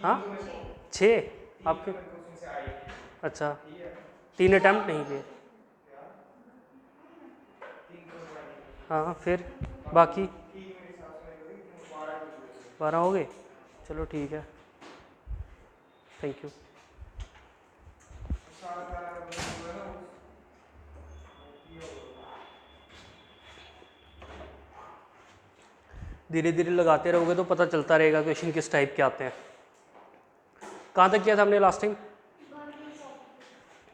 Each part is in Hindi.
हाँ 6 आपके, अच्छा 3 अटैम्प्ट नहीं किए, हाँ फिर बाकी 12 हो गए, चलो ठीक है, थैंक यू। धीरे धीरे लगाते रहोगे तो पता चलता रहेगा क्वेश्चन किस टाइप के आते हैं। कहाँ तक किया था हमने लास्ट टाइम?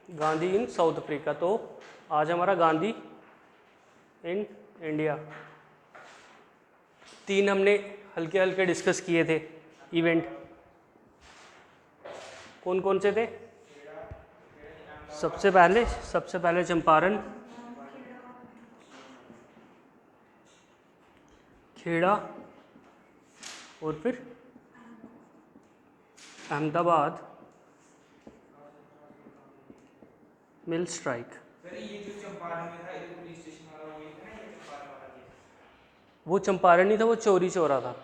गांधी इन साउथ अफ्रीका। तो आज हमारा गांधी इन इंडिया। 3 हमने हल्के हल्के डिस्कस किए थे इवेंट, कौन कौन से थे? सबसे पहले चंपारण, खेड़ा और फिर अहमदाबाद मिल स्ट्राइक। ये जो चंपारण में था, ये पुलिस स्टेशन वाला वही था ना, ये चंपारण वाला केस? वो चंपारण नहीं था, वो चौरी चौरा था।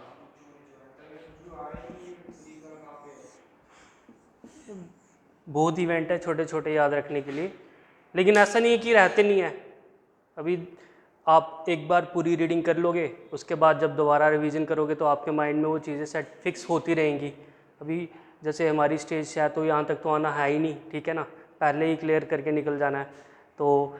बहुत इवेंट है छोटे छोटे याद रखने के लिए, लेकिन ऐसा नहीं है कि रहते नहीं है। अभी आप एक बार पूरी रीडिंग कर लोगे, उसके बाद जब दोबारा रिवीजन करोगे तो आपके माइंड में वो चीज़ें सेट फिक्स होती रहेंगी। अभी जैसे हमारी स्टेज है तो यहाँ तक तो आना है ही नहीं, ठीक है ना, पहले ही क्लियर करके निकल जाना है। तो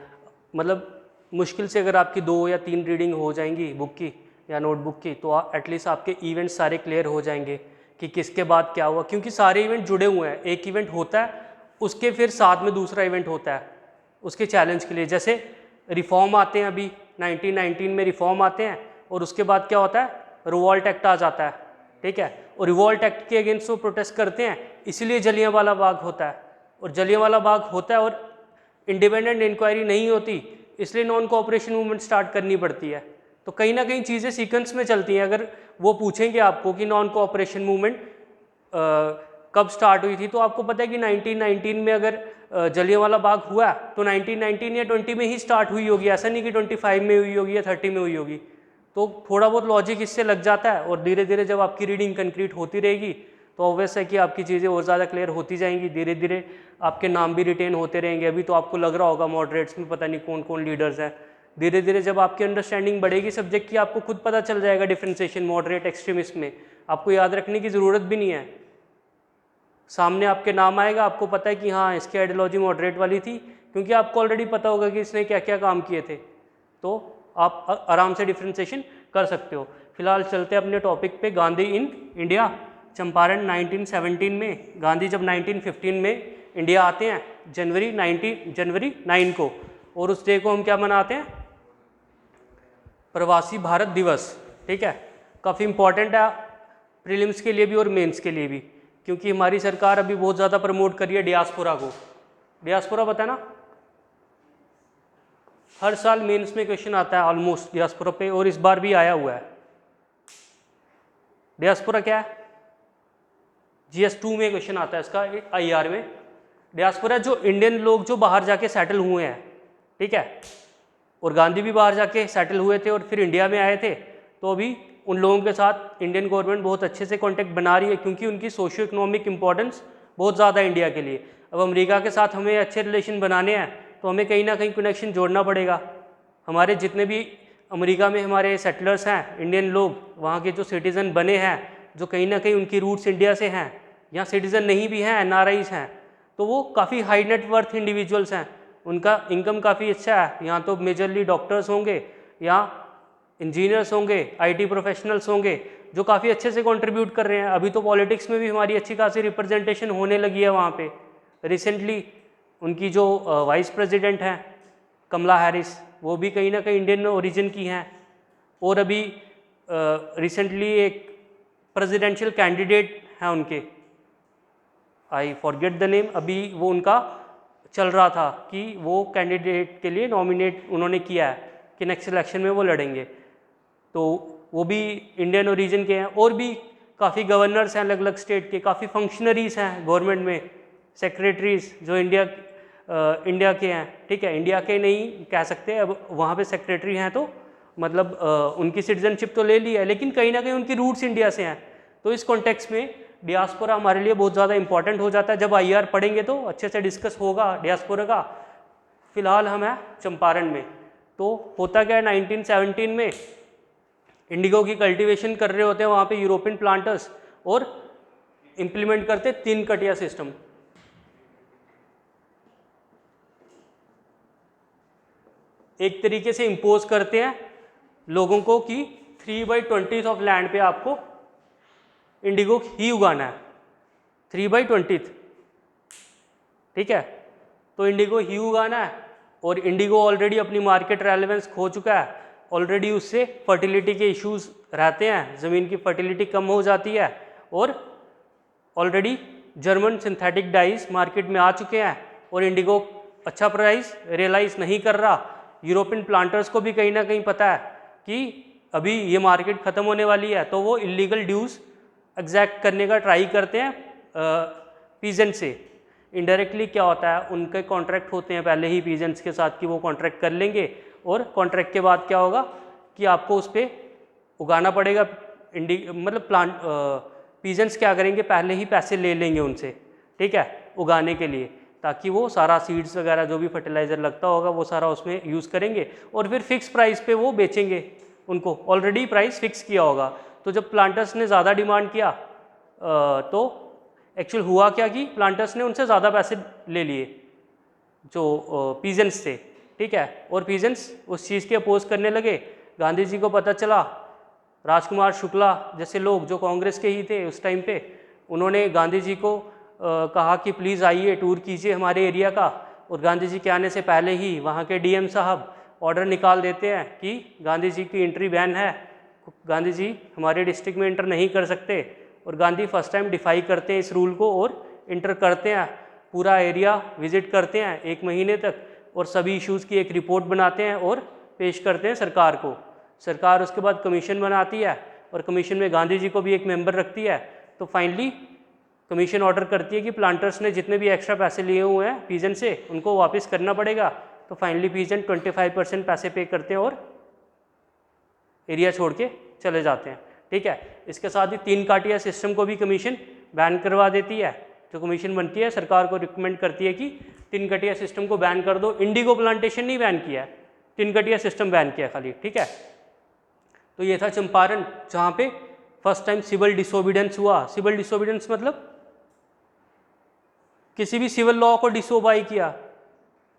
मतलब मुश्किल से अगर आपकी 2 या 3 रीडिंग हो जाएंगी बुक की या नोटबुक की, तो एटलीस्ट आपके इवेंट सारे क्लियर हो जाएंगे कि किसके बाद क्या हुआ, क्योंकि सारे इवेंट जुड़े हुए हैं। एक इवेंट होता है, उसके फिर साथ में दूसरा इवेंट होता है उसके चैलेंज के लिए। जैसे रिफॉर्म आते हैं, अभी 1919 में रिफॉर्म आते हैं, और उसके बाद क्या होता है, रिवॉल्ट एक्ट आ जाता है, ठीक है। और रिवॉल्ट एक्ट के अगेंस्ट वो प्रोटेस्ट करते हैं, इसीलिए जलियांवाला बाग होता है। और जलियांवाला बाग होता है और इंडिपेंडेंट इंक्वायरी नहीं होती, इसलिए नॉन कोऑपरेशन मूवमेंट स्टार्ट करनी पड़ती है। तो कहीं ना कहीं चीज़ें सीक्वेंस में चलती हैं। अगर वो पूछेंगे आपको कि नॉन कोऑपरेशन मूवमेंट कब स्टार्ट हुई थी, तो आपको पता है कि 1919 में अगर जलियांवाला बाग हुआ तो 1919 या 20 में ही स्टार्ट हुई होगी, ऐसा नहीं कि 25 में हुई होगी या 30 में हुई होगी। तो थोड़ा बहुत लॉजिक इससे लग जाता है, और धीरे धीरे जब आपकी रीडिंग कंक्रीट होती रहेगी तो ऑब्वियस है कि आपकी चीज़ें और ज़्यादा क्लियर होती जाएंगी। धीरे धीरे आपके नाम भी रिटेन होते रहेंगे। अभी तो आपको लग रहा होगा मॉडरेट्स में पता नहीं कौन कौन लीडर्स हैं। धीरे धीरे जब आपकी अंडरस्टैंडिंग बढ़ेगी सब्जेक्ट की, आपको खुद पता चल जाएगा डिफ्रेंसिएशन मॉडरेट एक्सट्रीमिस्ट में। आपको याद रखने की ज़रूरत भी नहीं है, सामने आपके नाम आएगा, आपको पता है कि हाँ इसकी आइडियोलॉजी मॉडरेट वाली थी, क्योंकि आपको ऑलरेडी पता होगा कि इसने क्या क्या काम किए थे। तो आप आराम से डिफ्रेंसिएशन कर सकते हो। फिलहाल चलते हैं अपने टॉपिक पे, गांधी इन इंडिया। चंपारण 1917 में, गांधी जब 1915 में इंडिया आते हैं जनवरी 9 को, और उस डे को हम क्या मनाते हैं, प्रवासी भारत दिवस, ठीक है। काफ़ी इंपॉर्टेंट है प्रीलिम्स के लिए भी और मेंस के लिए भी, क्योंकि हमारी सरकार अभी बहुत ज़्यादा प्रमोट कर रही है डियास्पोरा को। डियास्पोरा पता है ना, हर साल मेंस में क्वेश्चन आता है ऑलमोस्ट डियास्पोरा पे, और इस बार भी आया हुआ है। डियास्पोरा क्या है, GS2 में क्वेश्चन आता है इसका, IR में। डियास्पोरा जो इंडियन लोग जो बाहर जाके सेटल हुए हैं, ठीक है, और गांधी भी बाहर जाके सेटल हुए थे और फिर इंडिया में आए थे। तो अभी उन लोगों के साथ इंडियन गवर्नमेंट बहुत अच्छे से कांटेक्ट बना रही है, क्योंकि उनकी सोशियो इकोनॉमिक इंपॉर्टेंस बहुत ज़्यादा है इंडिया के लिए। अब अमेरिका के साथ हमें अच्छे रिलेशन बनाने हैं तो हमें कहीं ना कहीं कनेक्शन जोड़ना पड़ेगा। हमारे जितने भी अमेरिका में हमारे सेटलर्स हैं, इंडियन लोग, वहाँ के जो सिटीज़न बने हैं, जो कहीं ना कहीं उनकी रूट्स इंडिया से हैं, या सिटीज़न नहीं भी हैं, NRIs हैं, तो वो काफ़ी हाई नेटवर्थ इंडिविजुअल्स हैं, उनका इनकम काफ़ी अच्छा है। यहाँ तो मेजरली डॉक्टर्स होंगे या इंजीनियर्स होंगे, IT प्रोफेशनल्स होंगे, जो काफ़ी अच्छे से कंट्रीब्यूट कर रहे हैं। अभी तो पॉलिटिक्स में भी हमारी अच्छी खासी रिप्रेजेंटेशन होने लगी है वहाँ पे। रिसेंटली उनकी जो वाइस प्रेसिडेंट हैं कमला हैरिस, वो भी कहीं ना कहीं इंडियन ओरिजिन की हैं। और अभी रिसेंटली एक प्रेसिडेंशियल कैंडिडेट हैं उनके, आई फॉरगेट द नेम, अभी वो उनका चल रहा था कि वो कैंडिडेट के लिए नॉमिनेट उन्होंने किया है कि नेक्स्ट इलेक्शन में वो लड़ेंगे, तो वो भी इंडियन ओरिजिन के हैं। और भी काफ़ी गवर्नर्स हैं अलग अलग स्टेट के, काफ़ी फंक्शनरीज हैं गवर्नमेंट में, सेक्रेटरीज जो इंडिया के हैं, ठीक है, इंडिया के नहीं कह सकते, अब वहाँ पे सेक्रेटरी हैं तो मतलब उनकी सिटीजनशिप तो ले ली है, लेकिन कहीं ना कहीं उनकी रूट्स इंडिया से हैं। तो इस कॉन्टेक्स्ट में डियास्पोरा हमारे लिए बहुत ज़्यादा इंपॉर्टेंट हो जाता है। जब आईआर पढ़ेंगे तो अच्छे से डिस्कस होगा डियास्पोरा का। फिलहाल हम हैं चंपारण में। तो होता क्या है, 1917 में इंडिगो की कल्टीवेशन कर रहे होते हैं वहाँ पे यूरोपियन प्लांटर्स, और इम्प्लीमेंट करते 3 कटिया सिस्टम। एक तरीके से इम्पोज करते हैं लोगों को कि 3/20 ऑफ लैंड पे आपको इंडिगो ही उगाना है, 3/20, ठीक है। तो इंडिगो ही उगाना है, और इंडिगो ऑलरेडी अपनी मार्केट रेलेवेंस खो चुका है, ऑलरेडी उससे फर्टिलिटी के इश्यूज रहते हैं, ज़मीन की फर्टिलिटी कम हो जाती है, और already German synthetic dies market में आ चुके हैं, और इंडिगो अच्छा प्राइस रियलाइज नहीं कर रहा। यूरोपियन प्लांटर्स को भी कहीं ना कहीं पता है कि अभी ये मार्केट ख़त्म होने वाली है, तो वो इलीगल ड्यूज एग्जैक्ट करने का ट्राई करते हैं पीजेंट से। इनडायरेक्टली क्या होता है, उनके कॉन्ट्रैक्ट होते हैं पहले ही पीजेंट्स के साथ कि वो कॉन्ट्रैक्ट कर लेंगे, और कॉन्ट्रैक्ट के बाद क्या होगा कि आपको उस पर उगाना पड़ेगा। मतलब प्लांट पीजेंट्स क्या करेंगे, पहले ही पैसे ले लेंगे उनसे, ठीक है, उगाने के लिए, ताकि वो सारा सीड्स वगैरह जो भी फर्टिलाइज़र लगता होगा वो सारा उसमें यूज़ करेंगे, और फिर फिक्स प्राइस पे वो बेचेंगे उनको, ऑलरेडी प्राइस फिक्स किया होगा। तो जब प्लांटर्स ने ज़्यादा डिमांड किया तो एक्चुअल हुआ क्या कि प्लांटर्स ने उनसे ज़्यादा पैसे ले लिए जो पीजेंट्स थे, ठीक है, और पीजेंट्स उस चीज़ के अपोज करने लगे। गांधी जी को पता चला, राजकुमार शुक्ला जैसे लोग जो कांग्रेस के ही थे उस टाइम पे, उन्होंने गांधी जी को कहा कि प्लीज़ आइए टूर कीजिए हमारे एरिया का, और गांधी जी के आने से पहले ही वहाँ के डीएम साहब ऑर्डर निकाल देते हैं कि गांधी जी की एंट्री बैन है, गांधी जी हमारे डिस्ट्रिक्ट में इंटर नहीं कर सकते। और गांधी फर्स्ट टाइम डिफाई करते हैं इस रूल को और इंटर करते हैं, पूरा एरिया विजिट करते हैं 1 महीने तक, और सभी इश्यूज़ की एक रिपोर्ट बनाते हैं और पेश करते हैं सरकार को। सरकार उसके बाद कमीशन बनाती है, और कमीशन में गांधी जी को भी एक मेंबर रखती है। तो फाइनली कमीशन ऑर्डर करती है कि प्लांटर्स ने जितने भी एक्स्ट्रा पैसे लिए हुए हैं पीजेंट से उनको वापस करना पड़ेगा। तो फाइनली पीजेंट 25% पैसे पे करते हैं और एरिया छोड़ के चले जाते हैं, ठीक है। इसके साथ ही 3 काटिया सिस्टम को भी कमीशन बैन करवा देती है। जो कमीशन बनती है सरकार को रिकमेंड करती है कि 3 कटिया सिस्टम को बैन कर दो। इंडिगो प्लांटेशन नहीं बैन किया है, 3 कटिया सिस्टम बैन किया खाली, ठीक है। तो ये था चंपारण, जहाँ पे फर्स्ट टाइम सिविल डिसोबीडेंस हुआ। सिविल डिसोबीडेंस मतलब किसी भी सिविल लॉ को डिसोबाई किया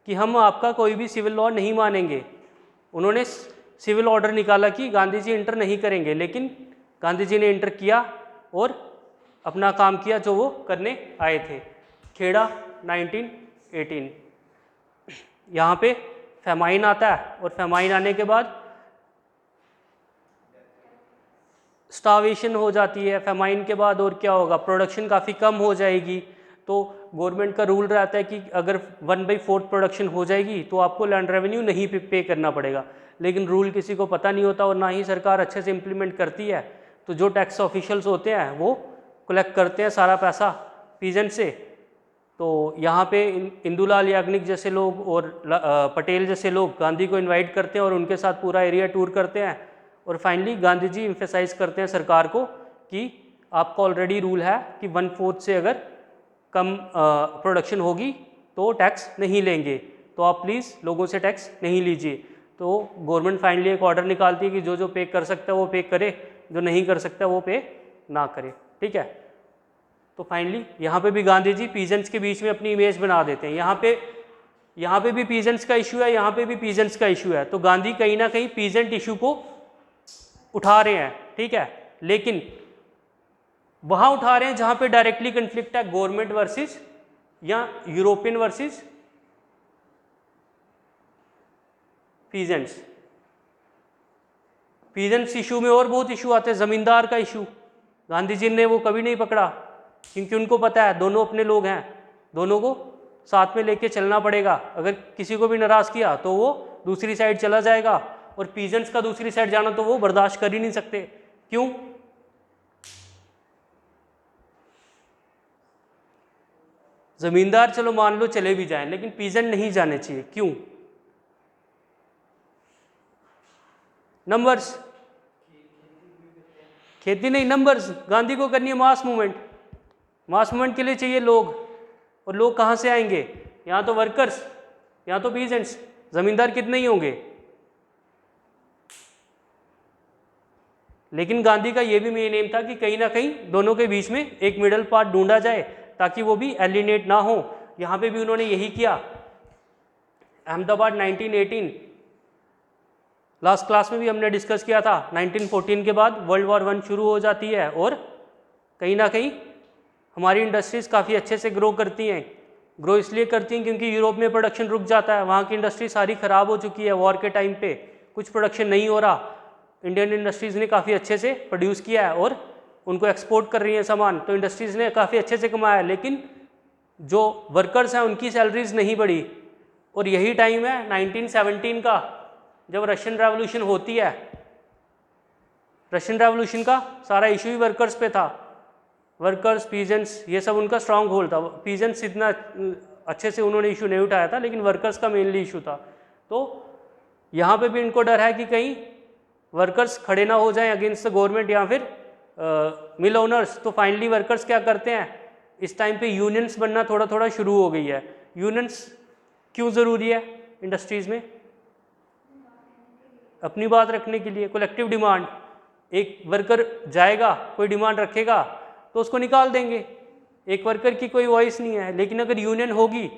कि हम आपका कोई भी सिविल लॉ नहीं मानेंगे। उन्होंने सिविल ऑर्डर निकाला कि गांधी जी इंटर नहीं करेंगे, लेकिन गांधी जी ने इंटर किया और अपना काम किया जो वो करने आए थे। खेड़ा 1918, यहाँ पे फेमाइन आता है, और फेमाइन आने के बाद स्टावेशन हो जाती है। फेमाइन के बाद और क्या होगा, प्रोडक्शन काफ़ी कम हो जाएगी। तो गवर्नमेंट का रूल रहता है कि अगर 1/4 प्रोडक्शन हो जाएगी तो आपको लैंड रेवेन्यू नहीं पे करना पड़ेगा, लेकिन रूल किसी को पता नहीं होता और ना ही सरकार अच्छे से इम्प्लीमेंट करती है। तो जो टैक्स ऑफिशियल्स होते हैं वो कलेक्ट करते हैं सारा पैसा पीजेंट से। तो यहाँ पे इंदुलाल याग्निक जैसे लोग और पटेल जैसे लोग गांधी को इनवाइट करते हैं और उनके साथ पूरा एरिया टूर करते हैं, और फाइनली गांधी जी एम्फेसाइज करते हैं सरकार को कि आपका ऑलरेडी रूल है कि 1/4 से अगर कम प्रोडक्शन होगी तो टैक्स नहीं लेंगे, तो आप प्लीज़ लोगों से टैक्स नहीं लीजिए। तो गवर्नमेंट फाइनली एक ऑर्डर निकालती है कि जो जो पे कर सकता है वो पे करे, जो नहीं कर सकता वो पे ना करे, ठीक है। तो फाइनली यहाँ पे भी गांधी जी पीजेंट्स के बीच में अपनी इमेज बना देते हैं। यहाँ पे भी पीजेंट्स का इशू है, यहाँ पे भी पीजेंट्स का इशू है। तो गांधी कहीं ना कहीं पीजेंट इशू को उठा रहे हैं, ठीक है, लेकिन वहाँ उठा रहे हैं जहाँ पे डायरेक्टली कन्फ्लिक्ट है गवर्नमेंट वर्सेस या European versus peasants. Peasants issue में और बहुत इशू आते हैं। ज़मींदार का इशू गांधी जी ने वो कभी नहीं पकड़ा, क्योंकि उनको पता है दोनों अपने लोग हैं, दोनों को साथ में लेके चलना पड़ेगा। अगर किसी को भी नाराज़ किया तो वो दूसरी साइड चला जाएगा, और पीजेंट्स का दूसरी साइड जाना तो वो बर्दाश्त कर ही नहीं सकते। क्यों? जमींदार चलो मान लो चले भी जाएं, लेकिन पीजेंट नहीं जाने चाहिए। क्यों? नंबर्स, खेती नहीं नंबर्स। गांधी को करनी है मास मूवमेंट, मास मूवमेंट के लिए चाहिए लोग, और लोग कहाँ से आएंगे? यहाँ तो वर्कर्स, यहाँ तो पीजेंट्स, जमींदार कितने ही होंगे। लेकिन गांधी का ये भी मेन एम था कि कहीं ना कहीं दोनों के बीच में एक मिडल पाथ ढूंढा जाए ताकि वो भी एलिनेट ना हो। यहाँ पे भी उन्होंने यही किया। अहमदाबाद 1918, लास्ट क्लास में भी हमने डिस्कस किया था, 1914 के बाद वर्ल्ड वॉर 1 शुरू हो जाती है और कहीं ना कहीं हमारी इंडस्ट्रीज़ काफ़ी अच्छे से ग्रो करती हैं। ग्रो इसलिए करती हैं क्योंकि यूरोप में प्रोडक्शन रुक जाता है, वहाँ की इंडस्ट्री सारी ख़राब हो चुकी है, वॉर के टाइम पे कुछ प्रोडक्शन नहीं हो रहा। इंडियन इंडस्ट्रीज़ ने काफ़ी अच्छे से प्रोड्यूस किया है और उनको एक्सपोर्ट कर रही हैं सामान, तो इंडस्ट्रीज़ ने काफ़ी अच्छे से कमाया है। लेकिन जो वर्कर्स हैं उनकी सैलरीज नहीं बढ़ी। और यही टाइम है 1917 का, जब रशियन रेवोल्यूशन होती है। रशियन रेवोल्यूशन का सारा इशू ही वर्कर्स पे था। वर्कर्स, पीजेंट्स, ये सब उनका स्ट्रांग होल्ड था। पीजेंट्स इतना अच्छे से उन्होंने इशू नहीं उठाया था, लेकिन वर्कर्स का मेनली इशू था। तो यहाँ पे भी इनको डर है कि कहीं वर्कर्स खड़े ना हो जाएं अगेंस्ट द गवर्नमेंट या फिर मिल ओनर्स। तो फाइनली वर्कर्स क्या करते हैं, इस टाइम पे यूनियंस बनना थोड़ा थोड़ा शुरू हो गई है। यूनियंस क्यों ज़रूरी है इंडस्ट्रीज़ में? अपनी बात रखने के लिए, कलेक्टिव डिमांड। एक वर्कर जाएगा, कोई डिमांड रखेगा तो उसको निकाल देंगे, एक वर्कर की कोई वॉइस नहीं है। लेकिन अगर यूनियन होगी,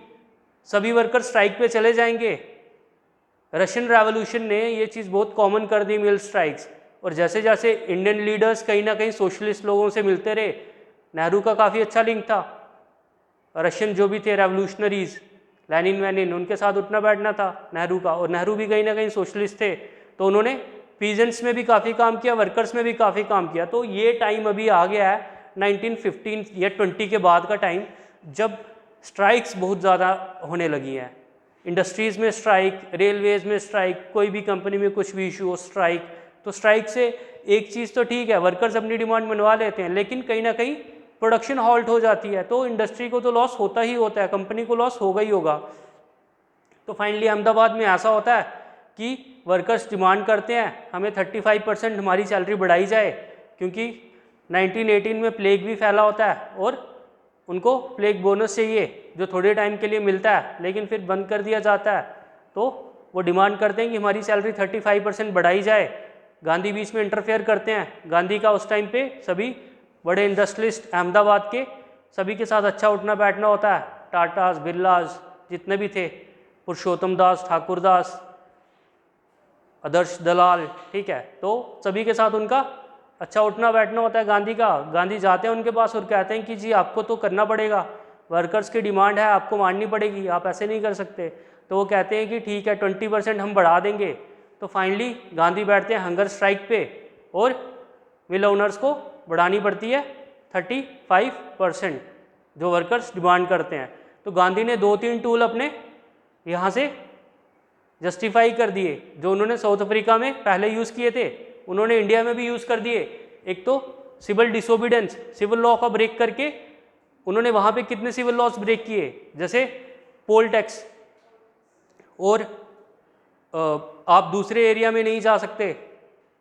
सभी वर्कर स्ट्राइक पे चले जाएंगे। रशियन रेवोल्यूशन ने ये चीज़ बहुत कॉमन कर दी, मिल स्ट्राइक्स। और जैसे जैसे इंडियन लीडर्स कहीं ना कहीं सोशलिस्ट लोगों से मिलते रहे, नेहरू का काफ़ी अच्छा लिंक था, रशियन जो भी थे रेवोल्यूशनरीज, लेनिन वेनिन, उनके साथ उठना बैठना था नेहरू का। और नेहरू भी कहीं ना कहीं सोशलिस्ट थे, तो उन्होंने पीजेंट्स में भी काफ़ी काम किया, वर्कर्स में भी काफ़ी काम किया। तो ये टाइम अभी आ गया है 1915 या 20 के बाद का टाइम, जब स्ट्राइक्स बहुत ज़्यादा होने लगी हैं। इंडस्ट्रीज़ में स्ट्राइक, रेलवेज़ में स्ट्राइक, कोई भी कंपनी में कुछ भी इशू हो स्ट्राइक। तो स्ट्राइक से एक चीज़ तो ठीक है, वर्कर्स अपनी डिमांड मनवा लेते हैं, लेकिन कहीं ना कहीं प्रोडक्शन हॉल्ट हो जाती है, तो इंडस्ट्री को तो लॉस होता ही होता है, कंपनी को लॉस होगा ही होगा। तो फाइनली अहमदाबाद में ऐसा होता है कि वर्कर्स डिमांड करते हैं हमें 35% हमारी सैलरी बढ़ाई जाए, क्योंकि 1918 में प्लेग भी फैला होता है और उनको प्लेग बोनस चाहिए जो थोड़े टाइम के लिए मिलता है, लेकिन फिर बंद कर दिया जाता है। तो वो डिमांड करते हैं कि हमारी सैलरी 35% बढ़ाई जाए। गांधी बीच में इंटरफेयर करते हैं। गांधी का उस टाइम पे सभी बड़े इंडस्ट्रियलिस्ट अहमदाबाद के सभी के साथ अच्छा उठना बैठना होता है, टाटास, बिरलास जितने भी थे, पुरुषोत्तम दास, ठाकुर दास, आदर्श दलाल, ठीक है, तो सभी के साथ उनका अच्छा उठना बैठना होता है गांधी का। गांधी जाते हैं उनके पास और कहते हैं कि जी आपको तो करना पड़ेगा, वर्कर्स की डिमांड है, आपको माननी पड़ेगी, आप ऐसे नहीं कर सकते। तो वो कहते हैं कि ठीक है 20% हम बढ़ा देंगे। तो फाइनली गांधी बैठते हैं हंगर स्ट्राइक पे और मिल ओनर्स को बढ़ानी पड़ती है 35% जो वर्कर्स डिमांड करते हैं। तो गांधी ने 2-3 टूल अपने यहाँ से जस्टिफाई कर दिए, जो उन्होंने साउथ अफ्रीका में पहले यूज़ किए थे उन्होंने इंडिया में भी यूज़ कर दिए। एक तो सिविल डिसोबीडेंस, सिविल लॉ का ब्रेक करके उन्होंने वहाँ पे कितने सिविल लॉज ब्रेक किए, जैसे पोल टैक्स, और आप दूसरे एरिया में नहीं जा सकते,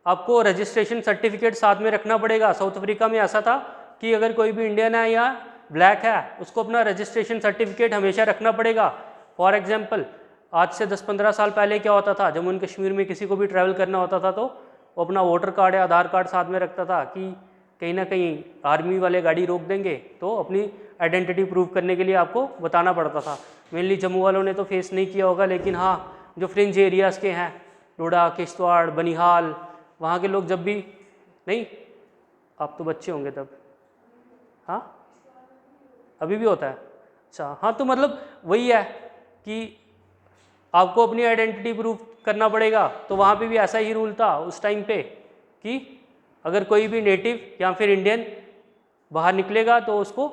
आपको रजिस्ट्रेशन सर्टिफिकेट साथ में रखना पड़ेगा। साउथ अफ्रीका में ऐसा था कि अगर कोई भी इंडियन है या ब्लैक है उसको अपना रजिस्ट्रेशन सर्टिफिकेट हमेशा रखना पड़ेगा। फॉर एग्जांपल आज से 10-15 साल पहले क्या होता था, जम्मू एंड कश्मीर में किसी को भी ट्रैवल करना होता था तो वो अपना वोटर कार्ड या आधार कार्ड साथ में रखता था कि कहीं ना कहीं आर्मी वाले गाड़ी रोक देंगे तो अपनी आइडेंटिटी प्रूव करने के लिए आपको बताना पड़ता था। मेनली जम्मू वालों ने तो फेस नहीं किया होगा, लेकिन हाँ जो फ्रिंज एरियाज़ के हैं, डोडा, किश्तवाड़, बनिहाल, वहाँ के लोग जब भी, नहीं आप तो बच्चे होंगे तब, हाँ अभी भी होता है, अच्छा हाँ, तो मतलब वही है कि आपको अपनी आइडेंटिटी प्रूव करना पड़ेगा। तो वहाँ पे भी ऐसा ही रूल था उस टाइम पे कि अगर कोई भी नेटिव या फिर इंडियन बाहर निकलेगा तो उसको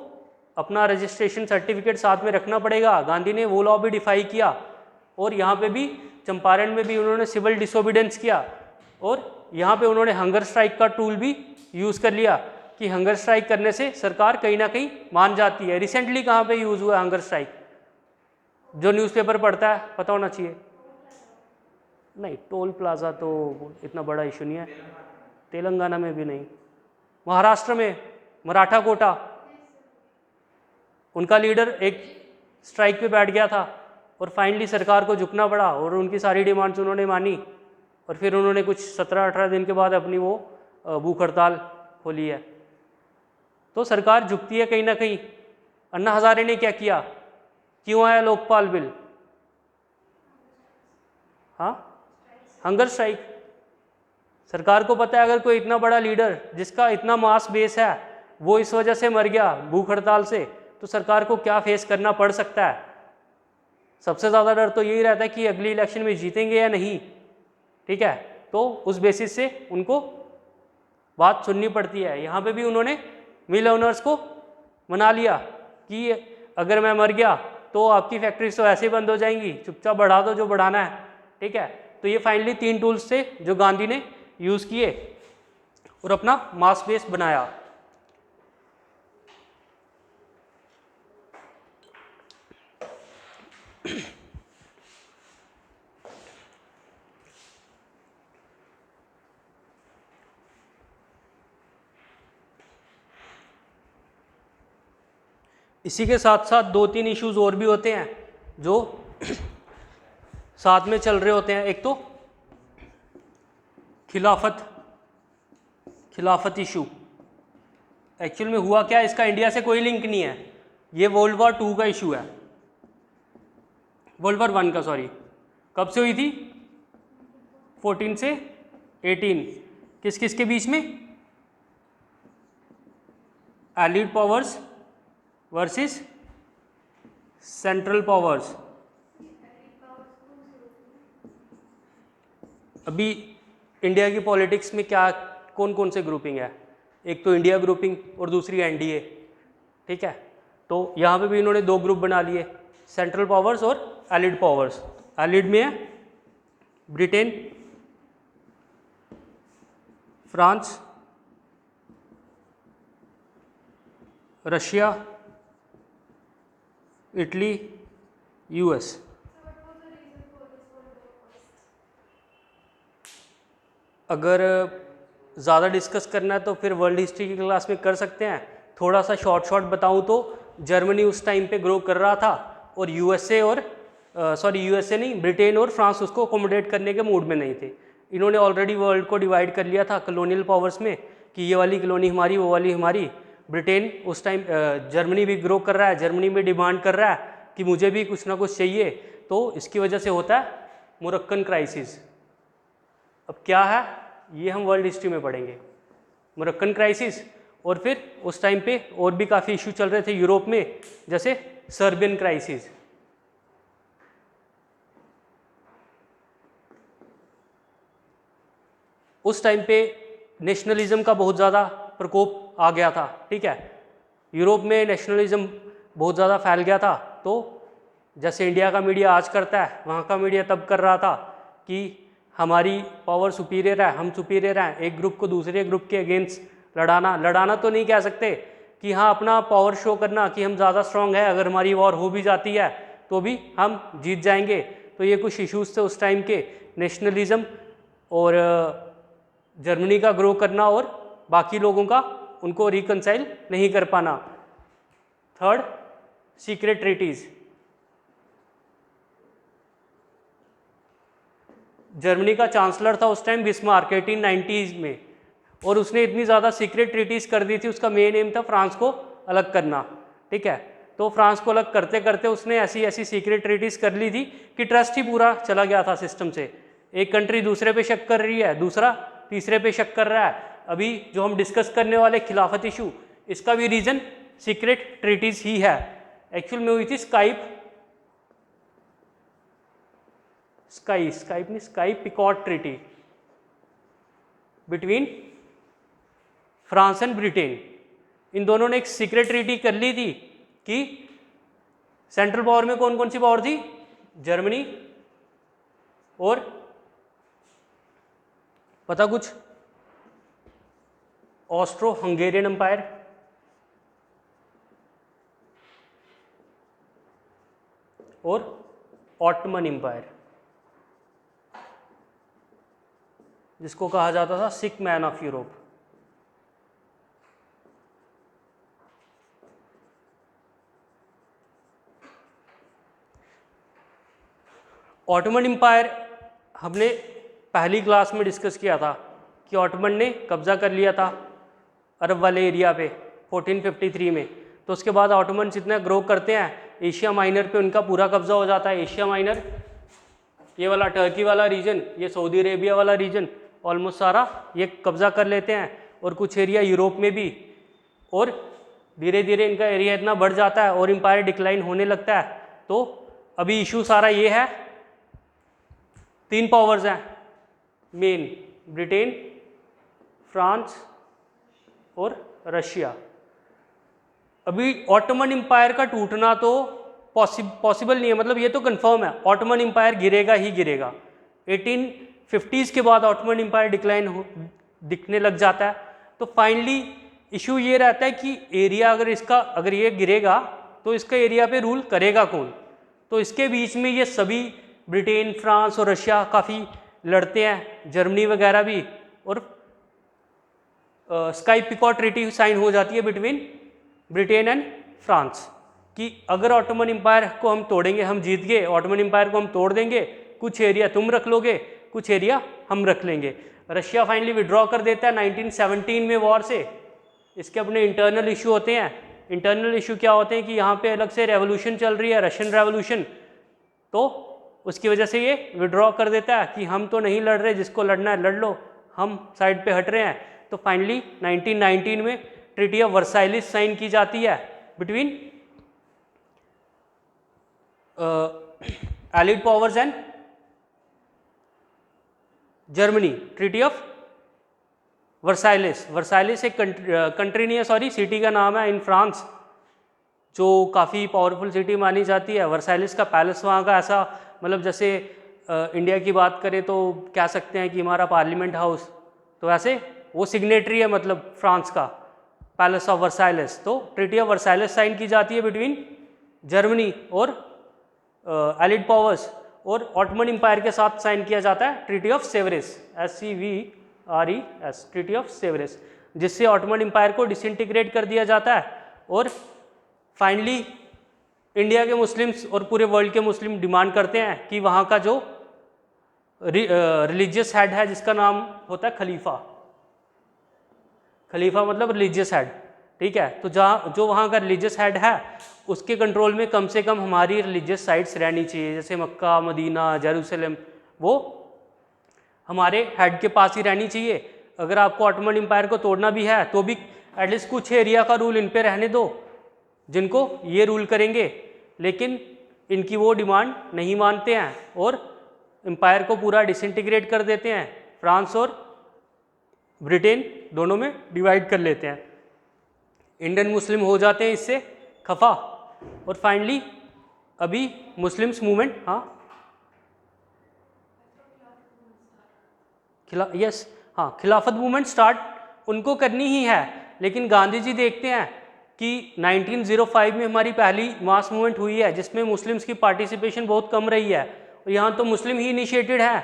अपना रजिस्ट्रेशन सर्टिफिकेट साथ में रखना पड़ेगा। गांधी ने वो लॉ भी डिफाई किया और यहाँ पे भी चंपारण में भी उन्होंने सिविल डिसोबीडेंस किया और यहाँ पे उन्होंने हंगर स्ट्राइक का टूल भी यूज़ कर लिया कि हंगर स्ट्राइक करने से सरकार कहीं ना कहीं मान जाती है। रिसेंटली कहाँ पे यूज़ हुआ हंगर स्ट्राइक, जो न्यूज़पेपर पढ़ता है पता होना चाहिए। नहीं, टोल प्लाज़ा तो इतना बड़ा इशू नहीं है, तेलंगाना में भी नहीं, महाराष्ट्र में मराठा कोटा, उनका लीडर एक स्ट्राइक पे बैठ गया था और फाइनली सरकार को झुकना पड़ा और उनकी सारी डिमांड्स उन्होंने मानी और फिर उन्होंने कुछ 17-18 दिन के बाद अपनी वो भूख हड़ताल खोली है। तो सरकार झुकती है कहीं ना कहीं। अन्ना हजारे ने क्या किया, क्यों आया लोकपाल बिल? हाँ, हंगर स्ट्राइक। सरकार को पता है अगर कोई इतना बड़ा लीडर जिसका इतना मास बेस है वो इस वजह से मर गया भूख हड़ताल से, तो सरकार को क्या फेस करना पड़ सकता है। सबसे ज़्यादा डर तो यही रहता है कि अगली इलेक्शन में जीतेंगे या नहीं, ठीक है। तो उस बेसिस से उनको बात सुननी पड़ती है। यहाँ पे भी उन्होंने मिल ओनर्स को मना लिया कि अगर मैं मर गया तो आपकी फैक्ट्रीज तो ऐसे ही बंद हो जाएंगी, चुपचाप बढ़ा दो जो बढ़ाना है, ठीक है। तो ये फाइनली 3 टूल्स थे जो गांधी ने यूज़ किए और अपना मास बेस बनाया। इसी के साथ साथ 2-3 इश्यूज और भी होते हैं जो साथ में चल रहे होते हैं। एक तो खिलाफत इशू। एक्चुअल में हुआ क्या, इसका इंडिया से कोई लिंक नहीं है। ये वर्ल्ड वॉर 2 का इशू है, वर्ल्ड वॉर 1 का, सॉरी। कब से हुई थी? 14 से 18। किस किस के बीच में? Allied powers versus central powers. अभी इंडिया की पॉलिटिक्स में क्या कौन कौन से ग्रुपिंग है? एक तो इंडिया ग्रुपिंग और दूसरी एनडीए, ठीक है। तो यहाँ पे भी इन्होंने 2 ग्रुप बना लिए, सेंट्रल पावर्स और एलिड पावर्स। एलिड में है Britain, France, Russia, Italy, US. अगर ज़्यादा डिस्कस करना है तो फिर वर्ल्ड हिस्ट्री की क्लास में कर सकते हैं। थोड़ा सा शॉर्ट बताऊं तो जर्मनी उस टाइम पे ग्रो कर रहा था और यूएसए नहीं, ब्रिटेन और फ्रांस उसको अकोमोडेट करने के मूड में नहीं थे। इन्होंने ऑलरेडी वर्ल्ड को डिवाइड कर लिया था कॉलोनियल पावर्स में कि ये वाली कॉलोनी हमारी, वो वाली हमारी। ब्रिटेन उस टाइम, जर्मनी भी ग्रो कर रहा है, जर्मनी में डिमांड कर रहा है कि मुझे भी कुछ ना कुछ चाहिए। तो इसकी वजह से होता है मोरक्कन क्राइसिस। अब क्या है ये हम वर्ल्ड हिस्ट्री में पढ़ेंगे, मोरक्कन क्राइसिस। और फिर उस टाइम पे और भी काफ़ी इशू चल रहे थे यूरोप में, जैसे सर्बियन क्राइसिस। उस टाइम पे नेशनलिज्म का बहुत ज़्यादा प्रकोप आ गया था, ठीक है। यूरोप में नेशनलिज्म बहुत ज़्यादा फैल गया था। तो जैसे इंडिया का मीडिया आज करता है, वहाँ का मीडिया तब कर रहा था कि हमारी पावर सुपीरियर है, हम सुपीरियर हैं। एक ग्रुप को दूसरे ग्रुप के अगेंस्ट लड़ाना तो नहीं कह सकते कि हाँ अपना पावर शो करना कि हम ज़्यादा स्ट्रांग है, अगर हमारी वॉर हो भी जाती है तो भी हम जीत जाएंगे। तो ये कुछ इश्यूज थे उस टाइम के, नेशनलिज्म और जर्मनी का ग्रो करना और बाकी लोगों का उनको रिकंसाइल नहीं कर पाना। Third, secret treaties. जर्मनी का चांसलर था उस टाइम बिस्मार्क 1890s में, और उसने इतनी ज़्यादा सीक्रेट ट्रीटीज कर दी थी, उसका मेन एम था फ्रांस को अलग करना, ठीक है। तो फ्रांस को अलग करते करते उसने ऐसी ऐसी सीक्रेट ट्रीटीज कर ली थी कि ट्रस्ट ही पूरा चला गया था सिस्टम से। एक कंट्री दूसरे पे शक कर रही है, दूसरा तीसरे पे शक कर रहा है। अभी जो हम डिस्कस करने वाले खिलाफत इशू, इसका भी रीजन सीक्रेट ट्रीटीज ही है। एक्चुअल में हुई थी Sykes Picot treaty between France and Britain. इन दोनों ने एक सीक्रेट ट्रीटी कर ली थी कि सेंट्रल पावर में कौन कौन सी पावर थी? जर्मनी और पता कुछ? ऑस्ट्रो हंगेरियन एम्पायर और ऑटमन एम्पायर, जिसको कहा जाता था sick man of Europe. Ottoman empire हमने पहली क्लास में डिस्कस किया था कि ऑटोमन ने कब्जा कर लिया था अरब वाले एरिया पे 1453 में। तो उसके बाद ऑटोमन जितना ग्रो करते हैं एशिया माइनर पे उनका पूरा कब्जा हो जाता है। एशिया माइनर, ये वाला टर्की वाला रीजन, ये सऊदी अरेबिया वाला रीजन, ऑलमोस्ट सारा ये कब्जा कर लेते हैं, और कुछ एरिया यूरोप में भी। और धीरे धीरे इनका एरिया इतना बढ़ जाता है और एम्पायर डिक्लाइन होने लगता है। तो अभी इशू सारा ये है, 3 पावर्स हैं मेन, ब्रिटेन, फ्रांस और रशिया। अभी ऑटोमन एम्पायर का टूटना तो पॉसिबल नहीं है, मतलब ये तो कंफर्म है ऑटोमन एम्पायर गिरेगा ही गिरेगा। 1850s के बाद ऑटोमन एम्पायर डिक्लाइन दिखने लग जाता है। तो फाइनली इशू ये रहता है कि एरिया अगर ये गिरेगा तो इसका एरिया पे रूल करेगा कौन। तो इसके बीच में ये सभी ब्रिटेन, फ्रांस और रशिया काफ़ी लड़ते हैं, जर्मनी वगैरह भी। और स्काई पिकॉट ट्रीटी साइन हो जाती है बिटवीन ब्रिटेन एंड फ्रांस कि अगर ऑटोमन एम्पायर को हम तोड़ेंगे, हम जीत गए, ऑटोमन एम्पायर को हम तोड़ देंगे, कुछ एरिया तुम रख लोगे, कुछ एरिया हम रख लेंगे। रशिया फाइनली विड्रॉ कर देता है 1917 में वॉर से। इसके अपने इंटरनल इशू होते हैं। इंटरनल इशू क्या होते हैं कि यहाँ पे अलग से रेवोल्यूशन चल रही है, रशियन रेवोल्यूशन, तो उसकी वजह से ये विड्रॉ कर देता है कि हम तो नहीं लड़ रहे, जिसको लड़ना है लड़ लो, हम साइड पे हट रहे हैं। तो फाइनली 1919 में ट्रीटी ऑफ वर्साइलिस साइन की जाती है between allied powers and Germany. Treaty of Versailles, Versailles एक कंट्री नहीं है, सॉरी सिटी का नाम है इन फ्रांस, जो काफ़ी पावरफुल सिटी मानी जाती है। वर्साइलिस का पैलेस वहाँ का ऐसा, मतलब जैसे इंडिया की बात करें तो कह सकते हैं कि हमारा पार्लियामेंट हाउस, तो ऐसे वो सिग्नेटरी है मतलब फ्रांस का, पैलेस ऑफ वर्साइलिस। तो ट्रीटी ऑफ वर्साइलिस साइन की जाती है बिटवीन जर्मनी और एलिड पावर्स, और ऑटोमन एम्पायर के साथ साइन किया जाता है treaty of Sevres, SEVRES, treaty of Sevres, जिससे ऑटोमन एम्पायर को डिसइंटीग्रेट कर दिया जाता है। और फाइनली इंडिया के मुस्लिम्स और पूरे वर्ल्ड के मुस्लिम डिमांड करते हैं कि वहाँ का जो रिलीजियस हेड है, जिसका नाम होता है खलीफा, खलीफा मतलब रिलीजियस हेड, ठीक है। तो जो वहाँ का रिलीजियस हेड है उसके कंट्रोल में कम से कम हमारी रिलीजियस साइट्स रहनी चाहिए, जैसे मक्का, मदीना, जेरूसलम, वो हमारे हेड के पास ही रहनी चाहिए। अगर आपको ऑटोमन एम्पायर को तोड़ना भी है तो भी एटलीस्ट कुछ एरिया का रूल इन पे रहने दो जिनको ये रूल करेंगे, लेकिन इनकी वो डिमांड नहीं मानते हैं और एम्पायर को पूरा डिसइंटीग्रेट कर देते हैं। फ्रांस और ब्रिटेन दोनों में डिवाइड कर लेते हैं। इंडियन मुस्लिम हो जाते हैं इससे खफा। और फाइनली अभी मुस्लिम्स मूवमेंट, हाँ खिलाफत मूवमेंट स्टार्ट उनको करनी ही है, लेकिन गांधी जी देखते हैं कि 1905 में हमारी पहली मास मूवमेंट हुई है जिसमें मुस्लिम्स की पार्टिसिपेशन बहुत कम रही है, और यहाँ तो मुस्लिम ही इनिशिएटेड है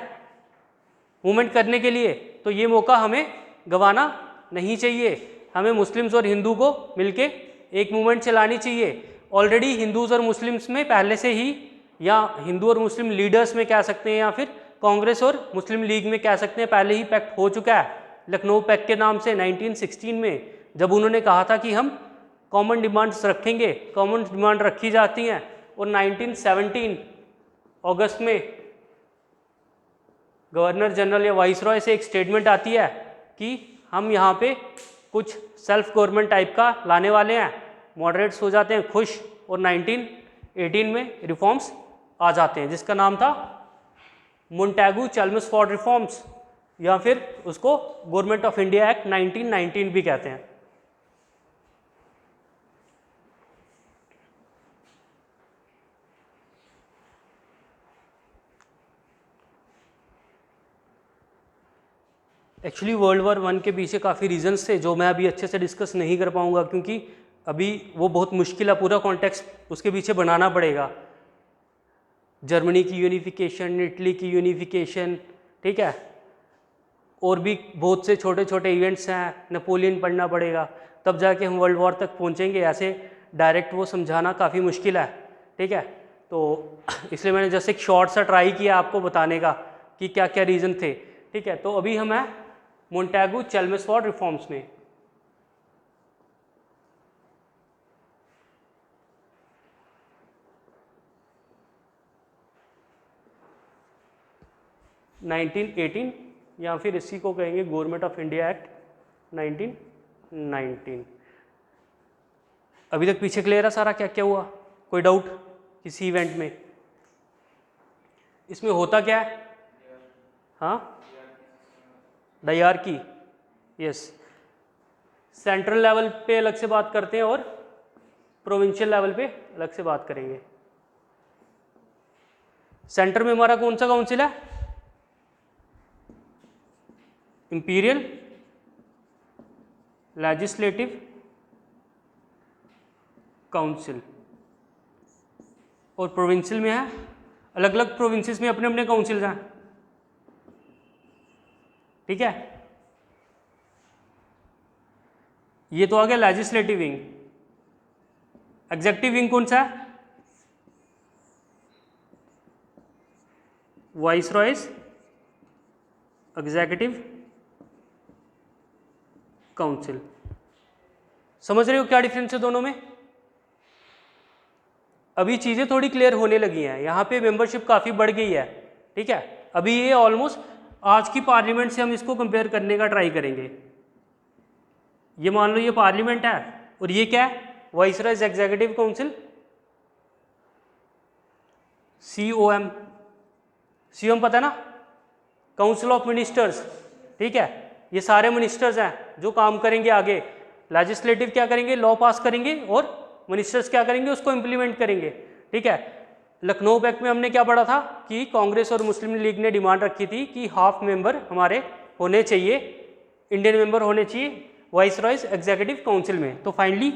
मूवमेंट करने के लिए, तो ये मौका हमें गंवाना नहीं चाहिए। हमें मुस्लिम्स और हिंदू को मिलके एक मूवमेंट चलानी चाहिए। ऑलरेडी हिंदूज और मुस्लिम्स में पहले से ही, या हिंदू और मुस्लिम लीडर्स में कह सकते हैं, या फिर कांग्रेस और मुस्लिम लीग में कह सकते हैं, पहले ही पैक्ट हो चुका है लखनऊ पैक्ट के नाम से 1916 में, जब उन्होंने कहा था कि हम कॉमन डिमांड्स रखेंगे। कॉमन डिमांड रखी जाती हैं, और 1917 अगस्त में गवर्नर जनरल या वाइसरॉय से एक स्टेटमेंट आती है कि हम यहाँ पे कुछ सेल्फ गवर्नमेंट टाइप का लाने वाले हैं। मॉडरेट्स हो जाते हैं खुश, और 1918 में रिफॉर्म्स आ जाते हैं जिसका नाम था मोंटेगू चेल्मस्फोर्ड रिफॉर्म्स, या फिर उसको गवर्नमेंट ऑफ इंडिया एक्ट 1919 भी कहते हैं। एक्चुअली वर्ल्ड वॉर 1 के पीछे काफ़ी रीजंस थे जो मैं अभी अच्छे से डिस्कस नहीं कर पाऊंगा, क्योंकि अभी वो बहुत मुश्किल है, पूरा कॉन्टेक्स्ट उसके पीछे बनाना पड़ेगा। जर्मनी की यूनिफिकेशन, इटली की यूनिफिकेशन, ठीक है, और भी बहुत से छोटे छोटे इवेंट्स हैं, नेपोलियन पढ़ना पड़ेगा, तब जाके हम वर्ल्ड वॉर तक पहुंचेंगे। ऐसे डायरेक्ट वो समझाना काफ़ी मुश्किल है, ठीक है। तो इसलिए मैंने जैसे एक शॉर्ट सा ट्राई किया आपको बताने का कि क्या क्या रीज़न थे, ठीक है। तो अभी हम हैं मोंटेगू चेल्मसफोर्ड रिफॉर्म्स में। (1918) या फिर इसी को कहेंगे गवर्नमेंट ऑफ इंडिया एक्ट 1919। अभी तक पीछे क्लियर है सारा क्या क्या हुआ? कोई डाउट किसी इवेंट में? इसमें होता क्या है? हाँ, डायरार्की, यस। सेंट्रल लेवल पे अलग से बात करते हैं और प्रोविंशियल लेवल पे अलग से बात करेंगे। सेंटर में हमारा कौन सा काउंसिल है? इंपीरियल लेजिस्लेटिव काउंसिल, और प्रोविंशियल में है अलग अलग प्रोविंसेस में अपने अपने काउंसिल्स हैं, ठीक है। ये तो आ गया लेजिस्लेटिव विंग। एग्जेक्टिव विंग कौन सा है? Viceroys executive council. समझ रहे हो क्या डिफरेंस है दोनों में? अभी चीज़ें थोड़ी क्लियर होने लगी हैं, यहाँ पे मेंबरशिप काफ़ी बढ़ गई है, ठीक है। अभी ये ऑलमोस्ट आज की पार्लियामेंट से हम इसको कंपेयर करने का ट्राई करेंगे। ये मान लो ये पार्लियामेंट है और ये क्या है? Viceroys executive council, COM। COM पता है ना? काउंसिल ऑफ मिनिस्टर्स, ठीक है। ये सारे मिनिस्टर्स हैं जो काम करेंगे आगे। लेजिस्लेटिव क्या करेंगे? लॉ पास करेंगे, और मिनिस्टर्स क्या करेंगे? उसको इम्प्लीमेंट करेंगे, ठीक है। लखनऊ पैक्ट में हमने क्या पढ़ा था कि कांग्रेस और मुस्लिम लीग ने डिमांड रखी थी कि हाफ मेंबर हमारे होने चाहिए, इंडियन मेंबर होने चाहिए वाइसरॉयज एग्जीक्यूटिव काउंसिल में। तो फाइनली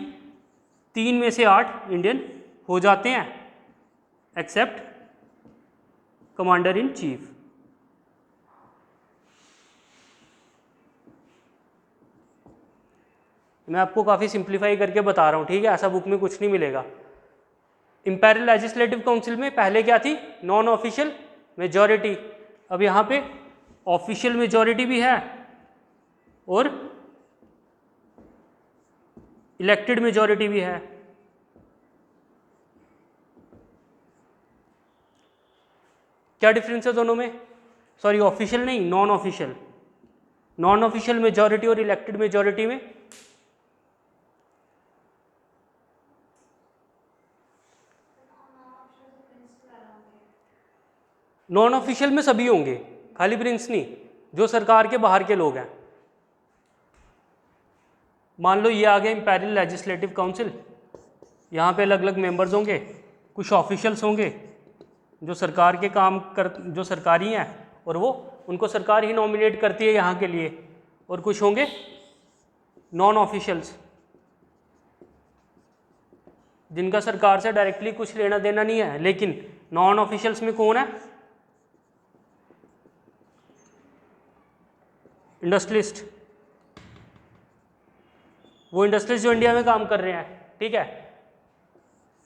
3 में से 8 इंडियन हो जाते हैं, एक्सेप्ट कमांडर इन चीफ। मैं आपको काफ़ी सिंप्लीफाई करके बता रहा हूँ, ठीक है। ऐसा बुक में कुछ नहीं मिलेगा। इंपीरियल लेजिस्लेटिव काउंसिल में पहले क्या थी? Non official majority. अब यहाँ पे ऑफिशियल मेजॉरिटी भी है और इलेक्टेड मेजॉरिटी भी है। क्या डिफरेंस है दोनों में? सॉरी, ऑफिशियल नहीं, non official. Non official majority और इलेक्टेड मेजॉरिटी में नॉन ऑफिशियल में सभी होंगे, खाली प्रिंस नहीं, जो सरकार के बाहर के लोग हैं। मान लो ये आ गया इंपीरियल लेजिस्लेटिव काउंसिल, यहाँ पे अलग अलग मेंबर्स होंगे, कुछ ऑफिशियल्स होंगे जो सरकार के काम जो सरकारी हैं और वो उनको सरकार ही नॉमिनेट करती है यहाँ के लिए, और कुछ होंगे नॉन ऑफिशियल्स जिनका सरकार से डायरेक्टली कुछ लेना देना नहीं है। लेकिन नॉन ऑफिशियल्स में कौन है? इंडस्ट्रियलिस्ट, वो इंडस्ट्रियलिस्ट जो इंडिया में काम कर रहे हैं, ठीक है।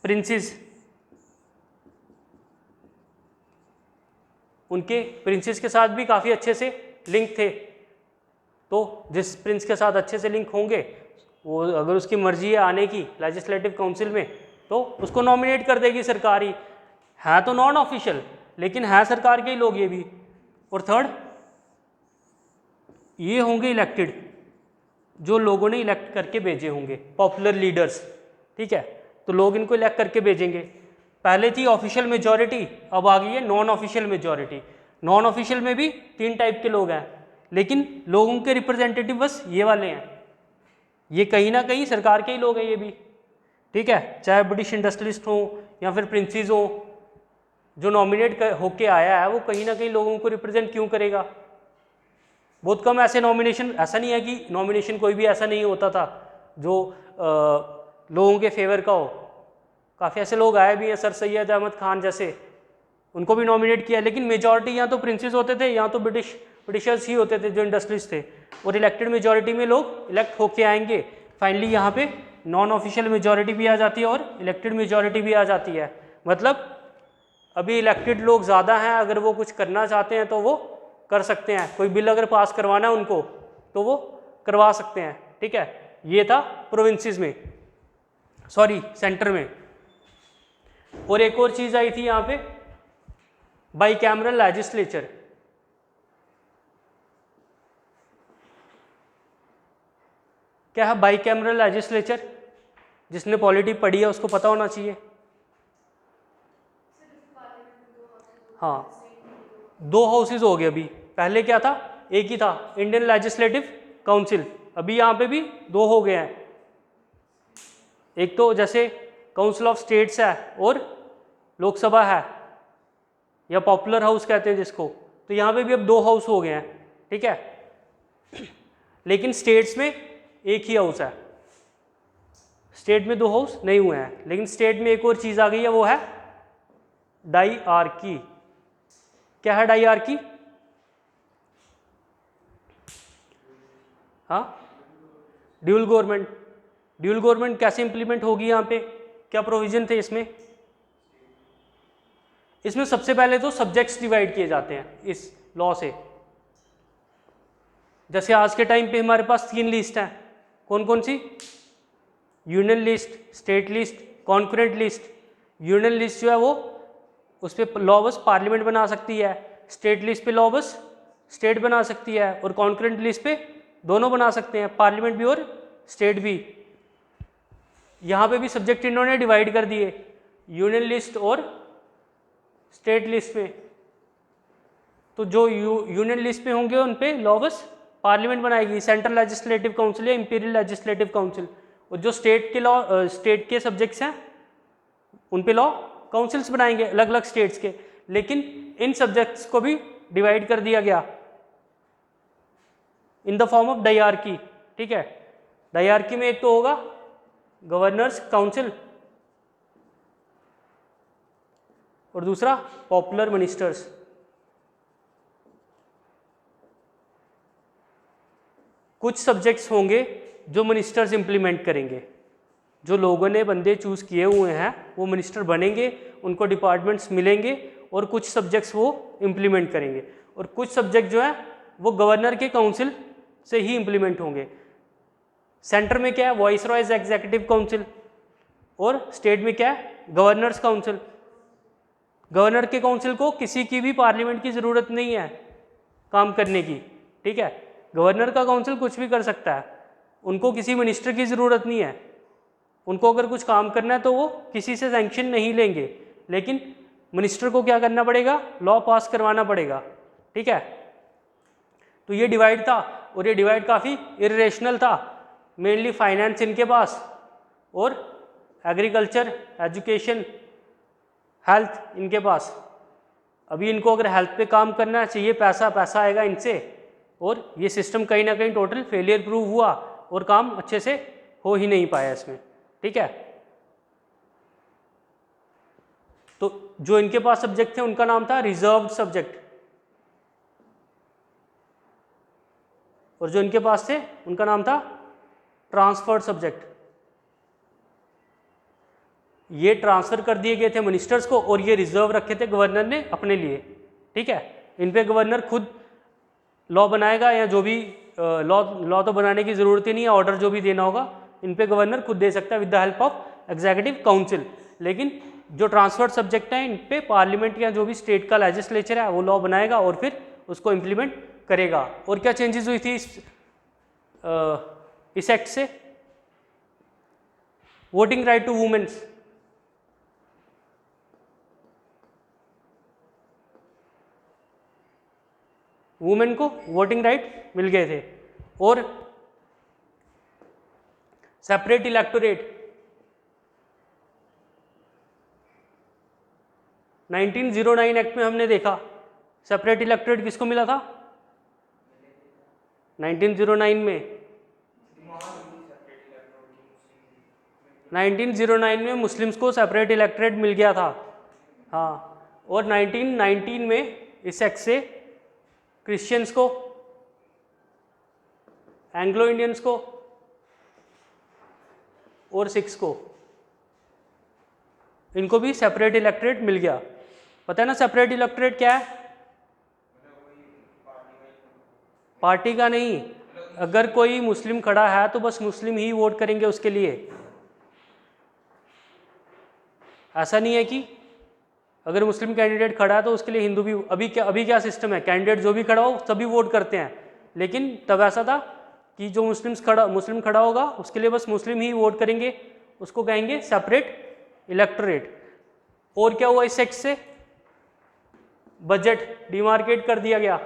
प्रिंसेस, उनके प्रिंसेस के साथ भी काफ़ी अच्छे से लिंक थे, तो जिस प्रिंस के साथ अच्छे से लिंक होंगे वो अगर उसकी मर्जी है आने की लेजिस्लेटिव काउंसिल में तो उसको नॉमिनेट कर देगी सरकार ही। है तो नॉन ऑफिशियल लेकिन है सरकार के ही लोग ये भी। और थर्ड, ये होंगे इलेक्टेड, जो लोगों ने इलेक्ट करके भेजे होंगे, पॉपुलर लीडर्स, ठीक है। तो लोग इनको इलेक्ट करके भेजेंगे। पहले थी ऑफिशियल मेजॉरिटी, अब आ गई है non official majority. Non official में भी 3 टाइप के लोग हैं, लेकिन लोगों के रिप्रेजेंटेटिव बस ये वाले हैं। ये कहीं ना कहीं सरकार के ही लोग हैं ये भी, ठीक है। चाहे ब्रिटिश इंडस्ट्रियलिस्ट हो या फिर प्रिंसेस हो, जो नॉमिनेट होके आया है वो कहीं ना कहीं लोगों को रिप्रेजेंट क्यों करेगा। बहुत कम ऐसे नॉमिनेशन, ऐसा नहीं है कि नॉमिनेशन कोई भी ऐसा नहीं होता था जो लोगों के फेवर का हो। काफ़ी ऐसे लोग आए भी हैं, सर सैयद अहमद खान जैसे, उनको भी नॉमिनेट किया। लेकिन मेजॉरिटी या तो प्रिंसेस होते थे या तो ब्रिटिशर्स ही होते थे जो इंडस्ट्रीज थे। और इलेक्टेड मेजॉरिटी में लोग इलेक्ट होके आएंगे। फाइनली यहाँ पे नॉन ऑफिशियल मेजॉरिटी भी आ जाती है और इलेक्टेड मेजॉरिटी भी आ जाती है। मतलब अभी इलेक्टेड लोग ज़्यादा हैं, अगर वो कुछ करना चाहते हैं तो वो कर सकते हैं, कोई बिल अगर पास करवाना है उनको तो वो करवा सकते हैं, ठीक है। ये था प्रोविंसेस में, सॉरी सेंटर में। और एक और चीज़ आई थी यहाँ पे, बाईकैमरल लेजिस्लेचर। क्या है बाईकैमरल लेजिस्लेचर? जिसने पॉलिटी पढ़ी है उसको पता होना चाहिए। हाँ, 2 हाउसेज हो गए अभी, पहले क्या था, एक ही था, इंडियन लेजिस्लेटिव काउंसिल। अभी यहाँ पे भी 2 हो गए हैं, एक तो जैसे काउंसिल ऑफ स्टेट्स है और लोकसभा है, या पॉपुलर हाउस कहते हैं जिसको, तो यहाँ पे भी अब 2 हाउस हो गए हैं, ठीक है। लेकिन स्टेट्स में एक ही हाउस है, स्टेट में 2 हाउस नहीं हुए हैं। लेकिन स्टेट में एक और चीज़ आ गई है, वो है डाइआर्की। क्या है डाइआर्की? हाँ, ड्यूल गवर्नमेंट। ड्यूल गवर्नमेंट कैसे इंप्लीमेंट होगी यहाँ पे, क्या प्रोविजन थे इसमें? इसमें सबसे पहले तो सब्जेक्ट्स डिवाइड किए जाते हैं इस लॉ से। जैसे आज के टाइम पे हमारे पास 3 लिस्ट हैं, कौन कौन सी? Union list, state list, concurrent list. Union list जो है वो उस पर लॉ बस पार्लियामेंट बना सकती है, स्टेट लिस्ट पे लॉ बस स्टेट बना सकती है, और कॉन्करेंट लिस्ट पे दोनों बना सकते हैं, पार्लियामेंट भी और स्टेट भी। यहाँ पे भी सब्जेक्ट इन्होंने डिवाइड कर दिए यूनियन लिस्ट और स्टेट लिस्ट में। तो जो यूनियन लिस्ट पे होंगे उन पे लॉ बस पार्लियामेंट बनाएगी, सेंट्रल लेजिस्लेटिव काउंसिल या इंपीरियल लेजिस्लेटिव काउंसिल। और जो स्टेट के लॉ, स्टेट के सब्जेक्ट्स हैं उन पे लॉ काउंसिल्स बनाएंगे अलग अलग स्टेट्स के। लेकिन इन सब्जेक्ट्स को भी डिवाइड कर दिया गया इन द फॉर्म ऑफ डायरार्की, ठीक है। डायरार्की में एक तो होगा गवर्नर्स काउंसिल और दूसरा पॉपुलर मिनिस्टर्स। कुछ सब्जेक्ट्स होंगे जो मिनिस्टर्स इंप्लीमेंट करेंगे, जो लोगों ने बंदे चूज किए हुए हैं वो मिनिस्टर बनेंगे, उनको डिपार्टमेंट्स मिलेंगे और कुछ सब्जेक्ट्स वो इंप्लीमेंट करेंगे। और कुछ सब्जेक्ट जो है वो गवर्नर के काउंसिल से ही इंप्लीमेंट होंगे। सेंटर में क्या है, वॉइस रॉयज एग्जीक्यूटिव काउंसिल, और स्टेट में क्या है, गवर्नर्स काउंसिल। गवर्नर के काउंसिल को किसी की भी पार्लियामेंट की ज़रूरत नहीं है काम करने की, ठीक है। गवर्नर का काउंसिल कुछ भी कर सकता है, उनको किसी मिनिस्टर की ज़रूरत नहीं है। उनको अगर कुछ काम करना है तो वो किसी से सैंक्शन नहीं लेंगे, लेकिन मिनिस्टर को क्या करना पड़ेगा, लॉ पास करवाना पड़ेगा, ठीक है। तो ये डिवाइड था, और ये डिवाइड काफ़ी इरेशनल था। मेनली फाइनेंस इनके पास, और एग्रीकल्चर, एजुकेशन, हेल्थ इनके पास। अभी इनको अगर हेल्थ पे काम करना चाहिए, पैसा पैसा आएगा इनसे, और ये सिस्टम कहीं ना कहीं टोटल फेलियर प्रूव हुआ और काम अच्छे से हो ही नहीं पाया इसमें, ठीक है। तो जो इनके पास सब्जेक्ट थे उनका नाम था रिजर्व्ड सब्जेक्ट, और जो इनके पास थे उनका नाम था ट्रांसफर्ड सब्जेक्ट। ये ट्रांसफर कर दिए गए थे मिनिस्टर्स को, और ये रिजर्व रखे थे गवर्नर ने अपने लिए, ठीक है। इन पे गवर्नर खुद लॉ बनाएगा, या जो भी लॉ तो बनाने की ज़रूरत ही नहीं है, ऑर्डर जो भी देना होगा इन पे गवर्नर खुद दे सकता है with the help of executive council. लेकिन जो ट्रांसफर्ड सब्जेक्ट हैं इन पे पार्लियामेंट या जो भी स्टेट का लेजिस्लेचर है वो लॉ बनाएगा और फिर उसको इम्प्लीमेंट करेगा। और क्या चेंजेस हुई थी इस एक्ट से? Voting right to womens, women को वोटिंग राइट मिल गए थे, और सेपरेट इलेक्टोरेट। 1909 एक्ट में हमने देखा सेपरेट इलेक्टोरेट किसको मिला था 1909 में। 1909 में मुस्लिम्स को सेपरेट इलेक्टोरेट मिल गया था, हाँ। और 1919 में इस एक्ट से क्रिश्चियंस को, एंग्लो इंडियंस को और सिख्स को, इनको भी सेपरेट इलेक्टोरेट मिल गया। पता है ना सेपरेट इलेक्टोरेट क्या है? पार्टी का नहीं, अगर कोई मुस्लिम खड़ा है तो बस मुस्लिम ही वोट करेंगे उसके लिए। ऐसा नहीं है कि अगर मुस्लिम कैंडिडेट खड़ा है तो उसके लिए हिंदू भी, अभी क्या सिस्टम है, कैंडिडेट जो भी खड़ा हो सभी वोट करते हैं, लेकिन तब ऐसा था कि जो मुस्लिम खड़ा होगा उसके लिए बस मुस्लिम ही वोट करेंगे, उसको कहेंगे सेपरेट इलेक्टोरेट। और क्या हुआ इस एक्ट से? बजट डिमार्केट कर दिया गया,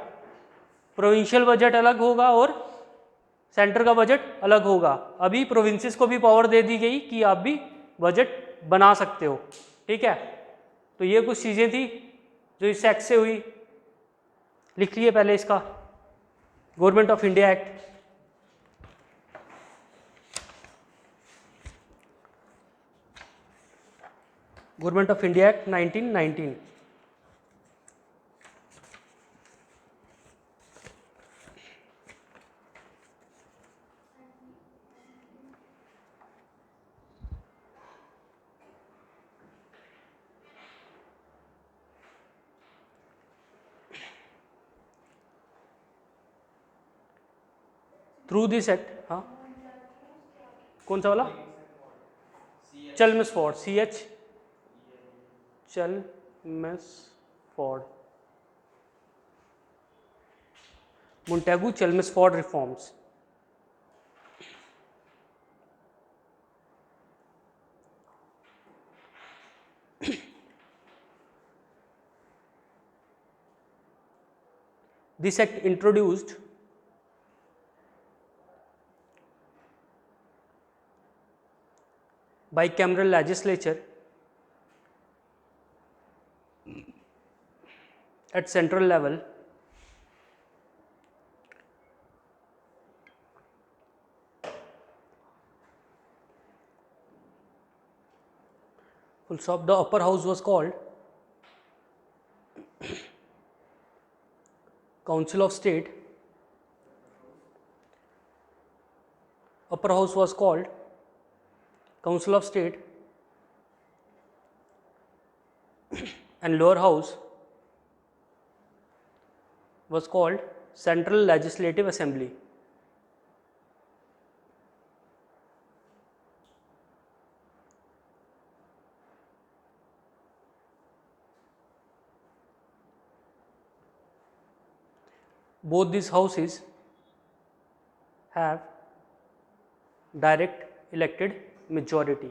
प्रोविंशियल बजट अलग होगा और सेंटर का बजट अलग होगा। अभी प्रोविंसेस को भी पावर दे दी गई कि आप भी बजट बना सकते हो, ठीक है। तो ये कुछ चीज़ें थी जो इस एक्ट से हुई। लिख लिए पहले इसका, Government of India Act. Government of India act 1919। Through this act, हाँ कौन सा वाला? Chelmsford, CH Chelmsford, Montagu Chelmsford reforms. This act introduced bicameral legislature at central level full stop. The upper house was called Council of State. Upper house was called Council of State and lower house was called Central Legislative Assembly. Both these houses have direct elected majority.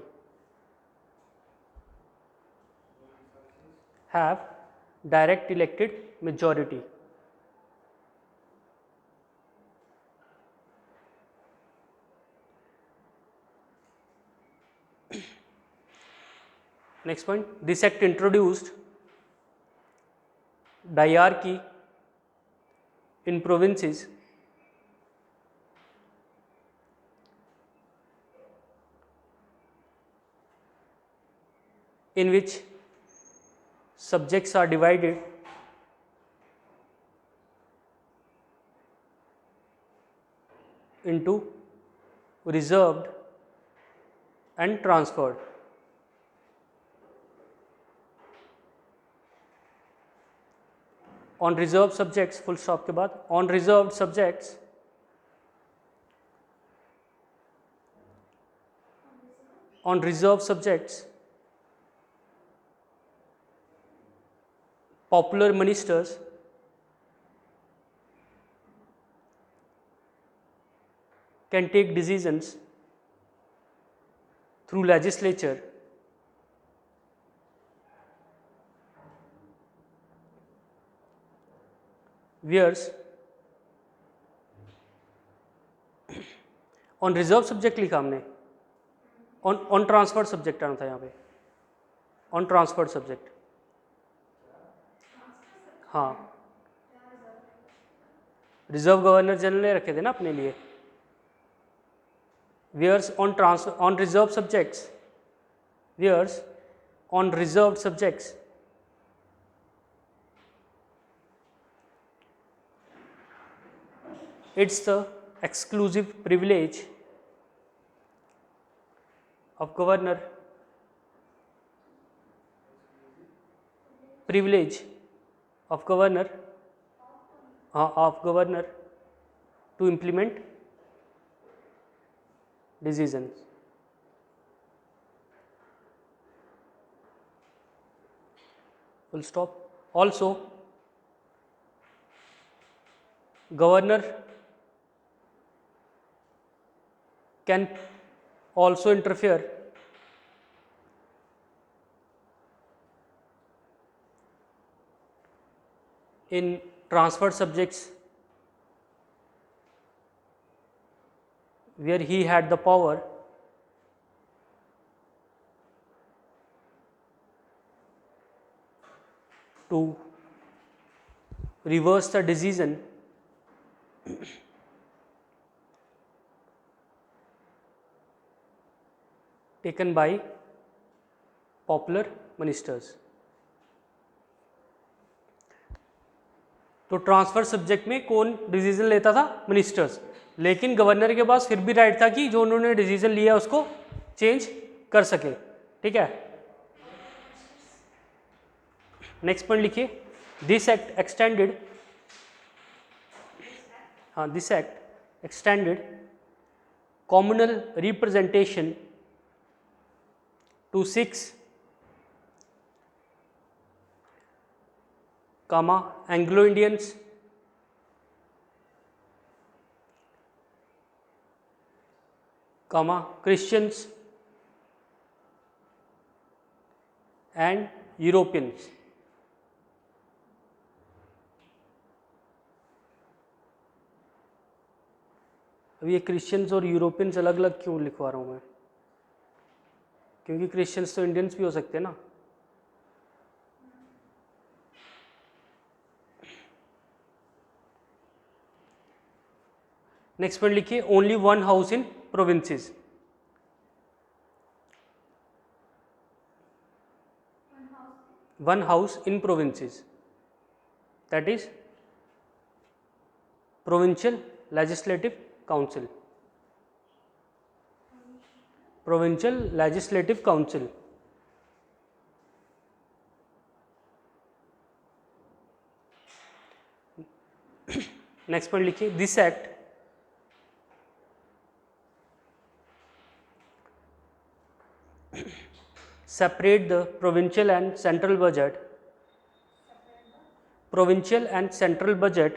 Have direct elected majority. Next point, this act introduced diarchy in provinces in which subjects are divided into reserved and transferred. On reserved subjects, full stop के बाद, on reserved subjects popular ministers can take decisions through legislature whereas on reserved subject लिखा हमने, on transferred subject आना था यहाँ पे, on transferred subject, हाँ रिजर्व गवर्नर जनरल ने रखे थे ना अपने लिए। whereas on reserved subjects, whereas on reserved subjects it's the exclusive privilege of governor privilege of governor to implement decisions. Full stop. Also, governor can also interfere in transferred subjects where he had the power to reverse the decision taken by popular ministers. तो ट्रांसफर सब्जेक्ट में कौन डिसीजन लेता था? मिनिस्टर्स. लेकिन गवर्नर के पास फिर भी राइट था कि जो उन्होंने डिसीजन लिया उसको चेंज कर सके. ठीक है. नेक्स्ट पॉइंट लिखिए. This act extended communal representation to 6 Anglo-Indians, Christians and Europeans. अब ये क्रिश्चियंस और यूरोपियंस अलग अलग क्यों लिखवा रहा हूँ मैं? क्योंकि क्रिश्चियंस तो इंडियंस भी हो सकते हैं ना. नेक्स्ट पॉइंट लिखिए. Only one house in provinces. One house in provinces, that is provincial legislative council. Provincial Legislative Council. Next point लिखिए. This act separate the provincial and central budget. Provincial and central budget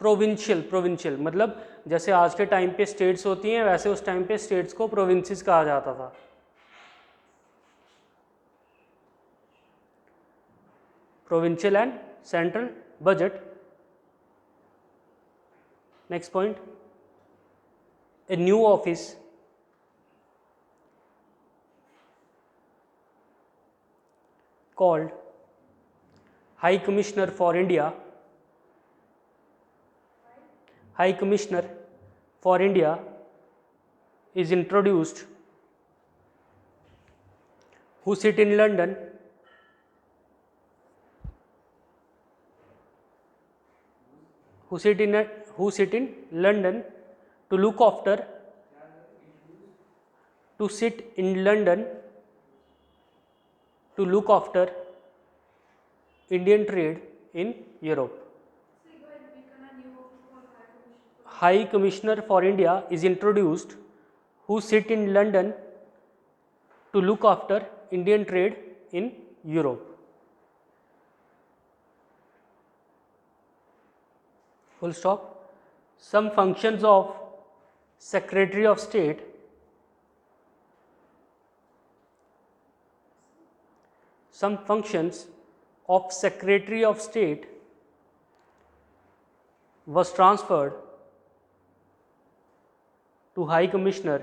provincial मतलब जैसे आज के टाइम पे स्टेट्स होती हैं वैसे उस टाइम पे स्टेट्स को प्रोविंसेस कहा जाता था. Provincial and central budget. Next point. A new office called High Commissioner for India. High Commissioner for India is introduced, who sit in London to look after Indian trade in Europe. High Commissioner for India is introduced, who sit in London to look after Indian trade in Europe. Full stop. Some functions of Secretary of State was transferred to High Commissioner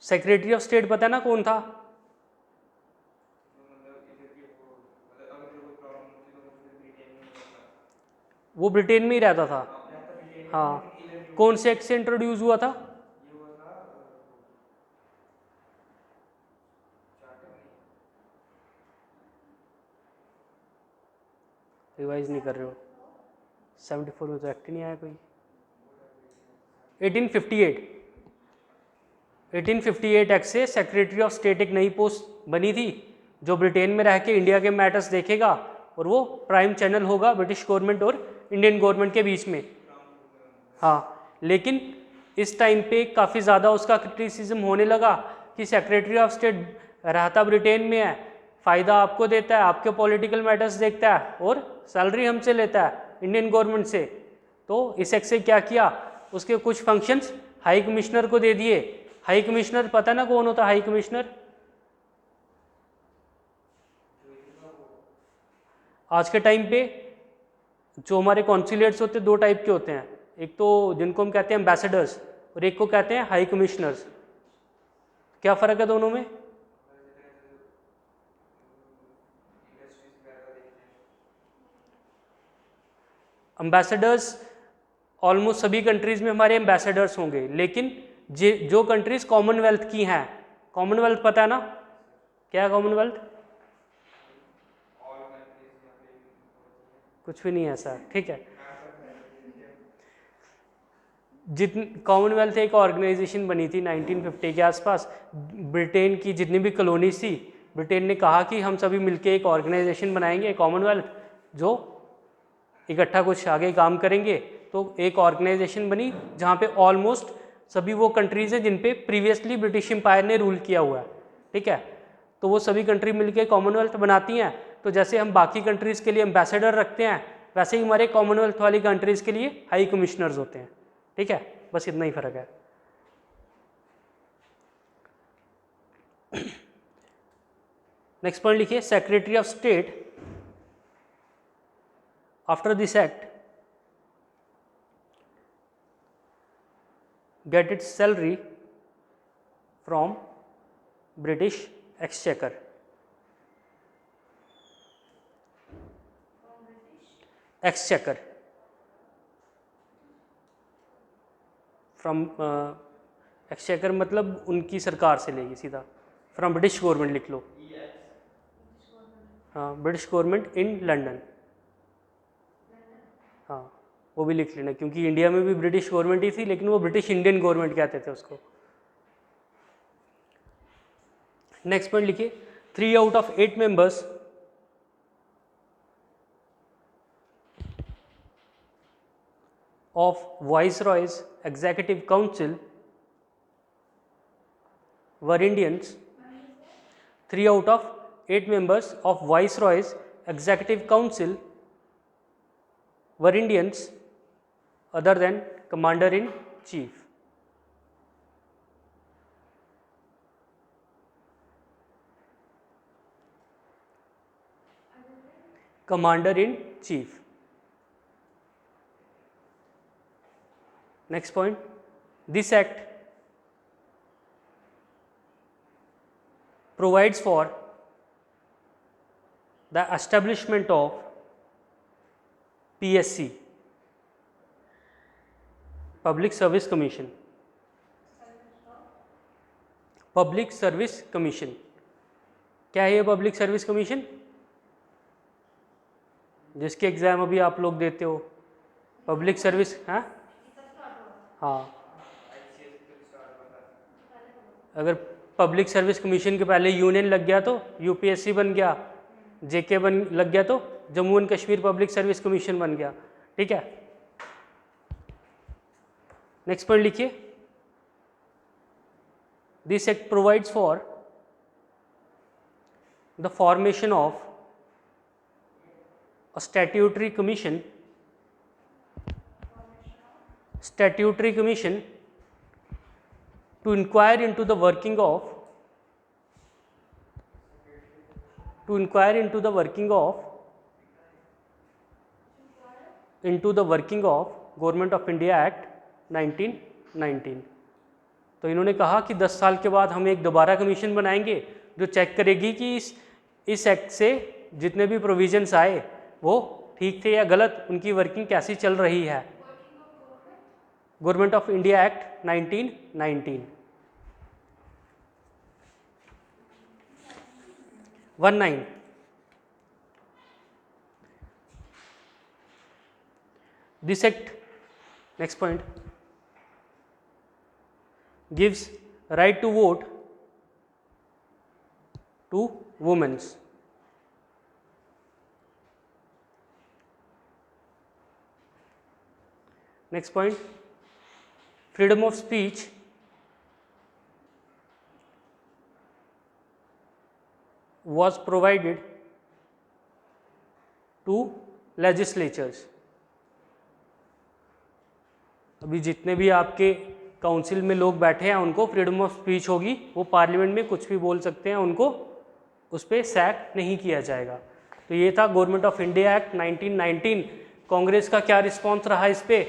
secretary of state पता है ना कौन था? वो ब्रिटेन में ही रहता था. हाँ. कौन से एक्ट से इंट्रोड्यूस हुआ था? रिवाइज नहीं कर रहे हो? 74 में तो एक्ट ही नहीं आया कोई। 1858 एक्ट से सेक्रेटरी ऑफ स्टेट एक नई पोस्ट बनी थी जो ब्रिटेन में रह के इंडिया के मैटर्स देखेगा, और वो प्राइम चैनल होगा ब्रिटिश गवर्नमेंट और इंडियन गवर्नमेंट के बीच में। हाँ, लेकिन इस टाइम पे काफ़ी ज़्यादा उसका क्रिटिसिज्म होने लगा कि सेक्रेटरी ऑफ स्टेट रहता ब्रिटेन में है, फ़ायदा आपको देता है, आपके पॉलिटिकल मैटर्स देखता है और सैलरी हमसे लेता है इंडियन गवर्नमेंट से। तो इस एक्ट से क्या किया, उसके कुछ फंक्शंस हाई कमिश्नर को दे दिए। हाई कमिश्नर पता ना कौन होता हाई कमिश्नर? आज के टाइम पे जो हमारे कॉन्सुलेट्स होते हैं दो टाइप के होते हैं, एक तो जिनको हम कहते हैं एम्बेसडर्स और एक को कहते हैं हाई कमिश्नर्स। क्या फ़र्क है दोनों में? एम्बेसडर्स ऑलमोस्ट सभी कंट्रीज़ में हमारे एम्बेसडर्स होंगे, लेकिन जो कंट्रीज़ कॉमनवेल्थ की हैं, कॉमनवेल्थ पता है ना क्या है कॉमनवेल्थ? कुछ भी नहीं है ऐसा, ठीक है। जितनी कॉमनवेल्थ एक ऑर्गेनाइजेशन बनी थी 1950 के आसपास, ब्रिटेन की जितनी भी कॉलोनीज थी, ब्रिटेन ने कहा कि हम सभी मिलके एक ऑर्गेनाइजेशन बनाएंगे कॉमनवेल्थ, जो इकट्ठा कुछ आगे काम करेंगे। तो एक ऑर्गेनाइजेशन बनी जहाँ पे ऑलमोस्ट सभी वो कंट्रीज़ हैं जिन पे प्रीवियसली ब्रिटिश एम्पायर ने रूल किया हुआ है, ठीक है। तो वो सभी कंट्री मिलके कॉमनवेल्थ बनाती हैं। तो जैसे हम बाकी कंट्रीज़ के लिए एम्बेसडर रखते हैं, वैसे ही हमारे कॉमनवेल्थ वाली कंट्रीज़ के लिए हाई कमिश्नर्स होते हैं, ठीक है। बस इतना ही फ़र्क है। नेक्स्ट पॉइंट लिखिए, secretary of state after this act get its salary from British Exchequer. Exchequer from exchequer मतलब उनकी सरकार से लेगी सीधा, फ्रॉम ब्रिटिश गवर्नमेंट लिख लो। हाँ, ब्रिटिश गवर्नमेंट इन लंदन। हाँ, वो भी लिख लेना क्योंकि इंडिया में भी ब्रिटिश गवर्नमेंट ही थी, लेकिन वो ब्रिटिश इंडियन गवर्नमेंट कहते थे उसको। नेक्स्ट पॉइंट लिखिए, 3 out of 8 members of Viceroy's Executive Council were Indians. 3 out of 8 members of Viceroy's Executive Council were Indians other than Commander-in-Chief. Commander-in-Chief. Next point, this act provides for the establishment of PSC, Public Service Commission. Public service commission क्या है? ये पब्लिक सर्विस कमीशन जिसके एग्ज़ाम अभी आप लोग देते हो, पब्लिक सर्विस। हाँ हाँ, अगर पब्लिक सर्विस कमीशन के पहले यूनियन लग गया तो यूपीएससी बन गया, जेके बन लग गया तो Jammu and Kashmir public service commission बन गया, ठीक है। नेक्स्ट पॉइंट लिखिए, this act provides for the formation of a statutory commission to inquire into the working of Government of India Act 1919। तो इन्होंने कहा कि 10 साल के बाद हम एक दोबारा कमीशन बनाएंगे जो चेक करेगी कि इस एक्ट से जितने भी प्रोविजंस आए वो ठीक थे या गलत, उनकी वर्किंग कैसी चल रही है। Government of India act 1919। 19 this act, next point, gives right to vote to womens. Next point, freedom of speech was provided to legislatures. अभी जितने भी आपके काउंसिल में लोग बैठे हैं उनको फ्रीडम ऑफ स्पीच होगी, वो पार्लियामेंट में कुछ भी बोल सकते हैं, उनको उस पर सैक नहीं किया जाएगा. तो ये था government of India act 1919. Congress का क्या रिस्पॉन्स रहा इस पे?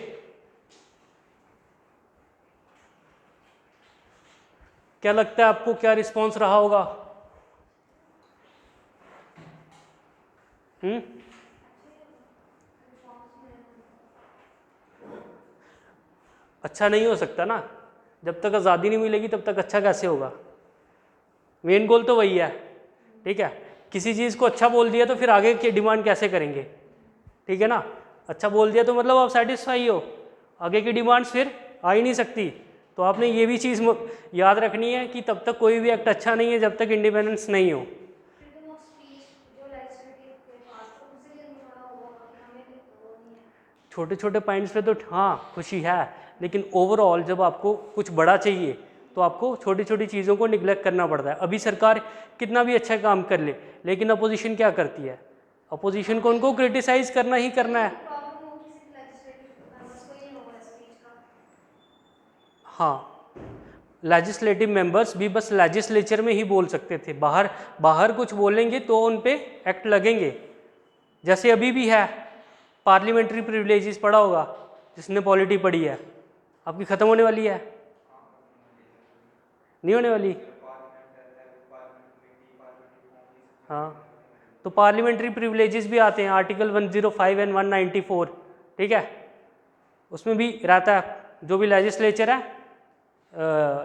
क्या लगता है आपको, क्या रिस्पॉन्स रहा होगा? अच्छा नहीं हो सकता ना, जब तक आज़ादी नहीं मिलेगी तब तक अच्छा कैसे होगा? मेन गोल तो वही है, ठीक है. किसी चीज़ को अच्छा बोल दिया तो फिर आगे की डिमांड कैसे करेंगे, ठीक है ना. अच्छा बोल दिया तो मतलब आप सेटिस्फाई हो, आगे की डिमांड्स फिर आ ही नहीं सकती. तो आपने ये भी चीज़ याद रखनी है कि तब तक कोई भी एक्ट अच्छा नहीं है जब तक इंडिपेंडेंस नहीं हो. छोटे छोटे पॉइंट्स पे तो हाँ खुशी है, लेकिन ओवरऑल जब आपको कुछ बड़ा चाहिए तो आपको छोटी छोटी चीज़ों को निगलेक्ट करना पड़ता है. अभी सरकार कितना भी अच्छा काम कर ले, लेकिन अपोजिशन क्या करती है? अपोजिशन को उनको क्रिटिसाइज करना ही करना है. हाँ, लेजिस्लेटिव मेंबर्स भी बस लेजिस्लेचर में ही बोल सकते थे, बाहर कुछ बोलेंगे तो उन पे एक्ट लगेंगे. जैसे अभी भी है पार्लियामेंट्री प्रिविलेजेस, पढ़ा होगा जिसने पॉलिटी पढ़ी है, आपकी ख़त्म होने वाली है, नहीं होने वाली. हाँ, तो पार्लियामेंट्री प्रिविलेजेस भी आते हैं आर्टिकल 105 एंड 194, ठीक है. उसमें भी रहता है जो भी लेजिस्लेचर है,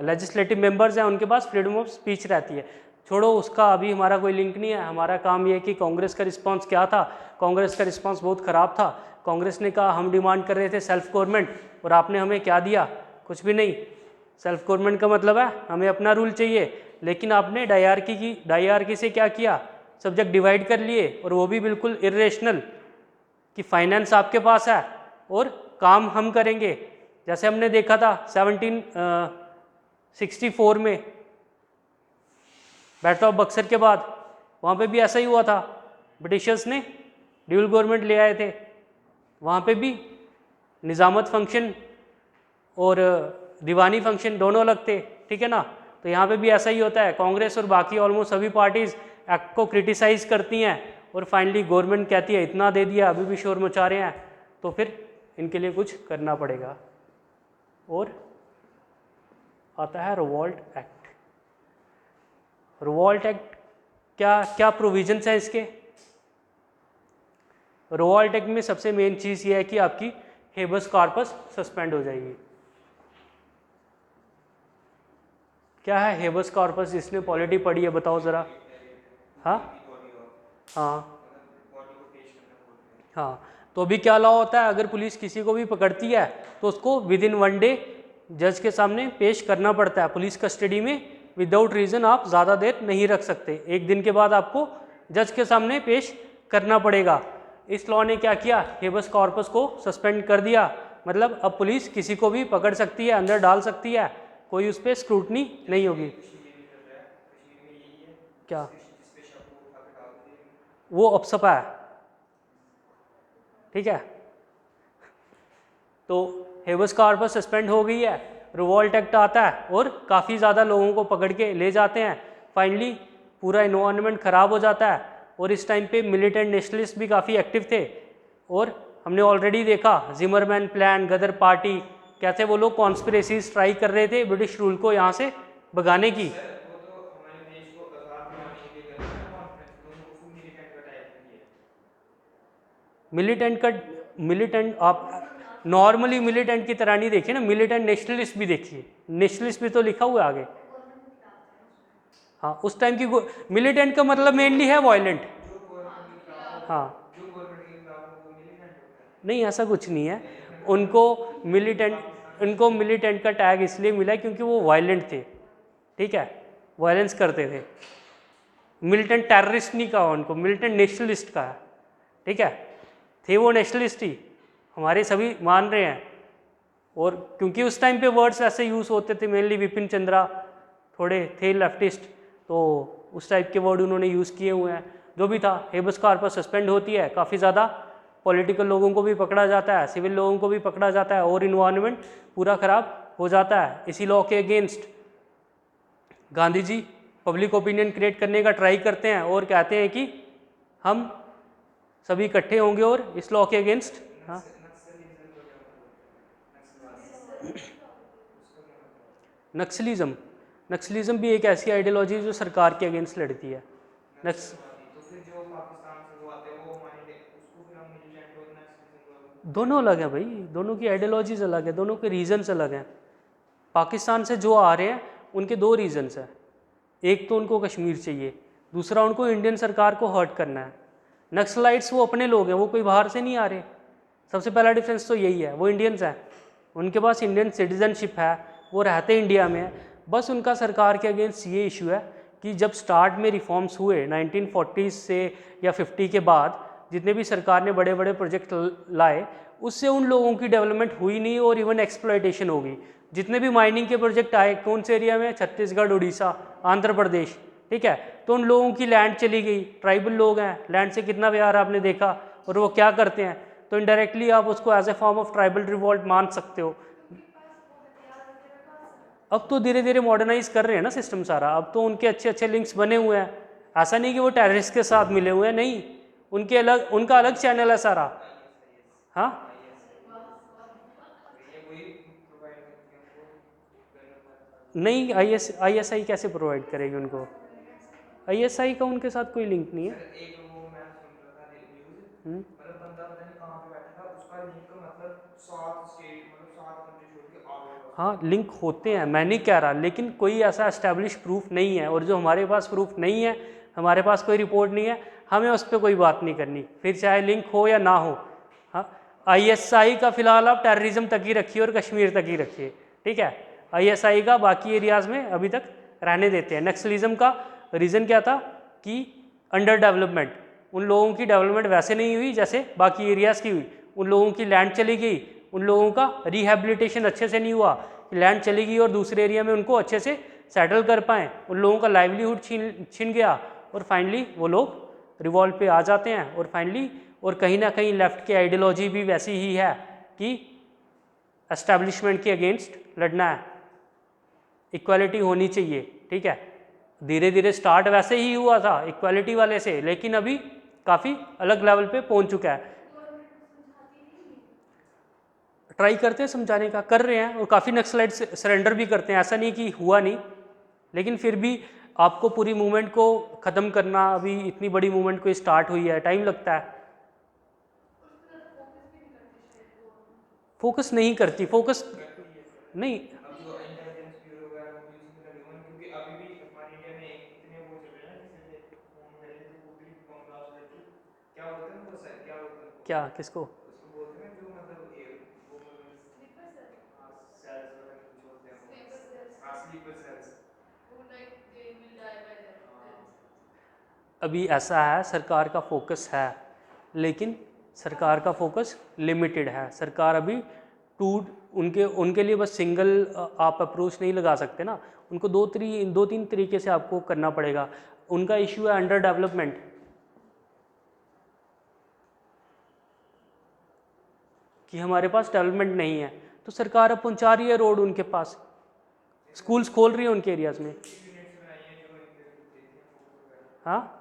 लेजिस्लेटिव मेंबर्स हैं, उनके पास फ्रीडम ऑफ स्पीच रहती है. छोड़ो उसका, अभी हमारा कोई लिंक नहीं है. हमारा काम ये है कि कांग्रेस का रिस्पांस क्या था. कांग्रेस का रिस्पांस बहुत ख़राब था. कांग्रेस ने कहा हम डिमांड कर रहे थे सेल्फ गवर्नमेंट, और आपने हमें क्या दिया? कुछ भी नहीं. सेल्फ गवर्नमेंट का मतलब है हमें अपना रूल चाहिए, लेकिन आपने डायआर्की से क्या किया? सब्जेक्ट डिवाइड कर लिए, और वो भी बिल्कुल इरेशनल, कि फाइनेंस आपके पास है और काम हम करेंगे. जैसे हमने देखा था 1764 में बैटल ऑफ बक्सर के बाद, वहाँ पे भी ऐसा ही हुआ था. ब्रिटिशर्स ने ड्यूल गवर्नमेंट ले आए थे, वहाँ पे भी निज़ामत फंक्शन और दीवानी फंक्शन दोनों अलग थे, ठीक है ना. तो यहाँ पे भी ऐसा ही होता है. कांग्रेस और बाकी ऑलमोस्ट सभी पार्टीज़ एक्ट को क्रिटिसाइज करती हैं, और फाइनली गवर्नमेंट कहती है इतना दे दिया, अभी भी शोर मचा रहे हैं, तो फिर इनके लिए कुछ करना पड़ेगा. और आता है रिवॉल्ट एक्ट. रिवॉल्ट एक्ट क्या क्या प्रोविजंस हैं इसके? रिवॉल्ट एक्ट में सबसे मेन चीज़ ये है कि आपकी हेबस कॉर्पस सस्पेंड हो जाएगी. क्या है हेबस कॉर्पस? जिसने पॉलिटी पढ़ी है बताओ ज़रा. हाँ हाँ हाँ. तो अभी क्या लॉ होता है, अगर पुलिस किसी को भी पकड़ती है तो उसको विद इन 1 डे जज के सामने पेश करना पड़ता है. पुलिस कस्टडी में विदाउट रीज़न आप ज़्यादा देर नहीं रख सकते. 1 दिन के बाद आपको जज के सामने पेश करना पड़ेगा. इस लॉ ने क्या किया? हेबस कॉर्पस को सस्पेंड कर दिया. मतलब अब पुलिस किसी को भी पकड़ सकती है, अंदर डाल सकती है, कोई उस पर स्क्रूटनी नहीं होगी. क्या वो अपसपा है, ठीक है. तो हेबस कॉर्पस सस्पेंड हो गई है, रिवॉल्ट एक्ट आता है और काफ़ी ज़्यादा लोगों को पकड़ के ले जाते हैं. फाइनली पूरा इन्वायरमेंट ख़राब हो जाता है, और इस टाइम पे मिलिटेंट नेशनलिस्ट भी काफ़ी एक्टिव थे. और हमने ऑलरेडी देखा जिमरमैन प्लान, गदर पार्टी, कैसे वो लोग कॉन्स्पिरेसीज ट्राई कर रहे थे ब्रिटिश रूल को यहाँ से भगाने की. मिलिटेंट आप नॉर्मली मिलिटेंट की तरह नहीं देखिए ना, मिलिटेंट नेशनलिस्ट भी देखिए. नेशनलिस्ट भी तो लिखा हुआ है आगे. हाँ, उस टाइम की मिलिटेंट का मतलब मेनली है वायलेंट. हाँ नहीं, ऐसा कुछ नहीं है. उनको मिलिटेंट का टैग इसलिए मिला क्योंकि वो वायलेंट थे, ठीक है, वायलेंस करते थे। मिलिटेंट टेररिस्ट नहीं कहा उनको, मिलिटेंट नेशनलिस्ट कहा, ठीक है, थे वो नेशनलिस्ट ही, हमारे सभी मान रहे हैं। और क्योंकि उस टाइम पे वर्ड्स ऐसे यूज़ होते थे, मेनली विपिन चंद्रा थोड़े थे लेफ्टिस्ट, तो उस टाइप के वर्ड उन्होंने यूज़ किए हुए हैं। जो भी था, हेबस कॉर्पस सस्पेंड होती है, काफ़ी ज़्यादा पॉलिटिकल लोगों को भी पकड़ा जाता है, सिविल लोगों को भी पकड़ा जाता है, और इन्वायरमेंट पूरा ख़राब हो जाता है। इसी लॉ के against Gandhi ji public opinion create करने का ट्राई करते हैं और कहते हैं कि हम सभी इकट्ठे होंगे और इस लॉ के अगेंस्ट। हाँ, नक्सलिज्म भी एक ऐसी आइडियोलॉजी है जो सरकार के अगेंस्ट लड़ती है। तो फिर जो पाकिस्तान से वो आते हैं वो हमारे उसको फिर हम मिलिटेंट और नक्सलिज्म दोनों अलग हैं भाई, दोनों की आइडियोलॉजीज अलग है, दोनों के रीजंस अलग हैं। पाकिस्तान से जो आ रहे हैं उनके दो रीजंस हैं, एक तो उनको कश्मीर चाहिए, दूसरा उनको इंडियन सरकार को हर्ट करना है। नक्सलाइट्स वो अपने लोग हैं, वो कोई बाहर से नहीं आ रहे। सबसे पहला डिफरेंस तो यही है, वो इंडियंस हैं, उनके पास इंडियन सिटीजनशिप है, वो रहते इंडिया में है। बस उनका सरकार के अगेंस्ट ये इशू है कि जब स्टार्ट में रिफॉर्म्स हुए 1940 से या 50 के बाद, जितने भी सरकार ने बड़े बड़े प्रोजेक्ट लाए, उससे उन लोगों की डेवलपमेंट हुई नहीं और इवन एक्सप्लॉयटेशन हो गई। जितने भी माइनिंग के प्रोजेक्ट आए कौन से एरिया में, छत्तीसगढ़, उड़ीसा, आंध्र प्रदेश, ठीक है, तो उन लोगों की लैंड चली गई। ट्राइबल लोग हैं, लैंड से कितना प्यार आपने देखा, और वो क्या करते हैं, तो इनडायरेक्टली आप उसको as a form of tribal revolt मान सकते हो। अब तो धीरे धीरे मॉडर्नाइज कर रहे हैं ना सिस्टम सारा, अब तो उनके अच्छे अच्छे लिंक्स बने हुए हैं। ऐसा नहीं कि वो टेररिस्ट के साथ मिले हुए हैं, नहीं, उनके अलग, उनका अलग चैनल है सारा। हाँ, नहीं, ISI कैसे प्रोवाइड करेगी उनको, ISI का उनके साथ कोई लिंक नहीं है। सर एक वो मैं सुन रहा था न्यूज़, मतलब बंदा पता नहीं कहाँ पे बैठा था, उसका लिंक मतलब 7 स्टेट मतलब 7 कंट्री छोड़ के आ गया। हाँ, लिंक होते हैं, मैं नहीं कह रहा, लेकिन कोई ऐसा एस्टेब्लिश प्रूफ नहीं है, और जो हमारे पास प्रूफ नहीं है, हमारे पास कोई रिपोर्ट नहीं है, हमें उस पर कोई बात नहीं करनी, फिर चाहे लिंक हो या ना हो। हाँ, ISI का फिलहाल आप टेररिज्म तक ही रखिए और कश्मीर तक ही रखिए, ठीक है, ISI का बाकी एरियाज़ में अभी तक रहने देते हैं। नक्सलिज्म का रीज़न क्या था कि अंडर डेवलपमेंट, उन लोगों की डेवलपमेंट वैसे नहीं हुई जैसे बाकी एरियाज़ की हुई, उन लोगों की लैंड चली गई, उन लोगों का रिहेबिलिटेशन अच्छे से नहीं हुआ, लैंड चली गई और दूसरे एरिया में उनको अच्छे से सेटल कर पाएँ, उन लोगों का लाइवलीहुड छिन गया, और फाइनली वो लोग रिवॉल्ट पे आ जाते हैं। और फाइनली, और कहीं ना कहीं लेफ्ट की आइडियोलॉजी भी वैसी ही है कि एस्टैब्लिशमेंट के अगेंस्ट लड़ना है, इक्वालिटी होनी चाहिए, ठीक है। धीरे धीरे स्टार्ट वैसे ही हुआ था इक्वालिटी वाले से, लेकिन अभी काफ़ी अलग लेवल पे पहुंच चुका है। ट्राई करते हैं समझाने का, कर रहे हैं, और काफ़ी नक्सलाइट सरेंडर भी करते हैं, ऐसा नहीं कि हुआ नहीं, लेकिन फिर भी आपको पूरी मूवमेंट को ख़त्म करना, अभी इतनी बड़ी मूवमेंट को स्टार्ट हुई है, टाइम लगता है। फोकस नहीं करती, फोकस नहीं, अब जो इंटेलिजेंस ब्यूरो वगैरह वो भी इसमें लगे हुए हैं, क्योंकि अभी भी हमारे इंडिया में इतने वो चल रहे हैं ना, जैसे फोन वगैरह जो पब्लिक बंगलास रहती, क्या बोलते हैं उनको सर, क्या बोलते हैं उनको? क्या, किसको? उसको बोलते हैं जो मतलब ये वो मतलब सेल्स वगैरह कुछ होते हैं वो, स्लीपर सेल्स। अभी ऐसा है, सरकार का फोकस है, लेकिन सरकार का फोकस लिमिटेड है। सरकार अभी उनके लिए बस सिंगल आप अप्रोच नहीं लगा सकते ना, उनको दो तीन तरीके से आपको करना पड़ेगा। उनका इश्यू है अंडर डेवलपमेंट, कि हमारे पास डेवलपमेंट नहीं है, तो सरकार अब पहुंचा रही है रोड उनके पास, स्कूल्स खोल रही है उनके एरियाज़ में। हाँ,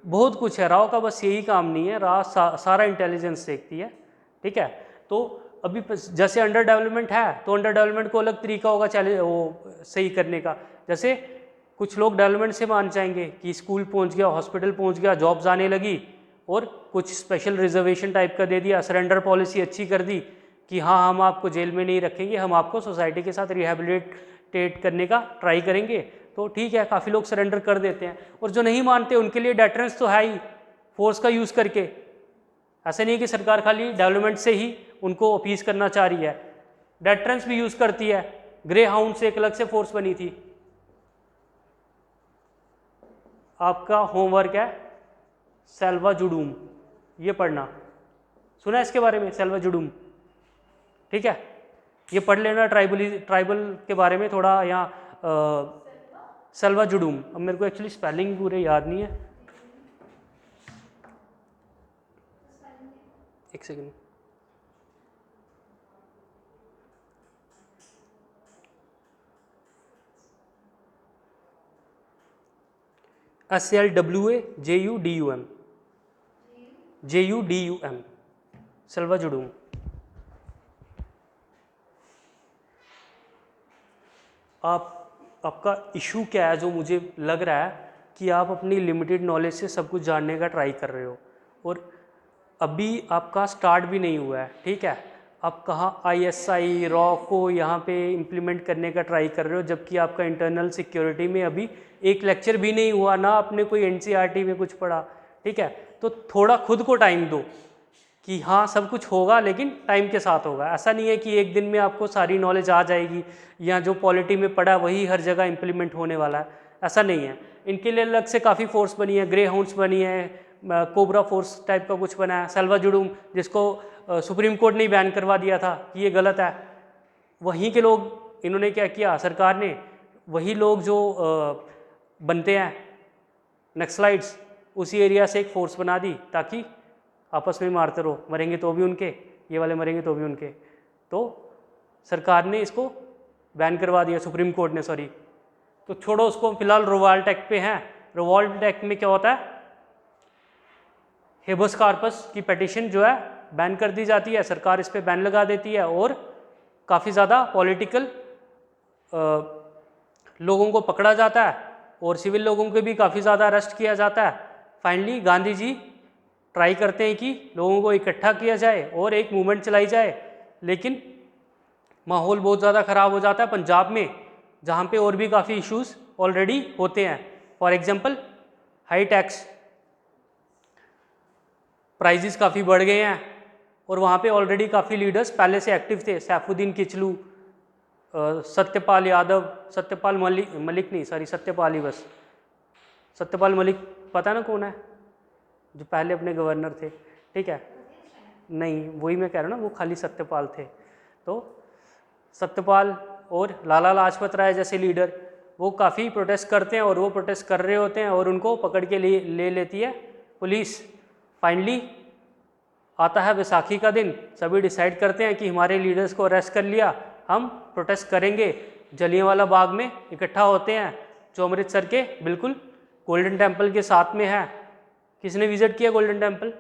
बहुत कुछ है, राव का बस यही काम नहीं है, राव सारा इंटेलिजेंस देखती है, ठीक है। तो अभी जैसे अंडर डेवलपमेंट है, तो अंडर डेवलपमेंट को अलग तरीका होगा चैलेंज वो सही करने का। जैसे कुछ लोग डेवलपमेंट से मान जाएंगे कि स्कूल पहुंच गया, हॉस्पिटल पहुंच गया, जॉब्स आने लगी, और कुछ स्पेशल रिजर्वेशन टाइप का दे दिया, सरेंडर पॉलिसी अच्छी कर दी कि हाँ हम आपको जेल में नहीं रखेंगे, हम आपको सोसाइटी के साथ रिहेबिलिटेट करने का ट्राई करेंगे, तो ठीक है, काफ़ी लोग सरेंडर कर देते हैं। और जो नहीं मानते उनके लिए डेटरेंस तो है ही, फोर्स का यूज़ करके, ऐसा नहीं है कि सरकार खाली डेवलपमेंट से ही उनको अपीज करना चाह रही है, डेटरेंस भी यूज़ करती है। ग्रे हाउंड से एक अलग से फोर्स बनी थी। आपका होमवर्क है सेल्वा जुडूम, ये पढ़ना, सुना है इसके बारे में सेल्वा जुडूम? ठीक है, ये पढ़ लेना। ट्राइबल के बारे में थोड़ा यहाँ सेल्वा जुडूम। अब मेरे को एक्चुअली स्पेलिंग पूरे याद नहीं है, एक second. SELWAJUDUM, JUDUM, Selva Judum. आपका इशू क्या है, जो मुझे लग रहा है कि आप अपनी लिमिटेड नॉलेज से सब कुछ जानने का ट्राई कर रहे हो और अभी आपका स्टार्ट भी नहीं हुआ है। ठीक है, आप कहाँ ISI रॉ को यहाँ पे इम्प्लीमेंट करने का ट्राई कर रहे हो, जबकि आपका इंटरनल सिक्योरिटी में अभी एक लेक्चर भी नहीं हुआ ना, आपने कोई NCERT में कुछ पढ़ा। ठीक है, तो थोड़ा खुद को टाइम दो कि हाँ सब कुछ होगा, लेकिन टाइम के साथ होगा। ऐसा नहीं है कि एक दिन में आपको सारी नॉलेज आ जाएगी या जो पॉलिटी में पढ़ा वही हर जगह इम्प्लीमेंट होने वाला है, ऐसा नहीं है। इनके लिए अलग से काफ़ी फोर्स बनी है, ग्रे हाउंड्स बनी है, कोबरा फोर्स टाइप का कुछ बना है, सेल्वा जुडूम, जिसको सुप्रीम कोर्ट ने बैन करवा दिया था कि ये गलत है। वहीं के लोग, इन्होंने क्या किया, सरकार ने वही लोग जो बनते हैं नक्सलाइट्स, उसी एरिया से एक फोर्स बना दी ताकि आपस में मारते रहो, मरेंगे तो भी उनके, ये वाले मरेंगे तो भी उनके। तो सरकार ने इसको बैन करवा दिया, सुप्रीम कोर्ट ने, सॉरी। तो छोड़ो उसको, फिलहाल रिवॉल्ट एक्ट पे हैं। रिवॉल्ट एक्ट में क्या होता है, हेबस कार्पस की पिटीशन जो है बैन कर दी जाती है, सरकार इस पे बैन लगा देती है और काफ़ी ज़्यादा पॉलिटिकल लोगों को पकड़ा जाता है और सिविल लोगों को भी काफ़ी ज़्यादा अरेस्ट किया जाता है। फाइनली गांधी जी ट्राई करते हैं कि लोगों को इकट्ठा किया जाए और एक मूवमेंट चलाई जाए, लेकिन माहौल बहुत ज़्यादा ख़राब हो जाता है पंजाब में, जहाँ पे और भी काफ़ी इश्यूज ऑलरेडी होते हैं। For example high tax, prices काफ़ी बढ़ गए हैं और वहाँ पे ऑलरेडी काफ़ी लीडर्स पहले से एक्टिव थे, सैफुद्दीन किचलू, सत्यपाल यादव, सत्यपाल मलिक नहीं, सॉरी सत्यपाल ही बस, सत्यपाल मलिक पता ना कौन है, जो पहले अपने गवर्नर थे। ठीक है, नहीं वही मैं कह रहा हूँ ना, वो खाली सत्यपाल थे। तो सत्यपाल और लाला लाजपत राय जैसे लीडर, वो काफ़ी प्रोटेस्ट करते हैं और वो प्रोटेस्ट कर रहे होते हैं और उनको पकड़ के ले लेती है पुलिस। फाइनली आता है बैसाखी का दिन, सभी डिसाइड करते हैं कि हमारे लीडर्स को अरेस्ट कर लिया, हम प्रोटेस्ट करेंगे। जलियांवाला बाग में इकट्ठा होते हैं, जो अमृतसर के बिल्कुल गोल्डन टेम्पल के साथ में है। किसने विजिट किया गोल्डन टेम्पल?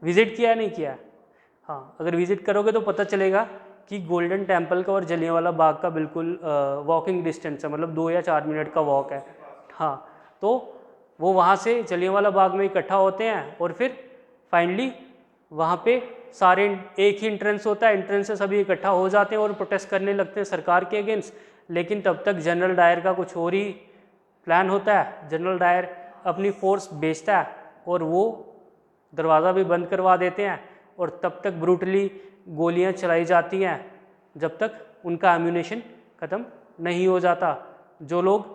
विजिट किया नहीं किया? हाँ, अगर विजिट करोगे तो पता चलेगा कि गोल्डन टेम्पल का और जलियांवाला बाग का बिल्कुल वॉकिंग डिस्टेंस है, मतलब 2 या 4 मिनट का वॉक है। हाँ, तो वो वहाँ से जलियांवाला बाग में इकट्ठा होते हैं और फिर फाइनली वहाँ पे सारे, एक ही एंट्रेंस होता है, एंट्रेंस से सभी इकट्ठा हो जाते हैं और प्रोटेस्ट करने लगते हैं सरकार के अगेंस्ट। लेकिन तब तक जनरल डायर का कुछ और ही प्लान होता है। जनरल डायर अपनी फोर्स भेजता है और वो दरवाज़ा भी बंद करवा देते हैं और तब तक ब्रूटली गोलियां चलाई जाती हैं जब तक उनका एम्यूनेशन ख़त्म नहीं हो जाता। जो लोग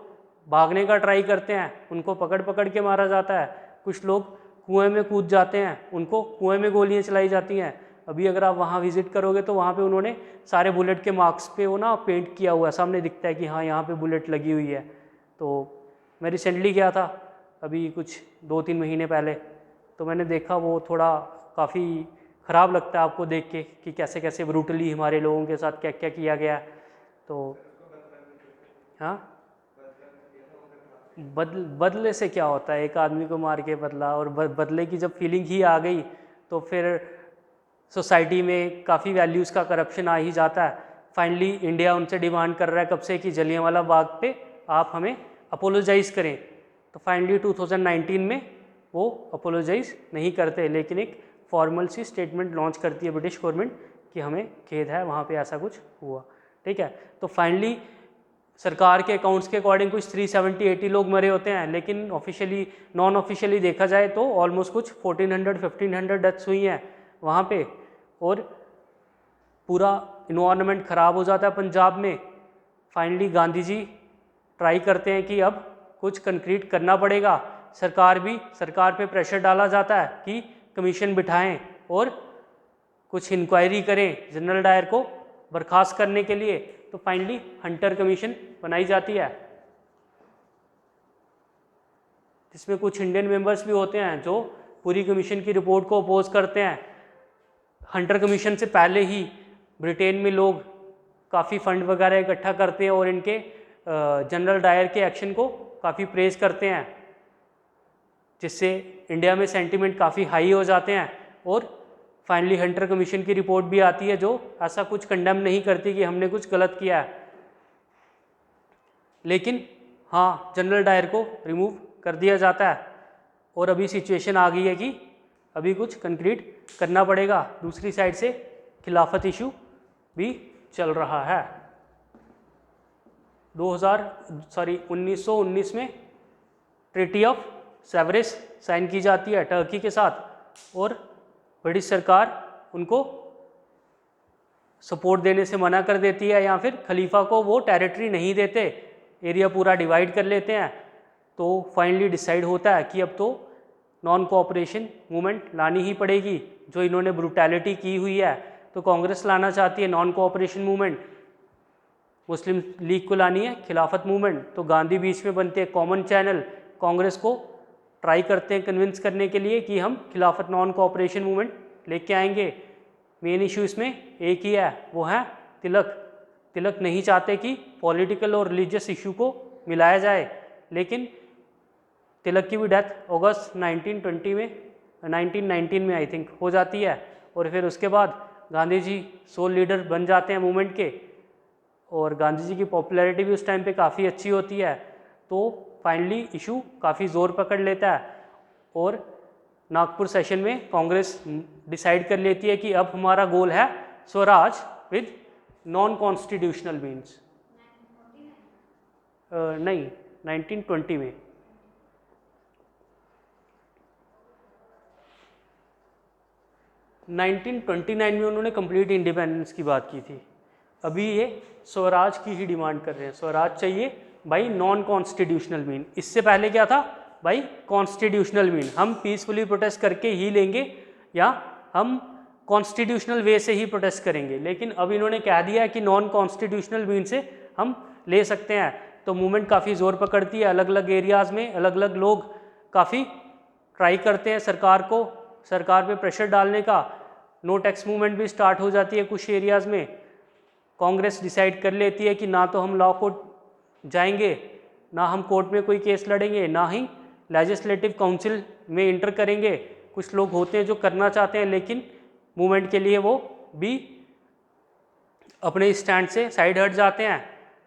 भागने का ट्राई करते हैं उनको पकड़ पकड़ के मारा जाता है, कुछ लोग कुएं में कूद जाते हैं, उनको कुएं में गोलियां चलाई जाती हैं। अभी अगर आप वहाँ विज़िट करोगे तो वहाँ पे उन्होंने सारे बुलेट के मार्क्स पे वो ना पेंट किया हुआ है, सामने दिखता है कि हाँ यहाँ पे बुलेट लगी हुई है। तो मैं रिसेंटली गया था अभी कुछ 2-3 महीने पहले, तो मैंने देखा वो थोड़ा काफ़ी ख़राब लगता है आपको देख के कि कैसे कैसे ब्रूटली हमारे लोगों के साथ क्या क्या किया गया। तो हाँ, बदले से क्या होता है, एक आदमी को मार के बदला, और बदले की जब फीलिंग ही आ गई तो फिर सोसाइटी में काफ़ी वैल्यूज़ का करप्शन आ ही जाता है। फाइनली इंडिया उनसे डिमांड कर रहा है कब से कि जलियांवाला बाग पे आप हमें अपोलोजाइज़ करें। तो फाइनली 2019 में वो अपोलोजाइज़ नहीं करते, लेकिन एक फॉर्मल सी स्टेटमेंट लॉन्च करती है ब्रिटिश गवर्नमेंट कि हमें खेद है वहाँ पे ऐसा कुछ हुआ। ठीक है। तो फाइनली सरकार के अकाउंट्स के अकॉर्डिंग कुछ 370-80 लोग मरे होते हैं, लेकिन ऑफिशियली नॉन ऑफिशियली देखा जाए तो ऑलमोस्ट कुछ 1400-1500 डेथ्स हुई हैं वहाँ पे। और पूरा इन्वायरमेंट ख़राब हो जाता है पंजाब में। फाइनली गांधी जी ट्राई करते हैं कि अब कुछ कंक्रीट करना पड़ेगा। सरकार पे प्रेशर डाला जाता है कि कमीशन बिठाएं और कुछ इंक्वायरी करें जनरल डायर को बर्खास्त करने के लिए। तो फाइनली हंटर कमीशन बनाई जाती है, जिसमें कुछ इंडियन मेंबर्स भी होते हैं जो पूरी कमीशन की रिपोर्ट को अपोज करते हैं। हंटर कमीशन से पहले ही ब्रिटेन में लोग काफ़ी फंड वगैरह इकट्ठा करते हैं और इनके जनरल डायर के एक्शन को काफ़ी प्रेज करते हैं, जिससे इंडिया में सेंटीमेंट काफ़ी हाई हो जाते हैं। और फाइनली हंटर कमीशन की रिपोर्ट भी आती है जो ऐसा कुछ कंडेम नहीं करती कि हमने कुछ गलत किया है, लेकिन हाँ जनरल डायर को रिमूव कर दिया जाता है। और अभी सिचुएशन आ गई है कि अभी कुछ कंक्रीट करना पड़ेगा। दूसरी साइड से खिलाफत इशू भी चल रहा है। 1919 में ट्रीटी ऑफ सेवरेस साइन की जाती है टर्की के साथ, और ब्रिटिश सरकार उनको सपोर्ट देने से मना कर देती है, या फिर खलीफा को वो टेरिटरी नहीं देते, एरिया पूरा डिवाइड कर लेते हैं। तो फाइनली डिसाइड होता है कि अब तो नॉन कोऑपरेशन मूवमेंट लानी ही पड़ेगी। जो इन्होंने ब्रूटैलिटी की हुई है, तो कांग्रेस लाना चाहती है नॉन कोऑपरेशन मूवमेंट, मुस्लिम लीग को लानी है खिलाफत मूवमेंट। तो गांधी बीच में बनते हैं कॉमन चैनल, कांग्रेस को ट्राई करते हैं कन्विंस करने के लिए कि हम खिलाफत नॉन कोऑपरेशन मूवमेंट लेके आएंगे। मेन इशू इसमें एक ही है, वो है तिलक नहीं चाहते कि पॉलिटिकल और रिलीजियस इशू को मिलाया जाए, लेकिन तिलक की भी डेथ अगस्त 1919 में आई थिंक हो जाती है। और फिर उसके बाद गांधी जी सोल लीडर बन जाते हैं मूवमेंट के, और गांधी जी की पॉपुलैरिटी भी उस टाइम पे काफ़ी अच्छी होती है। तो फाइनली इशू काफ़ी ज़ोर पकड़ लेता है, और नागपुर सेशन में कांग्रेस डिसाइड कर लेती है कि अब हमारा गोल है Swaraj with non constitutional means. नहीं, 1920 में। 1929 में उन्होंने कंप्लीट इंडिपेंडेंस की बात की थी। अभी ये स्वराज की ही डिमांड कर रहे हैं, स्वराज चाहिए बाई नॉन कॉन्स्टिट्यूशनल मीन। इससे पहले क्या था, बाई कॉन्स्टिट्यूशनल मीन, हम पीसफुली प्रोटेस्ट करके ही लेंगे या हम कॉन्स्टिट्यूशनल वे से ही प्रोटेस्ट करेंगे। लेकिन अब इन्होंने कह दिया है कि नॉन कॉन्स्टिट्यूशनल मीन से हम ले सकते हैं। तो मूवमेंट काफ़ी ज़ोर पकड़ती है, अलग अलग एरियाज़ में अलग अलग लोग काफ़ी ट्राई करते हैं सरकार पे प्रेशर डालने का। नो टैक्स मूवमेंट भी स्टार्ट हो जाती है कुछ एरियाज़ में। कांग्रेस डिसाइड कर लेती है कि ना तो हम लॉ कोर्ट जाएंगे, ना हम कोर्ट में कोई केस लड़ेंगे, ना ही लेजिस्लेटिव काउंसिल में इंटर करेंगे। कुछ लोग होते हैं जो करना चाहते हैं, लेकिन मूवमेंट के लिए वो भी अपने स्टैंड से साइड हट जाते हैं।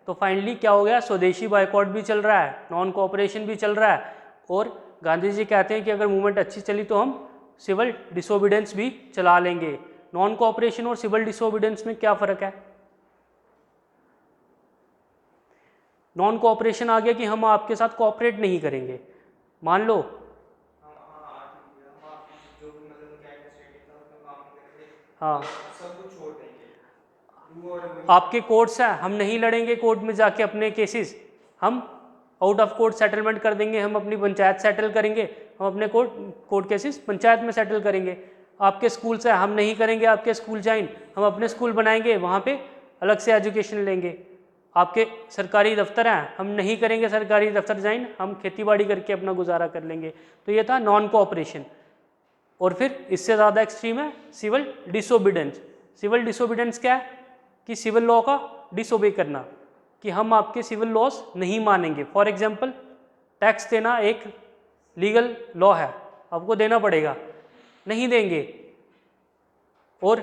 तो फाइनली क्या हो गया, स्वदेशी बायकॉट भी चल रहा है, नॉन कोऑपरेशन भी चल रहा है, और गांधी जी कहते हैं कि अगर मूवमेंट अच्छी चली तो हम सिविल डिसोबीडेंस भी चला लेंगे। नॉन कोऑपरेशन और सिविल डिसोबीडेंस में क्या फ़र्क है? नॉन कोऑपरेशन आ गया कि हम आपके साथ कोऑपरेट नहीं करेंगे। मान लो हाँ, सब कुछ छोड़ देंगे, आपके कोर्ट्स हैं, हम नहीं लड़ेंगे कोर्ट में जाके अपने केसेस, हम आउट ऑफ कोर्ट सेटलमेंट कर देंगे, हम अपनी पंचायत सेटल करेंगे, हम अपने कोर्ट केसेस पंचायत में सेटल करेंगे। आपके स्कूल्स हैं, हम नहीं करेंगे आपके स्कूल ज्वाइन, हम अपने स्कूल बनाएंगे, वहाँ पे अलग से एजुकेशन लेंगे। आपके सरकारी दफ्तर हैं, हम नहीं करेंगे सरकारी दफ्तर ज्वाइन, हम खेतीबाड़ी करके अपना गुजारा कर लेंगे। तो ये था नॉन कोऑपरेशन। और फिर इससे ज़्यादा एक्सट्रीम है सिविल डिसोबीडेंस। सिविल डिसोबीडेंस क्या है कि सिविल लॉ का डिसोबे करना, कि हम आपके सिविल लॉज नहीं मानेंगे। फॉर एग्जांपल टैक्स देना एक लीगल लॉ है, आपको देना पड़ेगा, नहीं देंगे। और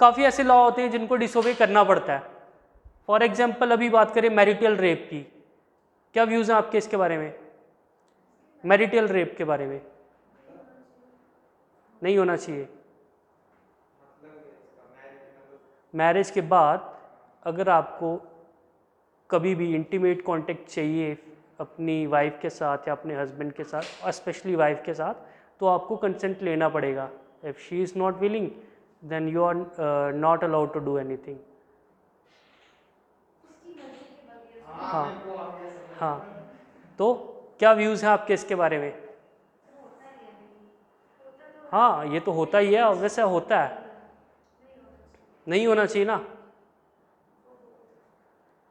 काफ़ी ऐसे लॉ होते हैं जिनको डिसोबे करना पड़ता है। फॉर एग्जांपल अभी बात करें मैरिटल रेप की, क्या व्यूज़ हैं आपके इसके बारे में? मैरिटल रेप के बारे में नहीं होना चाहिए। मैरिज के बाद अगर आपको कभी भी इंटीमेट कांटेक्ट चाहिए अपनी वाइफ के साथ या अपने हस्बैंड के साथ, स्पेशली वाइफ के साथ, तो आपको कंसेंट लेना पड़ेगा. If she is not willing then you are not allowed to do anything. हाँ हाँ. तो क्या व्यूज़ हैं आपके इसके बारे में? हाँ, ये तो होता ही है, वैसे होता है, नहीं होना चाहिए ना.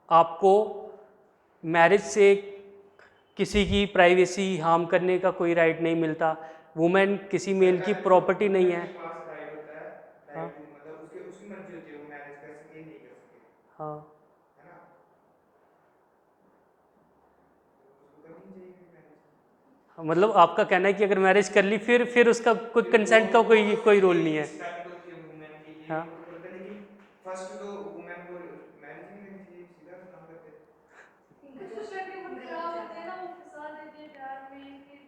आपको मैरिज से किसी की प्राइवेसी हार्म करने का कोई राइट नहीं मिलता. वुमेन किसी मेल की प्रॉपर्टी नहीं है. उसके पास राइट होता है, हाँ राइट टू मतलब उसके उसकी मर्जी होती है वो मैरिज कर सके नहीं कर सके, हाँ है ना? उसको करनी चाहिए फिर मैरिज. हाँ, मतलब आपका कहना है कि अगर मैरिज कर ली फिर उसका कोई कंसेंट का कोई रोल नहीं है. रिस्पेक्ट होती है वुमेन की, ये हाँ वो करते हैं, लेकिन फर्स्ट तो वुमेन को मैरिज नहीं करनी चाहिए, सीधा काम करते हैं. कुछ करके बहुत खराब होते हैं ना, वो फंसा देते हैं प्यार में फिर.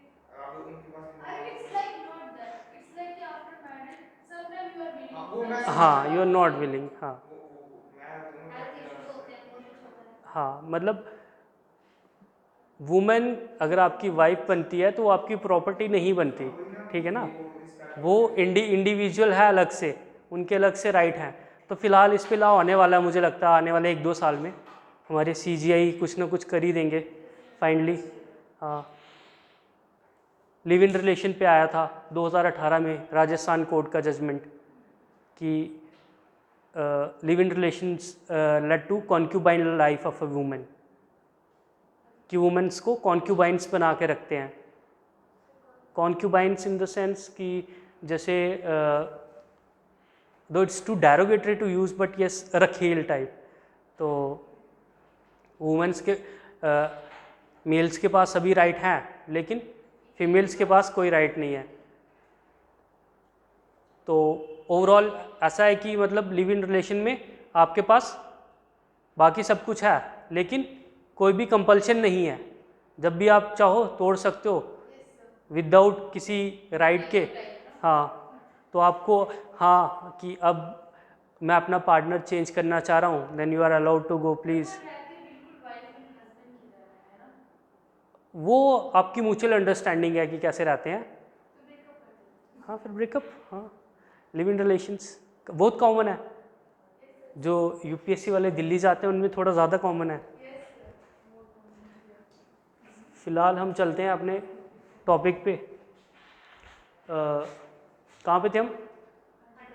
अब उनके पास अरे it's like not that, it's like कि after marriage sometime you are हाँ, विलिंग. वो मैं हाँ, यू आर नॉट विलिंग. हाँ मैं दोनों हेल्थ बातें इश्यूज होते हैं, बहुत कुछ होता है. हाँ, मतलब वुमेन अगर आपकी वाइफ बनती है तो वो आपकी प्रॉपर्टी नहीं बनती, ठीक है ना. वो इंडिविजुअल है अलग से, उनके अलग से राइट हैं. तो फिलहाल इस पे लॉ आने वाला है, मुझे लगता है आने वाले 1-2 साल में हमारे CGI कुछ ना कुछ कर ही देंगे फाइनली. हाँ, लिव इन रिलेशन पे आया था 2018 में राजस्थान कोर्ट का जजमेंट कि live in relations led to concubine life of a women, कि वुमेन्स को कॉन्क्यूबाइंस बना के रखते हैं. कॉन्क्यूबाइंस इन द सेंस कि जैसे दो it's too derogatory to use but yes रखेल टाइप. तो वुमेन्स के मेल्स के पास सभी राइट हैं लेकिन फीमेल्स के पास कोई राइट नहीं है. तो ओवरऑल ऐसा है कि मतलब लिव इन रिलेशन में आपके पास बाकी सब कुछ है लेकिन कोई भी कंपल्शन नहीं है. जब भी आप चाहो तोड़ सकते हो विदाउट किसी राइट के. हाँ, तो आपको हाँ कि अब मैं अपना पार्टनर चेंज करना चाह रहा हूँ then you are allowed to go please. बिल्कुल वाइफ एंड हस्बैंड की तरह है ना, वो आपकी म्यूचुअल अंडरस्टैंडिंग है कि कैसे रहते हैं. तो ब्रेकअप कर देते हाँ, फिर ब्रेकअप. हाँ, लिव इन रिलेशंस बहुत कॉमन है. जो UPSC वाले दिल्ली जाते हैं उनमें थोड़ा ज़्यादा कॉमन है. फिलहाल हम चलते हैं अपने टॉपिक पे. कहाँ पे थे हम?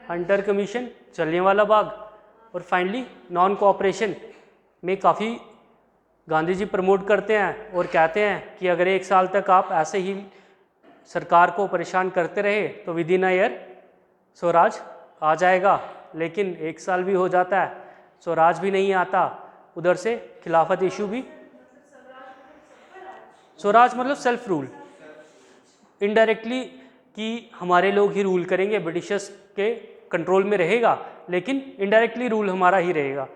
हंटर कमीशन, जलियांवाला बाग और फाइनली नॉन कोऑपरेशन में काफ़ी गांधी जी प्रमोट करते हैं और कहते हैं कि अगर 1 साल तक आप ऐसे ही सरकार को परेशान करते रहे तो within a year Swaraj आ जाएगा. लेकिन 1 साल भी हो जाता है, स्वराज भी नहीं आता, उधर से खिलाफत इशू भी. स्वराज मतलब सेल्फ रूल, इनडायरेक्टली कि हमारे लोग ही रूल करेंगे, ब्रिटिशर्स के कंट्रोल में रहेगा लेकिन इनडायरेक्टली रूल हमारा ही रहेगा.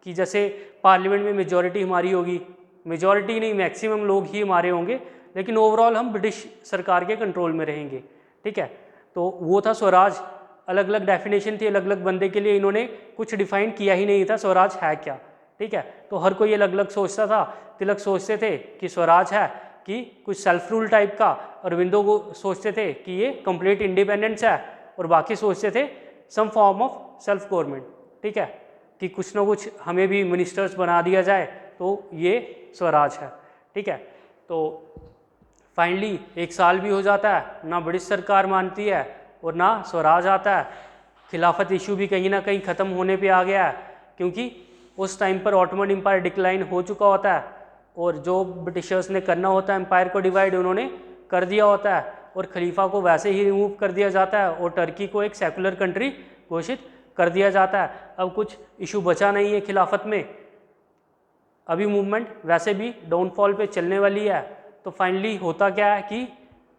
कि जैसे पार्लियामेंट में मेजॉरिटी हमारी होगी, मेजॉरिटी नहीं मैक्सिमम लोग ही हमारे होंगे लेकिन ओवरऑल हम ब्रिटिश सरकार के कंट्रोल में रहेंगे. ठीक है, तो वो था स्वराज. अलग अलग डेफिनेशन थी अलग अलग बंदे के लिए, इन्होंने कुछ डिफाइन किया ही नहीं था स्वराज है क्या. ठीक है, तो हर कोई अलग अलग सोचता था. तिलक सोचते थे कि स्वराज है कि कुछ सेल्फ रूल टाइप का, अरविंदो को सोचते थे कि ये कंप्लीट इंडिपेंडेंस है और बाकी सोचते थे some form of self government. ठीक है, कि कुछ ना कुछ हमें भी मिनिस्टर्स बना दिया जाए तो ये स्वराज है. ठीक है, तो फाइनली 1 साल भी हो जाता है, ना ब्रिटिश सरकार मानती है और ना स्वराज आता है. खिलाफत इशू भी कहीं ना कहीं ख़त्म होने पे आ गया है क्योंकि उस टाइम पर ऑटोमन एम्पायर डिक्लाइन हो चुका होता है और जो ब्रिटिशर्स ने करना होता है एम्पायर को डिवाइड उन्होंने कर दिया होता है और खलीफा को वैसे ही रिमूव कर दिया जाता है और टर्की को एक सेकुलर कंट्री घोषित कर दिया जाता है. अब कुछ इशू बचा नहीं है खिलाफत में, अभी मूवमेंट वैसे भी डाउनफॉल पे चलने वाली है. तो फाइनली होता क्या है कि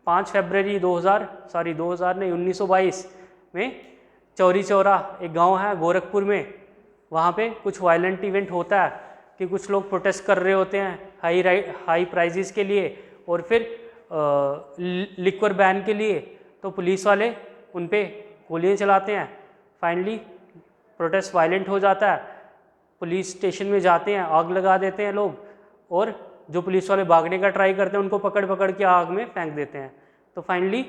5 फरवरी 1922 में चौरी चौरा एक गांव है गोरखपुर में, वहाँ पे कुछ वायलेंट इवेंट होता है कि कुछ लोग प्रोटेस्ट कर रहे होते हैं हाई प्राइजेस के लिए और फिर लिक्वर बैन के लिए. तो पुलिस वाले उन पे गोलियाँ चलाते हैं. फाइनली प्रोटेस्ट वायलेंट हो जाता है, पुलिस स्टेशन में जाते हैं, आग लगा देते हैं लोग, और जो पुलिस वाले भागने का ट्राई करते हैं उनको पकड़ पकड़ के आग में फेंक देते हैं। तो फाइनली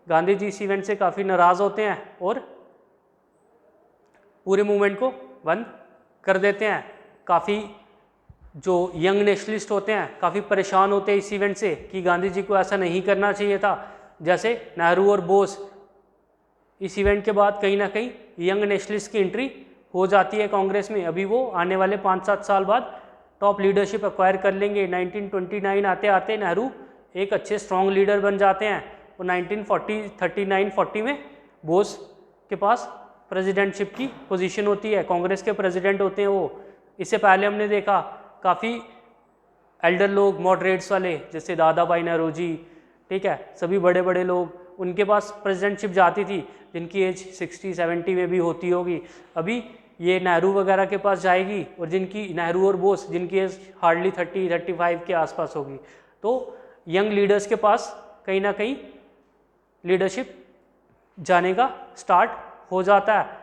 गांधी जी इस इवेंट से काफ़ी नाराज़ होते हैं और पूरे मूवमेंट को बंद कर देते हैं। काफ़ी जो यंग नेशनलिस्ट होते हैं काफ़ी परेशान होते हैं इस इवेंट से कि गांधी जी को ऐसा नहीं करना चाहिए था। जैसे नेहरू और बोस, इस इवेंट के बाद कहीं ना कहीं यंग नेशनलिस्ट की एंट्री हो जाती है कांग्रेस में। अभी वो आने वाले 5-7 साल बाद टॉप लीडरशिप एक्वायर कर लेंगे। 1929 आते आते नेहरू एक अच्छे स्ट्रॉन्ग लीडर बन जाते हैं और 1939-40 में बोस के पास प्रेसिडेंटशिप की पोजीशन होती है, कांग्रेस के प्रेसिडेंट होते हैं वो। इससे पहले हमने देखा काफ़ी एल्डर लोग, मॉडरेट्स वाले, जैसे दादा भाई नौरोजी, ठीक है, सभी बड़े बड़े लोग, उनके पास प्रेसिडेंटशिप जाती थी जिनकी एज 60-70 में भी होती होगी। अभी ये नेहरू वगैरह के पास जाएगी और जिनकी, नेहरू और बोस, जिनकी एज हार्डली 30-35 के आसपास होगी। तो यंग लीडर्स के पास कहीं ना कहीं लीडरशिप जाने का स्टार्ट हो जाता है।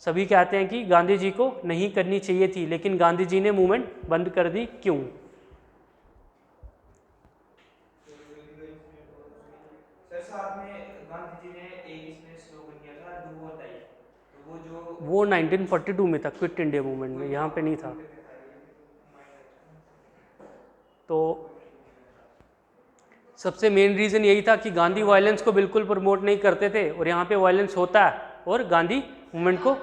सभी कहते हैं कि गांधी जी को नहीं करनी चाहिए थी, लेकिन गांधी जी ने मूवमेंट बंद कर दी, क्यों? सर साथ में गांधी जी ने एक इसमें स्लोगन दिया था, डू और डाई। तो वो जो वो 1942 में था, क्विट इंडिया मूवमेंट में, यहाँ पे नहीं था। तो सबसे मेन रीज़न यही था कि गांधी वायलेंस को बिल्कुल प्रमोट नहीं करते थे, और यहाँ पे वायलेंस होता है और गांधी मूवमेंट को,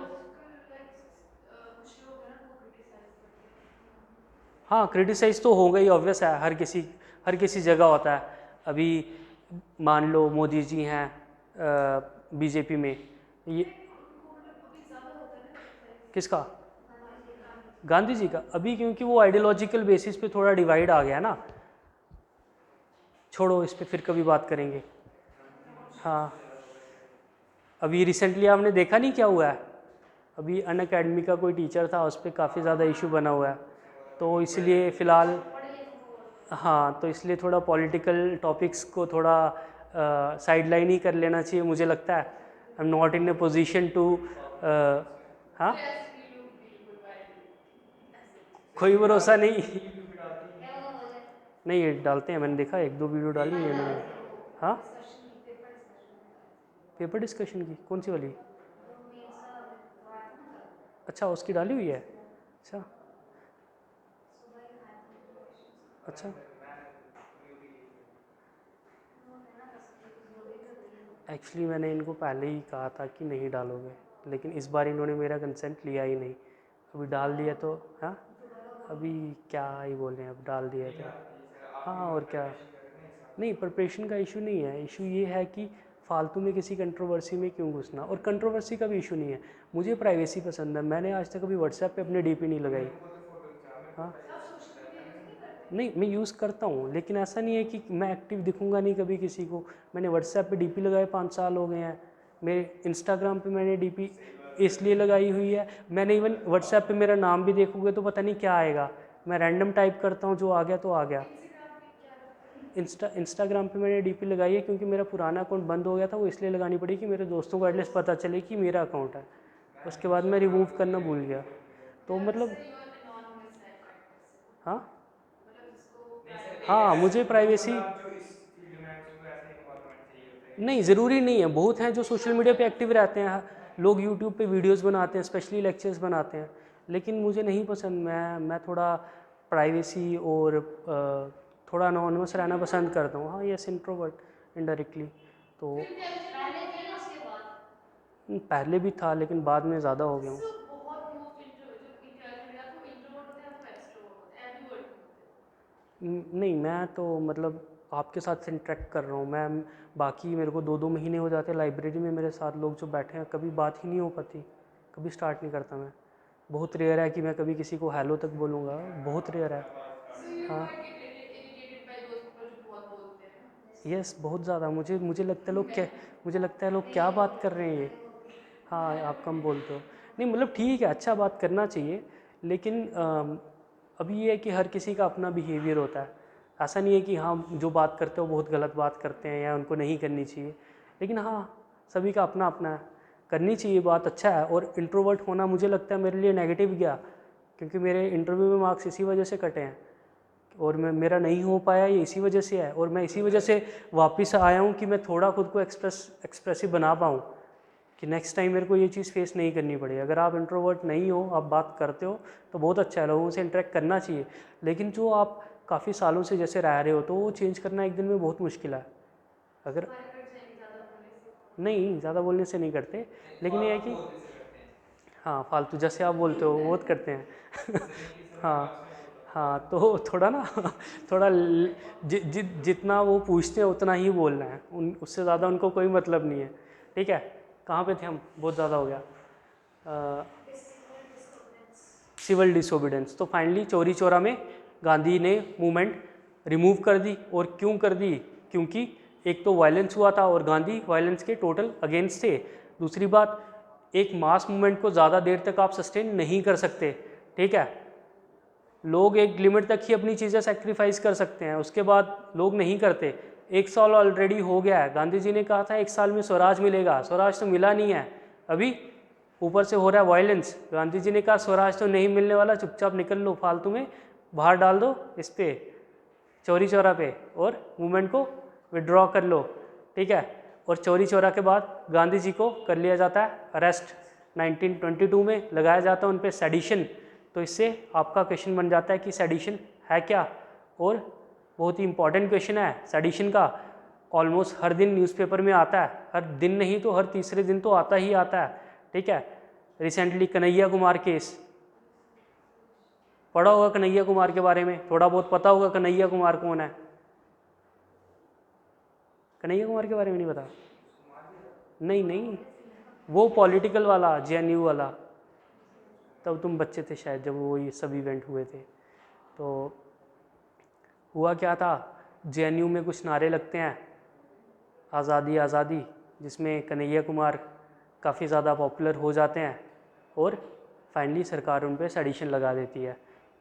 हाँ, क्रिटिसाइज तो होगा ही, ऑब्वियस है, हर किसी जगह होता है। अभी मान लो मोदी जी हैं बीजेपी में, ये किसका? गांधी जी का। अभी क्योंकि वो आइडियोलॉजिकल बेसिस पे थोड़ा डिवाइड आ गया ना, छोड़ो, इस पे फिर कभी बात करेंगे। हाँ, अभी रिसेंटली आपने देखा नहीं क्या हुआ है? अभी अनअकैडमी का कोई टीचर था, उस पर काफ़ी ज़्यादा इशू बना हुआ है, तो इसलिए फ़िलहाल, हाँ, तो इसलिए थोड़ा पॉलिटिकल टॉपिक्स को थोड़ा साइडलाइन ही कर लेना चाहिए, मुझे लगता है। I am not in a position to, हाँ, कोई भरोसा नहीं। नहीं, ये डालते हैं, मैंने देखा 1-2 वीडियो डाली है इन्होंने। हाँ, पेपर डिस्कशन की कौन सी वाली? अच्छा, उसकी डाली हुई है। अच्छा अच्छा, एक्चुअली मैंने इनको पहले ही कहा था कि नहीं डालोगे, लेकिन इस बार इन्होंने मेरा कंसेंट लिया ही नहीं। अभी डाल दिया तो, हाँ, अभी क्या ही बोलें, अब डाल दिया तो, हाँ, और क्या। नहीं, प्रिपरेशन का इशू नहीं है, इशू ये है कि फालतू में किसी कंट्रोवर्सी में क्यों घुसना, और कंट्रोवर्सी का भी इशू नहीं है, मुझे प्राइवेसी पसंद है। मैंने आज तक अभी व्हाट्सएप पे अपने डीपी नहीं लगाई। हाँ, नहीं, मैं यूज़ करता हूँ, लेकिन ऐसा नहीं है कि मैं एक्टिव दिखूंगा नहीं कभी किसी को। मैंने व्हाट्सएप पे डीपी लगाए 5 साल हो गए हैं। मेरे इंस्टाग्राम पे मैंने डीपी इसलिए लगाई हुई है, मैंने इवन व्हाट्सएप पे मेरा नाम भी देखोगे तो पता नहीं क्या आएगा, मैं रैंडम टाइप करता हूँ, जो आ गया तो आ गया। इंस्टाग्राम पे मैंने डीपी लगाई है क्योंकि मेरा पुराना अकाउंट बंद हो गया था, वो इसलिए लगानी पड़ी कि मेरे दोस्तों को एटलीस्ट पता चले कि मेरा अकाउंट है। उसके बाद मैं रिमूव करना भूल गया, तो मतलब, हाँ, हाँ, मुझे प्राइवेसी, नहीं, ज़रूरी नहीं है, बहुत हैं जो सोशल मीडिया पे एक्टिव रहते हैं, लोग यूट्यूब पे वीडियोस बनाते हैं, स्पेशली लेक्चर्स बनाते हैं, लेकिन मुझे नहीं पसंद। मैं थोड़ा प्राइवेसी और थोड़ा अनोनिमस रहना पसंद करता हूँ। हाँ, यस, इंट्रोवर्ट इनडायरेक्टली। तो पहले भी था, लेकिन बाद में ज़्यादा हो गया हूँ। नहीं, मैं तो मतलब आपके साथ इंटरेक्ट कर रहा हूँ मैं, बाकी मेरे को 2-2 महीने हो जाते हैं लाइब्रेरी में मेरे साथ लोग जो बैठे हैं, कभी बात ही नहीं हो पाती, कभी स्टार्ट नहीं करता मैं। बहुत रेयर है कि मैं कभी किसी को हेलो तक बोलूँगा, बहुत रेयर है। हाँ, यस, बहुत ज़्यादा। मुझे लगता है लोग क्या बात कर रहे हैं ये। हाँ, आप कम बोलते हो। नहीं, मतलब ठीक है, अच्छा बात करना चाहिए, लेकिन अभी ये है कि हर किसी का अपना बिहेवियर होता है। ऐसा नहीं है कि हाँ, जो बात करते हो बहुत गलत बात करते हैं या उनको नहीं करनी चाहिए, लेकिन हाँ, सभी का अपना अपना है। करनी चाहिए बात, अच्छा है। और इंट्रोवर्ट होना मुझे लगता है मेरे लिए नेगेटिव गया, क्योंकि मेरे इंटरव्यू में मार्क्स इसी वजह से कटे हैं और मेरा नहीं हो पाया ये इसी वजह से है। और मैं इसी वजह से वापस आया हूँ कि मैं थोड़ा खुद को एक्सप्रेसिव बना पाऊँ, कि नेक्स्ट टाइम मेरे को ये चीज़ फेस नहीं करनी पड़े। अगर आप इंट्रोवर्ट नहीं हो, आप बात करते हो तो बहुत अच्छा है, लोगों से इंटरेक्ट करना चाहिए। लेकिन जो आप काफ़ी सालों से जैसे रह रहे हो तो वो चेंज करना एक दिन में बहुत मुश्किल है। अगर नहीं, ज़्यादा बोलने से नहीं करते, लेकिन ये है कि हाँ, फालतू जैसे आप बोलते हो वो बहुत करते हैं हाँ हाँ, तो थोड़ा ना थोड़ा जितना वो पूछते हैं उतना ही बोलना है, उससे ज़्यादा उनको कोई मतलब नहीं है। ठीक है, कहाँ पे थे हम? बहुत ज़्यादा हो गया। सिविल डिसोबीडेंस। तो फाइनली चौरी चौरा में गांधी ने मूवमेंट रिमूव कर दी। और क्यों कर दी? क्योंकि एक तो वायलेंस हुआ था और गांधी वायलेंस के टोटल अगेंस्ट थे। दूसरी बात, एक मास मूवमेंट को ज़्यादा देर तक आप सस्टेन नहीं कर सकते। ठीक है, लोग एक लिमिट तक ही अपनी चीज़ें सेक्रीफाइस कर सकते हैं, उसके बाद लोग नहीं करते। 1 साल ऑलरेडी हो गया है, गांधी जी ने कहा था 1 साल में स्वराज मिलेगा, स्वराज तो मिला नहीं है अभी, ऊपर से हो रहा है वायलेंस। गांधी जी ने कहा स्वराज तो नहीं मिलने वाला, चुपचाप निकल लो, फालतू में बाहर डाल दो इस पे चौरी चौरा पे और मूवमेंट को विड्रॉ कर लो। ठीक है, और चौरी चौरा के बाद गांधी जी को कर लिया जाता है अरेस्ट, 1922 में लगाया जाता है उन पे सेडिशन। तो इससे आपका क्वेश्चन बन जाता है कि सेडिशन है क्या, और बहुत ही इंपॉर्टेंट क्वेश्चन है सेडिशन का। ऑलमोस्ट हर दिन न्यूज़पेपर में आता है, हर दिन नहीं तो हर तीसरे दिन तो आता ही आता है। ठीक है, रिसेंटली कन्हैया कुमार केस पढ़ा होगा, कन्हैया कुमार के बारे में थोड़ा बहुत पता होगा। कन्हैया कुमार कौन है? कन्हैया कुमार के बारे में नहीं पता? नहीं नहीं, वो पॉलिटिकल वाला, जेएनयू वाला। तब तुम बच्चे थे शायद जब वो ये सब इवेंट हुए थे। तो हुआ क्या था, जेएनयू में कुछ नारे लगते हैं, आज़ादी आज़ादी, जिसमें कन्हैया कुमार काफ़ी ज़्यादा पॉपुलर हो जाते हैं और फाइनली सरकार उन पर सेडिशन लगा देती है।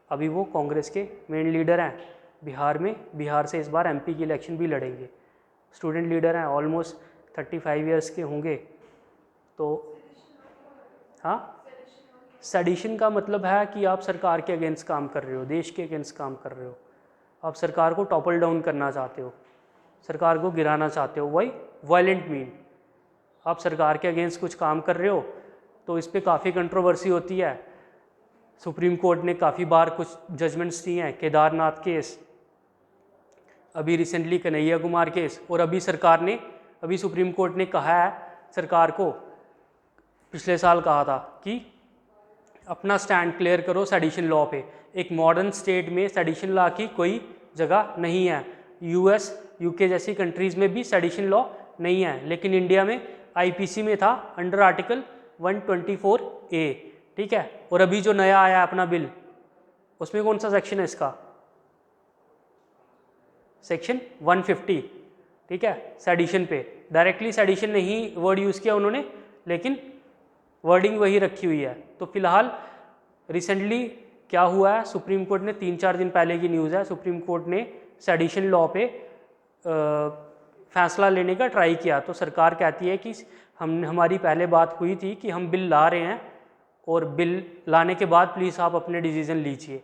अभी वो कांग्रेस के मेन लीडर हैं बिहार में, बिहार से इस बार एमपी की इलेक्शन भी लड़ेंगे। स्टूडेंट लीडर हैं, ऑलमोस्ट 35 ईयर्स के होंगे। तो हाँ, सेडिशन का मतलब है कि आप सरकार के अगेंस्ट काम कर रहे हो, देश के अगेंस्ट काम कर रहे हो, आप सरकार को टॉपल डाउन करना चाहते हो, सरकार को गिराना चाहते हो, वही वायलेंट मीन। आप सरकार के अगेंस्ट कुछ काम कर रहे हो तो इस पर काफ़ी कंट्रोवर्सी होती है। सुप्रीम कोर्ट ने काफ़ी बार कुछ जजमेंट्स दिए हैं, केदारनाथ केस, अभी रिसेंटली कन्हैया कुमार केस, और अभी सरकार ने, अभी सुप्रीम कोर्ट ने कहा है सरकार को, पिछले साल कहा था कि अपना स्टैंड क्लियर करो सेडिशन लॉ पे। एक मॉडर्न स्टेट में सेडिशन लॉ की कोई जगह नहीं है। यूएस, यूके जैसी कंट्रीज़ में भी सेडिशन लॉ नहीं है, लेकिन इंडिया में आईपीसी में था अंडर आर्टिकल 124A। ठीक है, और अभी जो नया आया अपना बिल, उसमें कौन सा सेक्शन है इसका? सेक्शन 150। ठीक है, सेडिशन पे डायरेक्टली सेडिशन नहीं वर्ड यूज़ किया उन्होंने, लेकिन वर्डिंग वही रखी हुई है। तो फिलहाल रिसेंटली क्या हुआ है, सुप्रीम कोर्ट ने 3-4 दिन पहले की न्यूज़ है, सुप्रीम कोर्ट ने सेडिशन लॉ पे फैसला लेने का ट्राई किया। तो सरकार कहती है कि हमारी पहले बात हुई थी कि हम बिल ला रहे हैं और बिल लाने के बाद प्लीज़ आप अपने डिसीजन लीजिए।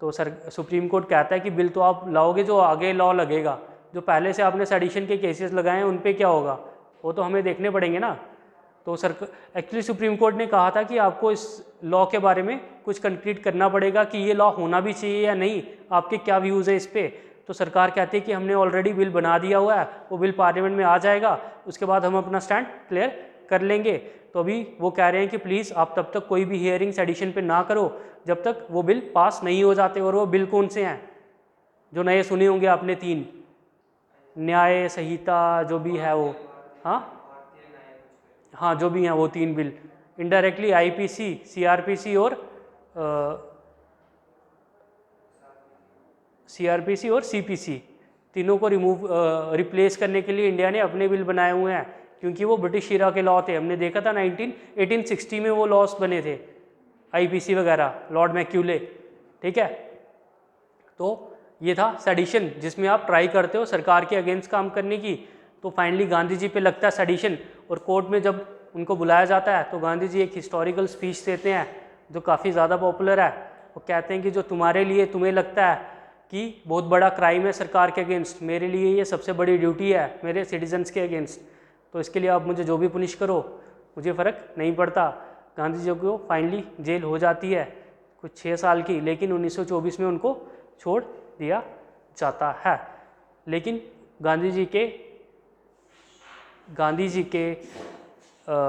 तो सुप्रीम कोर्ट कहता है कि बिल तो आप लाओगे, जो आगे लॉ लगेगा, जो पहले से आपने सेडिशन के केसेस लगाए हैं उन पे क्या होगा, वो तो हमें देखने पड़ेंगे ना। तो एक्चुअली सुप्रीम कोर्ट ने कहा था कि आपको इस लॉ के बारे में कुछ कंक्रीट करना पड़ेगा कि ये लॉ होना भी चाहिए या नहीं, आपके क्या व्यूज़ है इस पर। तो सरकार कहती है कि हमने ऑलरेडी बिल बना दिया हुआ है, वो बिल पार्लियामेंट में आ जाएगा, उसके बाद हम अपना स्टैंड क्लियर कर लेंगे। तो अभी वो कह रहे हैं कि प्लीज़ आप तब तक कोई भी हियरिंग सेडिशन पे ना करो जब तक वो बिल पास नहीं हो जाते। और वो बिल कौन से हैं जो नए सुने होंगे आपने? 3 न्याय संहिता जो भी है वो, हाँ जो भी हैं वो 3 बिल, इनडायरेक्टली आईपीसी, सीआरपीसी और सीपीसी, तीनों को रिप्लेस करने के लिए इंडिया ने अपने बिल बनाए हुए हैं, क्योंकि वो ब्रिटिश इरा के लॉ थे। हमने देखा था 1860 में वो लॉस बने थे, आईपीसी वगैरह, लॉर्ड मैक्यूले। ठीक है, तो ये था सेडिशन, जिसमें आप ट्राई करते हो सरकार के अगेंस्ट काम करने की। तो फाइनली गांधी जी पे लगता है सेडिशन, और कोर्ट में जब उनको बुलाया जाता है तो गांधी जी एक हिस्टोरिकल स्पीच देते हैं जो काफ़ी ज़्यादा पॉपुलर है। वो कहते हैं कि जो तुम्हारे लिए तुम्हें लगता है कि बहुत बड़ा क्राइम है सरकार के अगेंस्ट, मेरे लिए ये सबसे बड़ी ड्यूटी है मेरे सिटीजन्स के अगेंस्ट, तो इसके लिए आप मुझे जो भी पुनिश करो मुझे फ़र्क नहीं पड़ता। गांधी जी को फाइनली जेल हो जाती है कुछ 6 साल की, लेकिन 1924 में उनको छोड़ दिया जाता है। लेकिन गांधी जी के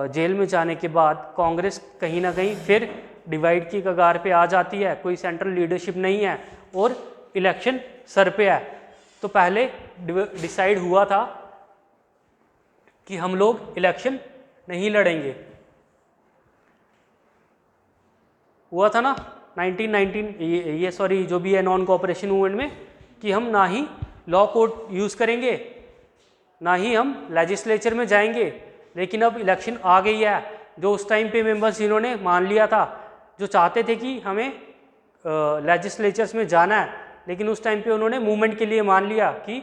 जेल में जाने के बाद कांग्रेस कहीं ना कहीं फिर डिवाइड की कगार पे आ जाती है, कोई सेंट्रल लीडरशिप नहीं है और इलेक्शन सर पे है। तो पहले डिसाइड हुआ था कि हम लोग इलेक्शन नहीं लड़ेंगे, हुआ था ना 1919 जो भी है नॉन कोऑपरेशन मूवमेंट में, कि हम ना ही लॉ कोर्ट यूज़ करेंगे ना ही हम लेजिस्लेचर में जाएंगे। लेकिन अब इलेक्शन आ गई है, जो उस टाइम पे मेंबर्स जिन्होंने मान लिया था, जो चाहते थे कि हमें लेजिस्लेचर्स में जाना है, लेकिन उस टाइम पे उन्होंने मूवमेंट के लिए मान लिया कि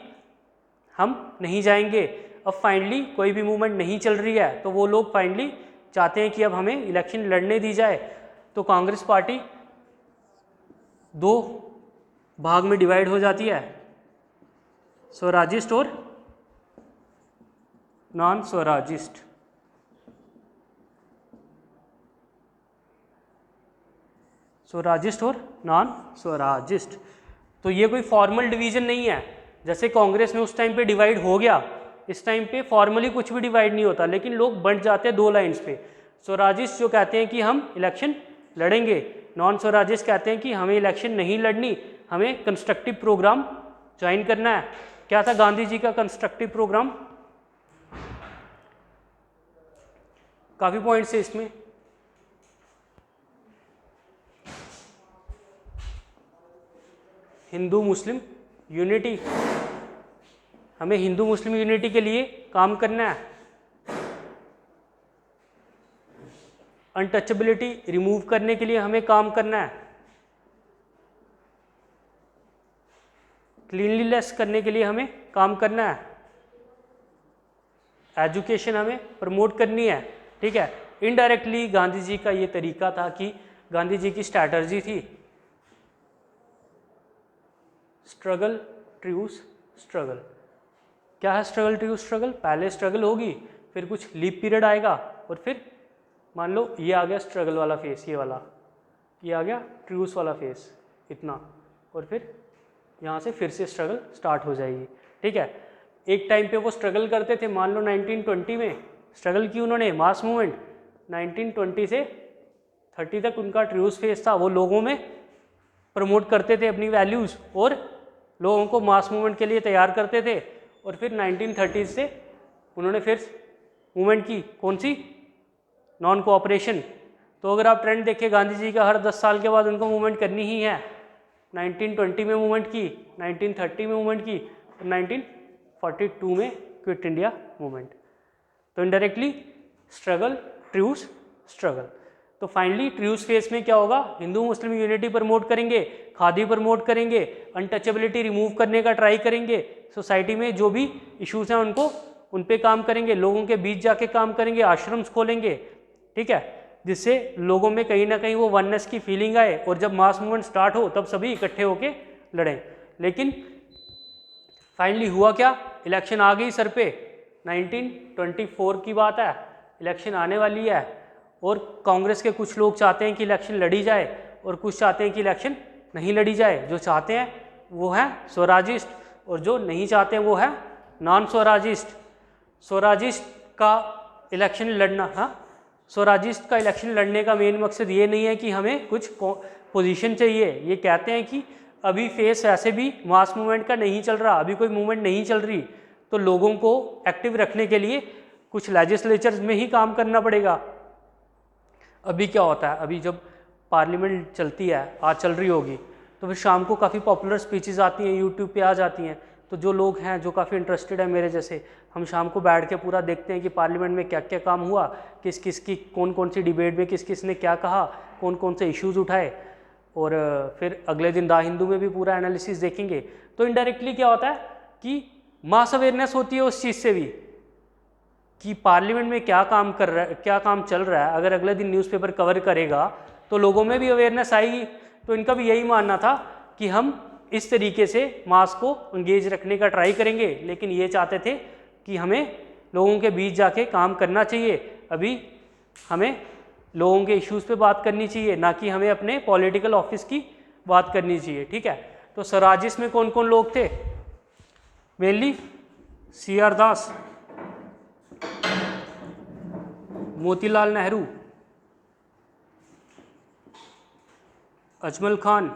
हम नहीं जाएंगे। अब फाइनली कोई भी मूवमेंट नहीं चल रही है तो वो लोग फाइनली चाहते हैं कि अब हमें इलेक्शन लड़ने दी जाए। तो कांग्रेस पार्टी 2 भाग में डिवाइड हो जाती है, स्वराजिस्ट और नॉन स्वराजिस्ट। स्वराजिस्ट और नॉन स्वराजिस्ट। तो ये कोई फॉर्मल डिवीजन नहीं है, जैसे कांग्रेस में उस टाइम पे डिवाइड हो गया, इस टाइम पे फॉर्मली कुछ भी डिवाइड नहीं होता, लेकिन लोग बंट जाते हैं 2 लाइन्स पे। स्वराजिस्ट जो कहते हैं कि हम इलेक्शन लड़ेंगे, नॉन स्वराजिस्ट कहते हैं कि हमें इलेक्शन नहीं लड़नी, हमें कंस्ट्रक्टिव प्रोग्राम ज्वाइन करना है। क्या था गांधी जी का कंस्ट्रक्टिव प्रोग्राम? काफ़ी पॉइंट्स है इसमें। हिंदू मुस्लिम यूनिटी, हमें हिंदू मुस्लिम यूनिटी के लिए काम करना है। अनटचेबिलिटी रिमूव करने के लिए हमें काम करना है। क्लीनलीनेस करने के लिए हमें काम करना है। एजुकेशन हमें प्रमोट करनी है, ठीक है। इनडायरेक्टली गांधी जी का ये तरीका था कि गांधी जी की स्ट्रैटर्जी थी स्ट्रगल ट्रूस स्ट्रगल। क्या है स्ट्रगल ट्रूस स्ट्रगल? पहले स्ट्रगल होगी, फिर कुछ लीप पीरियड आएगा और फिर मान लो ये आ गया स्ट्रगल वाला फेस, ये वाला, ये आ गया ट्रूस वाला फेस इतना, और फिर यहाँ से फिर से स्ट्रगल स्टार्ट हो जाएगी, ठीक है। एक टाइम पे वो स्ट्रगल करते थे, मान लो 1920 में स्ट्रगल की उन्होंने, मास मूवमेंट 1920 से 30 तक उनका ट्रूस फेस था। वो लोगों में प्रमोट करते थे अपनी वैल्यूज़ और लोगों को मास मूवमेंट के लिए तैयार करते थे। और फिर 1930 से उन्होंने फिर मूवमेंट की, कौन सी? Non cooperation. तो अगर आप ट्रेंड देखें गांधी जी का, हर 10 साल के बाद उनको मूवमेंट करनी ही है। 1920 में मूवमेंट की, 1930 में मूवमेंट की और 1942 में क्विट इंडिया मूवमेंट। तो इनडायरेक्टली स्ट्रगल ट्रूस स्ट्रगल। तो फाइनली ट्रूस फेस में क्या होगा? हिंदू मुस्लिम यूनिटी प्रमोट करेंगे, खादी प्रमोट करेंगे, अनटचेबिलिटी रिमूव करने का ट्राई करेंगे, सोसाइटी में जो भी इश्यूज हैं उनको उन पे काम करेंगे, लोगों के बीच जाके काम करेंगे, आश्रम्स खोलेंगे, ठीक है, जिससे लोगों में कहीं ना कहीं वो वननेस की फीलिंग आए और जब मास मूवमेंट स्टार्ट हो तब सभी इकट्ठे होके लड़ें। लेकिन फाइनली हुआ क्या? इलेक्शन आ गई सर पे, 1924 की बात है, इलेक्शन आने वाली है और कांग्रेस के कुछ लोग चाहते हैं कि इलेक्शन लड़ी जाए और कुछ चाहते हैं कि इलेक्शन नहीं लड़ी जाए। जो चाहते हैं वो है स्वराजिस्ट और जो नहीं चाहते हैं वो है नॉन स्वराजिस्ट। स्वराजिस्ट का इलेक्शन लड़ना, हाँ, स्वराजिस्ट का इलेक्शन लड़ने का मेन मकसद ये नहीं है कि हमें कुछ पोजीशन चाहिए, ये कहते हैं कि अभी फेस वैसे भी मास मूवमेंट का नहीं चल रहा, अभी कोई मूवमेंट नहीं चल रही, तो लोगों को एक्टिव रखने के लिए कुछ लेजिस्लेचर्स में ही काम करना पड़ेगा। अभी क्या होता है, अभी जब पार्लियामेंट चलती है, आज चल रही होगी, तो फिर शाम को काफ़ी पॉपुलर स्पीचेस आती हैं, यूट्यूब पे आ जाती हैं। तो जो लोग हैं जो काफ़ी इंटरेस्टेड है मेरे जैसे, हम शाम को बैठ के पूरा देखते हैं कि पार्लियामेंट में क्या क्या काम हुआ, किस किस की कौन कौन सी डिबेट में किस किस ने क्या कहा, कौन कौन से इश्यूज़ उठाए, और फिर अगले दिन द हिंदू में भी पूरा एनालिसिस देखेंगे। तो इनडायरेक्टली क्या होता है कि मास अवेयरनेस होती है उस चीज़ से भी, कि पार्लियामेंट में क्या काम कर रहा है, क्या काम चल रहा है, अगर अगले दिन न्यूज़पेपर कवर करेगा तो लोगों में भी अवेयरनेस आएगी। तो इनका भी यही मानना था कि हम इस तरीके से मास को इंगेज रखने का ट्राई करेंगे, लेकिन ये चाहते थे कि हमें लोगों के बीच जाके काम करना चाहिए, अभी हमें लोगों के इश्यूज़ पे बात करनी चाहिए, ना कि हमें अपने पॉलिटिकल ऑफिस की बात करनी चाहिए। ठीक है, तो स्वराजिस्ट में कौन कौन लोग थे? मेनली CR दास, मोतीलाल नेहरू, अजमल खान,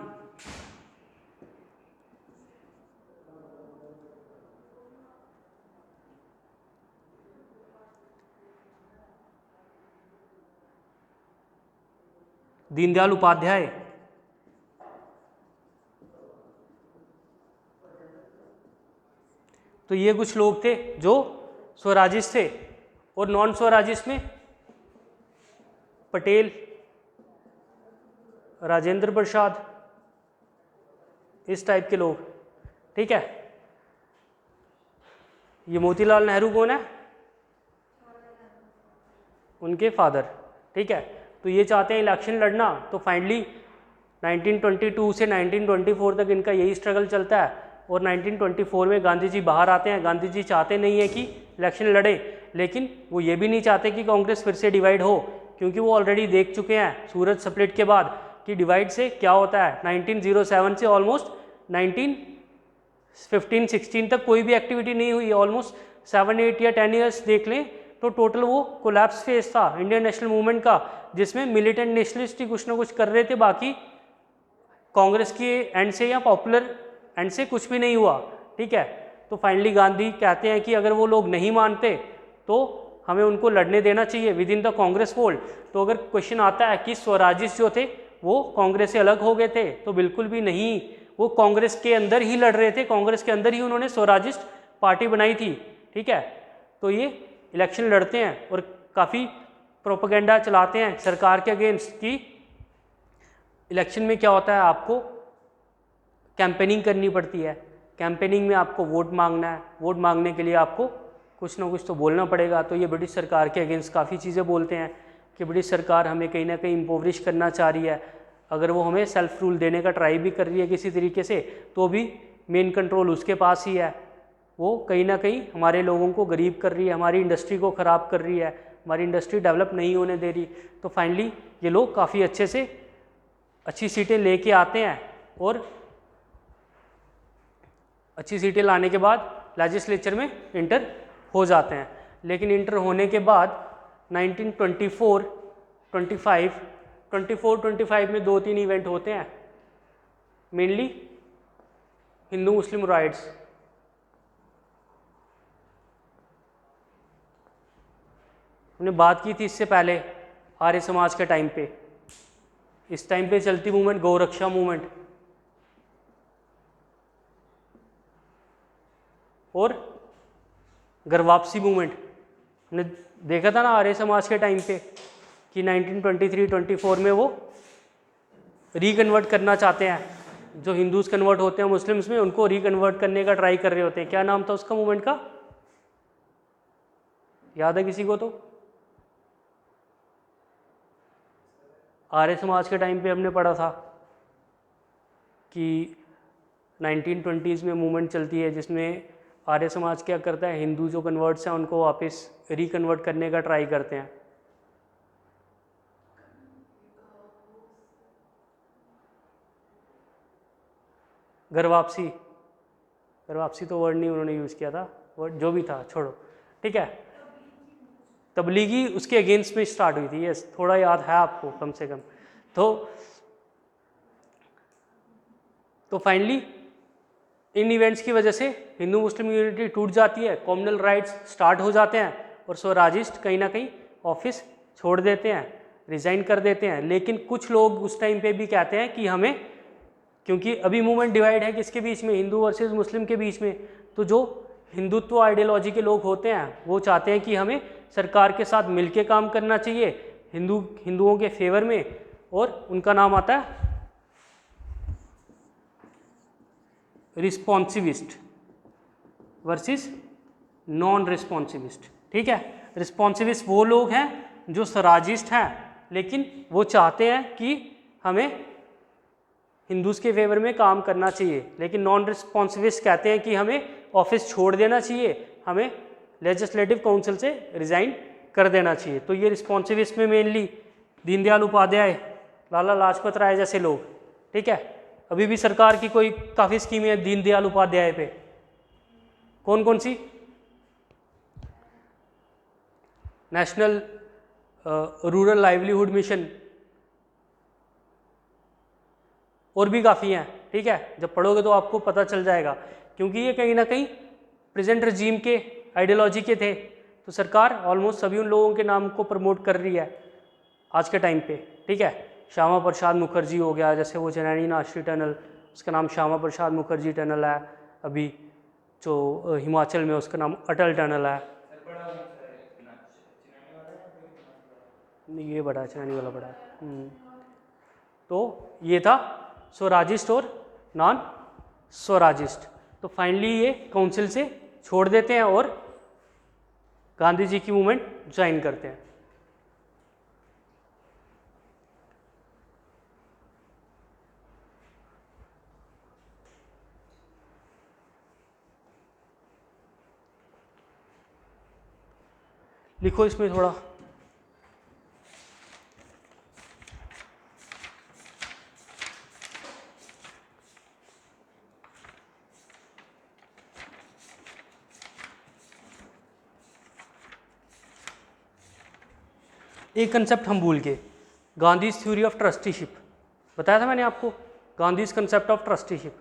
दीनदयाल उपाध्याय, तो ये कुछ लोग थे जो स्वराजिस्ट थे। और नॉन स्वराजिस्ट में पटेल, राजेंद्र प्रसाद, इस टाइप के लोग। ठीक है, ये मोतीलाल नेहरू कौन है? उनके फादर। ठीक है, तो ये चाहते हैं इलेक्शन लड़ना, तो फाइनली 1922 से 1924 तक इनका यही स्ट्रगल चलता है। और 1924 में गांधी जी बाहर आते हैं। गांधी जी चाहते नहीं है कि इलेक्शन लड़े, लेकिन वो ये भी नहीं चाहते कि कांग्रेस फिर से डिवाइड हो, क्योंकि वो ऑलरेडी देख चुके हैं सूरत स्प्लिट के बाद कि डिवाइड से क्या होता है। 1907 से ऑलमोस्ट 1915-16 तक कोई भी एक्टिविटी नहीं हुई। ऑलमोस्ट 7-8 या 10 ईयर्स देख लें तो टोटल वो कोलैप्स फेज था इंडियन नेशनल मूवमेंट का, जिसमें मिलिटेंट नेशनलिस्ट ही कुछ ना कुछ कर रहे थे, बाकी कांग्रेस के एंड से या पॉपुलर एंड से कुछ भी नहीं हुआ। ठीक है, तो फाइनली गांधी कहते हैं कि अगर वो लोग नहीं मानते तो हमें उनको लड़ने देना चाहिए with in the Congress fold. तो अगर क्वेश्चन आता है कि स्वराजिस्ट जो थे वो कांग्रेस से अलग हो गए थे, तो बिल्कुल भी नहीं, वो कांग्रेस के अंदर ही लड़ रहे थे, कांग्रेस के अंदर ही उन्होंने स्वराजिस्ट पार्टी बनाई थी। ठीक है, तो ये इलेक्शन लड़ते हैं और काफ़ी प्रोपेगेंडा चलाते हैं सरकार के अगेंस्ट कि इलेक्शन में क्या होता है, आपको कैंपेनिंग करनी पड़ती है। कैंपेनिंग में आपको वोट मांगना है, वोट मांगने के लिए आपको कुछ ना कुछ तो बोलना पड़ेगा। तो ये ब्रिटिश सरकार के अगेंस्ट काफ़ी चीज़ें बोलते हैं कि ब्रिटिश सरकार हमें कहीं ना कहीं इम्पोवरिश करना चाह रही है। अगर वो हमें सेल्फ रूल देने का ट्राई भी कर रही है किसी तरीके से, तो भी मेन कंट्रोल उसके पास ही है। वो कहीं ना कहीं हमारे लोगों को गरीब कर रही है, हमारी इंडस्ट्री को ख़राब कर रही है, हमारी इंडस्ट्री डेवलप नहीं होने दे रही। तो फाइनली ये लोग काफ़ी अच्छे से अच्छी सीटें लेके आते हैं और अच्छी सीटें लाने के बाद लेजिस्लेचर में इंटर हो जाते हैं। लेकिन इंटर होने के बाद 1924, 25 में 2-3 इवेंट होते हैं, मेनली हिंदू मुस्लिम राइट्स। हमने बात की थी इससे पहले आर्य समाज के टाइम पे। इस टाइम पे चलती मूवमेंट गौरक्षा मूवमेंट और घर वापसी मूवमेंट। हमने देखा था ना आर्य समाज के टाइम पे कि 1923-24 में वो रिकन्वर्ट करना चाहते हैं, जो हिंदूज कन्वर्ट होते हैं मुस्लिम्स में, उनको रिकन्वर्ट करने का ट्राई कर रहे होते हैं। क्या नाम था उसका मूवमेंट का, याद है किसी को? तो आर्य समाज के टाइम पे हमने पढ़ा था कि 1920s में मूवमेंट चलती है जिसमें आर्य समाज क्या करता है, हिंदू जो कन्वर्ट्स हैं उनको वापस रिकन्वर्ट करने का ट्राई करते हैं। घर वापसी तो वर्ड नहीं उन्होंने यूज़ किया था, वर्ड जो भी था छोड़ो। ठीक है, तबलीगी उसके अगेंस्ट में स्टार्ट हुई थी। यस, थोड़ा याद है आपको कम से कम। तो फाइनली इन इवेंट्स की वजह से हिंदू मुस्लिम यूनिटी टूट जाती है, कॉम्युनल राइट्स स्टार्ट हो जाते हैं और स्वराजिस्ट कहीं ना कहीं ऑफिस छोड़ देते हैं, रिज़ाइन कर देते हैं। लेकिन कुछ लोग उस टाइम पे भी कहते हैं कि हमें, क्योंकि अभी मूवमेंट डिवाइड है किसके बीच में, हिंदू वर्सेस मुस्लिम के बीच में, तो जो हिंदुत्व आइडियोलॉजी के लोग होते हैं वो चाहते हैं कि हमें सरकार के साथ मिलके काम करना चाहिए हिंदुओं के फेवर में, और उनका नाम आता है रिस्पॉन्सिविस्ट वर्सेस नॉन रिस्पॉन्सिविस्ट। ठीक है, रिस्पॉन्सिविस्ट वो लोग हैं जो स्वराजिस्ट हैं, लेकिन वो चाहते हैं कि हमें हिंदूज़ के फेवर में काम करना चाहिए, लेकिन नॉन रिस्पॉन्सिविस्ट कहते हैं कि हमें ऑफिस छोड़ देना चाहिए, हमें लेजिस्लेटिव काउंसिल से रिज़ाइन कर देना चाहिए। तो ये रिस्पॉन्सिविस्ट में मेनली दीनदयाल उपाध्याय, लाला लाजपत राय जैसे लोग, ठीक है। अभी भी सरकार की कोई काफ़ी स्कीमें हैं दीनदयाल उपाध्याय पे, कौन कौन सी? नेशनल रूरल लाइवलीहुड मिशन, और भी काफ़ी हैं, ठीक है। जब पढ़ोगे तो आपको पता चल जाएगा, क्योंकि ये कहीं ना कहीं प्रेजेंट रजीम के आइडियोलॉजी के थे। तो सरकार ऑलमोस्ट सभी उन लोगों के नाम को प्रमोट कर रही है आज के टाइम पे, ठीक है। श्यामा प्रसाद मुखर्जी हो गया, जैसे वो जनैनी नाश्री टनल, उसका नाम श्यामा प्रसाद मुखर्जी टनल है। अभी जो हिमाचल में उसका नाम अटल टनल है। नहीं, ये बड़ा चनैनी वाला बड़ा है। तो ये था स्वराजिस्ट और नॉन स्वराजिस्ट। तो फाइनली ये काउंसिल से छोड़ देते हैं और गांधी जी की मूवमेंट ज्वाइन करते हैं। लिखो इसमें थोड़ा। एक कंसेप्ट हम भूल गए, गांधीज थ्योरी ऑफ ट्रस्टीशिप। बताया था मैंने आपको, Gandhi's concept of trusteeship.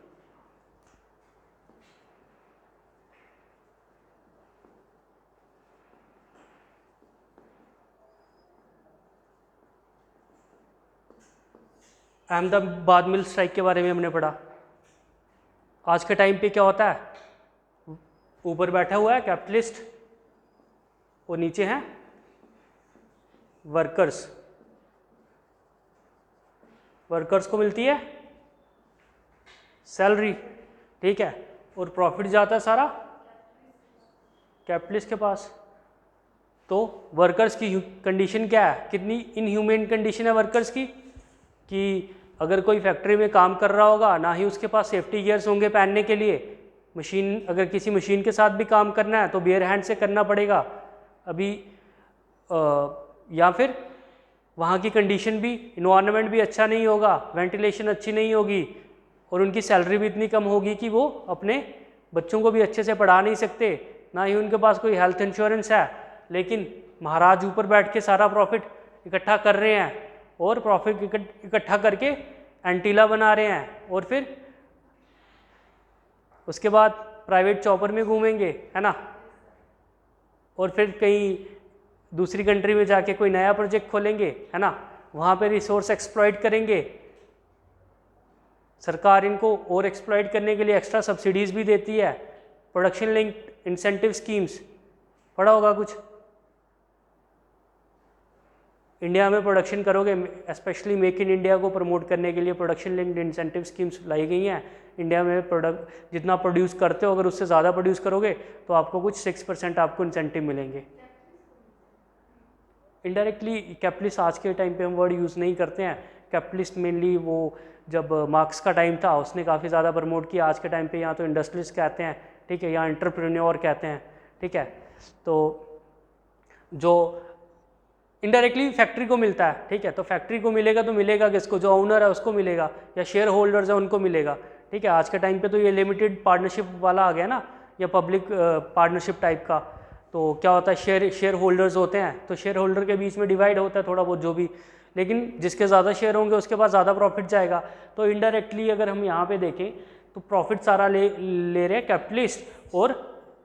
Ahmedabad mill strike के बारे में हमने पढ़ा। आज के टाइम पे क्या होता है, ऊपर बैठा हुआ है कैपिटलिस्ट और नीचे हैं वर्कर्स। वर्कर्स को मिलती है सैलरी, ठीक है, और प्रॉफिट जाता है सारा कैपिटलिस्ट के पास। तो वर्कर्स की कंडीशन क्या है, कितनी इनह्यूमन कंडीशन है वर्कर्स की, कि अगर कोई फैक्ट्री में काम कर रहा होगा, ना ही उसके पास सेफ्टी गियर्स होंगे पहनने के लिए। मशीन, अगर किसी मशीन के साथ भी काम करना है तो बेयर हैंड से करना पड़ेगा। अभी या फिर वहाँ की कंडीशन भी, इन्वायरमेंट भी अच्छा नहीं होगा, वेंटिलेशन अच्छी नहीं होगी, और उनकी सैलरी भी इतनी कम होगी कि वो अपने बच्चों को भी अच्छे से पढ़ा नहीं सकते, ना ही उनके पास कोई हेल्थ इंश्योरेंस है। लेकिन महाराज ऊपर बैठ के सारा प्रॉफिट इकट्ठा कर रहे हैं, और प्रॉफिट इकट्ठा करके एंटीला बना रहे हैं, और फिर उसके बाद प्राइवेट चॉपर में घूमेंगे, है ना, और फिर कहीं दूसरी कंट्री में जाके कोई नया प्रोजेक्ट खोलेंगे, है ना, वहाँ पे रिसोर्स एक्सप्लॉइट करेंगे। सरकार इनको और एक्सप्लॉइट करने के लिए एक्स्ट्रा सब्सिडीज़ भी देती है, प्रोडक्शन लिंक्ड इंसेंटिव स्कीम्स, पढ़ा होगा कुछ। इंडिया में प्रोडक्शन करोगे, स्पेशली मेक इन इंडिया को प्रमोट करने के लिए प्रोडक्शन लिंक्ड इंसेंटिव स्कीम्स लाई गई हैं। इंडिया में प्रोडक्ट जितना प्रोड्यूस करते हो, अगर उससे ज़्यादा प्रोड्यूस करोगे तो आपको कुछ 6% आपको इंसेंटिव मिलेंगे। इनडायरेक्टली कैपिटलिस्ट आज के टाइम पे हम वर्ड यूज़ नहीं करते हैं। कैपिटलिस्ट मेनली वो जब मार्क्स का टाइम था उसने काफ़ी ज़्यादा प्रमोट किया। आज के टाइम पे यहाँ तो इंडस्ट्रियलिस्ट कहते हैं, ठीक है, या एंटरप्रेन्योर कहते हैं, ठीक है। तो जो इनडायरेक्टली फैक्ट्री को मिलता है, ठीक है, तो फैक्ट्री को मिलेगा तो मिलेगा किसको, जो ओनर है उसको मिलेगा, या शेयर होल्डर्स है उनको मिलेगा, ठीक है। आज के टाइम पे तो ये लिमिटेड पार्टनरशिप वाला आ गया ना, या पब्लिक पार्टनरशिप टाइप का। तो क्या होता है, शेयर होल्डर्स होते हैं, तो शेयर होल्डर के बीच में डिवाइड होता है थोड़ा बहुत जो भी, लेकिन जिसके ज़्यादा शेयर होंगे उसके पास ज़्यादा प्रॉफिट जाएगा। तो इनडायरेक्टली अगर हम यहाँ पे देखें तो प्रॉफिट सारा ले रहे हैं कैपिटलिस्ट, और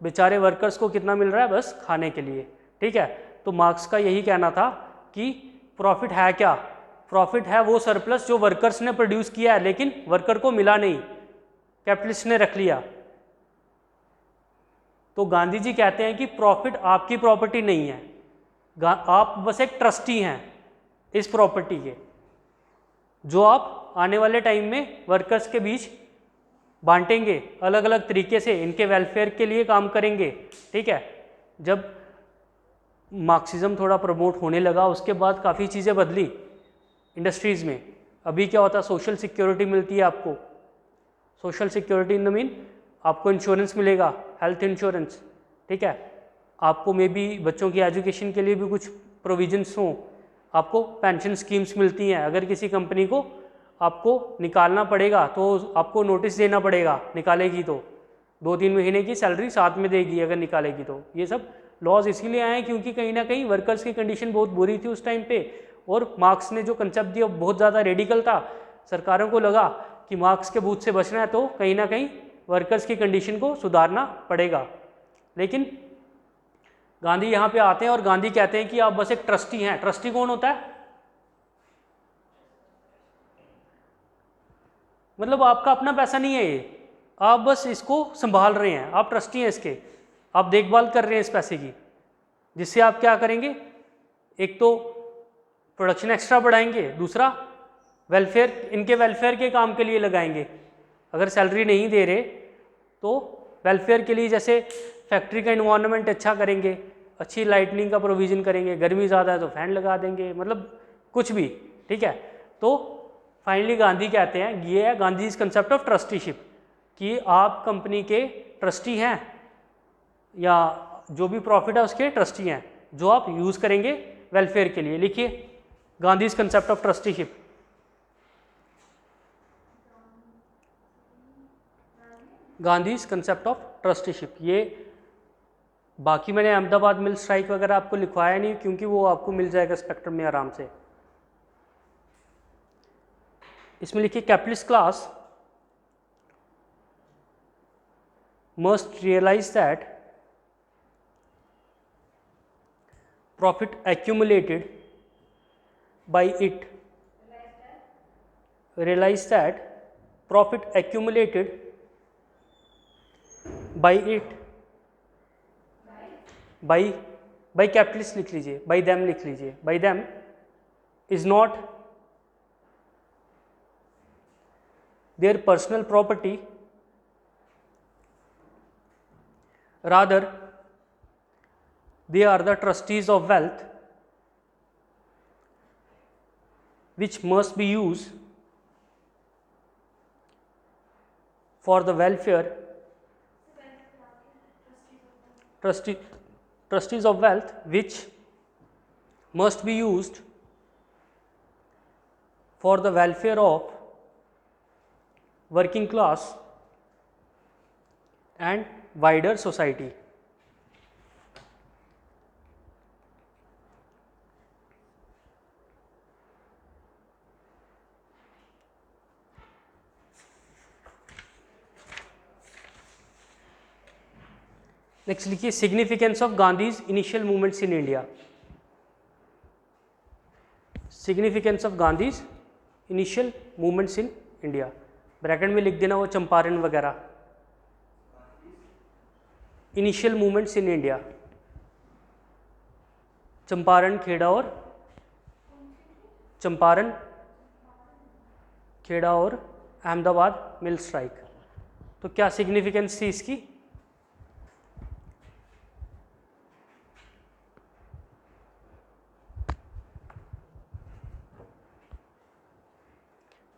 बेचारे वर्कर्स को कितना मिल रहा है, बस खाने के लिए, ठीक है। तो मार्क्स का यही कहना था कि प्रॉफिट है क्या, प्रॉफिट है वो सरप्लस जो वर्कर्स ने प्रोड्यूस किया है, लेकिन वर्कर को मिला नहीं, कैपिटलिस्ट ने रख लिया। तो गांधी जी कहते हैं कि प्रॉफिट आपकी प्रॉपर्टी नहीं है, आप बस एक ट्रस्टी हैं इस प्रॉपर्टी के, जो आप आने वाले टाइम में वर्कर्स के बीच बांटेंगे अलग अलग तरीके से, इनके वेलफेयर के लिए काम करेंगे, ठीक है। जब मार्क्सिज्म थोड़ा प्रमोट होने लगा, उसके बाद काफ़ी चीज़ें बदली इंडस्ट्रीज़ में। अभी क्या होता है, सोशल सिक्योरिटी मिलती है आपको, social security in the mean आपको इंश्योरेंस मिलेगा, हेल्थ इंश्योरेंस, ठीक है, आपको मे बी बच्चों की एजुकेशन के लिए भी कुछ प्रोविजंस हों, आपको पेंशन स्कीम्स मिलती हैं। अगर किसी कंपनी को आपको निकालना पड़ेगा तो आपको नोटिस देना पड़ेगा, निकालेगी तो 2-3 महीने की सैलरी साथ में देगी अगर निकालेगी तो। ये सब लॉज इसीलिए आए हैं क्योंकि कहीं ना कहीं वर्कर्स की कंडीशन बहुत बुरी थी उस टाइम पे, और मार्क्स ने जो कंसेप्ट दिया बहुत ज़्यादा रेडिकल था। सरकारों को लगा कि मार्क्स के बूथ से बचना है तो कहीं ना कहीं वर्कर्स की कंडीशन को सुधारना पड़ेगा। लेकिन गांधी यहाँ पे आते हैं और गांधी कहते हैं कि आप बस एक ट्रस्टी हैं। ट्रस्टी कौन होता है? मतलब आपका अपना पैसा नहीं है ये, आप बस इसको संभाल रहे हैं, आप ट्रस्टी हैं इसके, आप देखभाल कर रहे हैं इस पैसे की, जिससे आप क्या करेंगे, एक तो प्रोडक्शन एक्स्ट्रा बढ़ाएंगे, दूसरा वेलफेयर, इनके वेलफेयर के काम के लिए लगाएंगे। अगर सैलरी नहीं दे रहे तो वेलफेयर के लिए, जैसे फैक्ट्री का इन्वायरमेंट अच्छा करेंगे, अच्छी लाइटनिंग का प्रोविज़न करेंगे, गर्मी ज़्यादा है तो फैन लगा देंगे, मतलब कुछ भी, ठीक है। तो फाइनली गांधी कहते हैं, ये है Gandhi is concept of trusteeship, कि आप कंपनी के ट्रस्टी हैं या जो भी प्रॉफिट है उसके ट्रस्टी हैं, जो आप यूज़ करेंगे वेलफेयर के लिए। लिखिए Gandhi is concept of trusteeship. Gandhi is concept of trusteeship, ये बाकी मैंने अहमदाबाद मिल स्ट्राइक वगैरह आपको लिखवाया नहीं क्योंकि वो आपको मिल जाएगा स्पेक्ट्रम में आराम से। इसमें लिखिए capitalist class must realise that profit accumulated by it, realize that profit accumulated by it, by capitalist लिख लीजिए, by them लिख लीजिए, by them is not their personal property, rather they are the trustees of wealth which must be used for the welfare, trustees of wealth which must be used for the welfare of working class and wider society. Next लिखिए significance of Gandhi's initial movements in India. Significance of Gandhi's initial movements in India, bracket में लिख देना वो चंपारण वगैरह। Initial movements in India, Champaran, Kheda और चंपारण, खेड़ा और अहमदाबाद मिल स्ट्राइक। तो क्या सिग्निफिकेंस थी इसकी?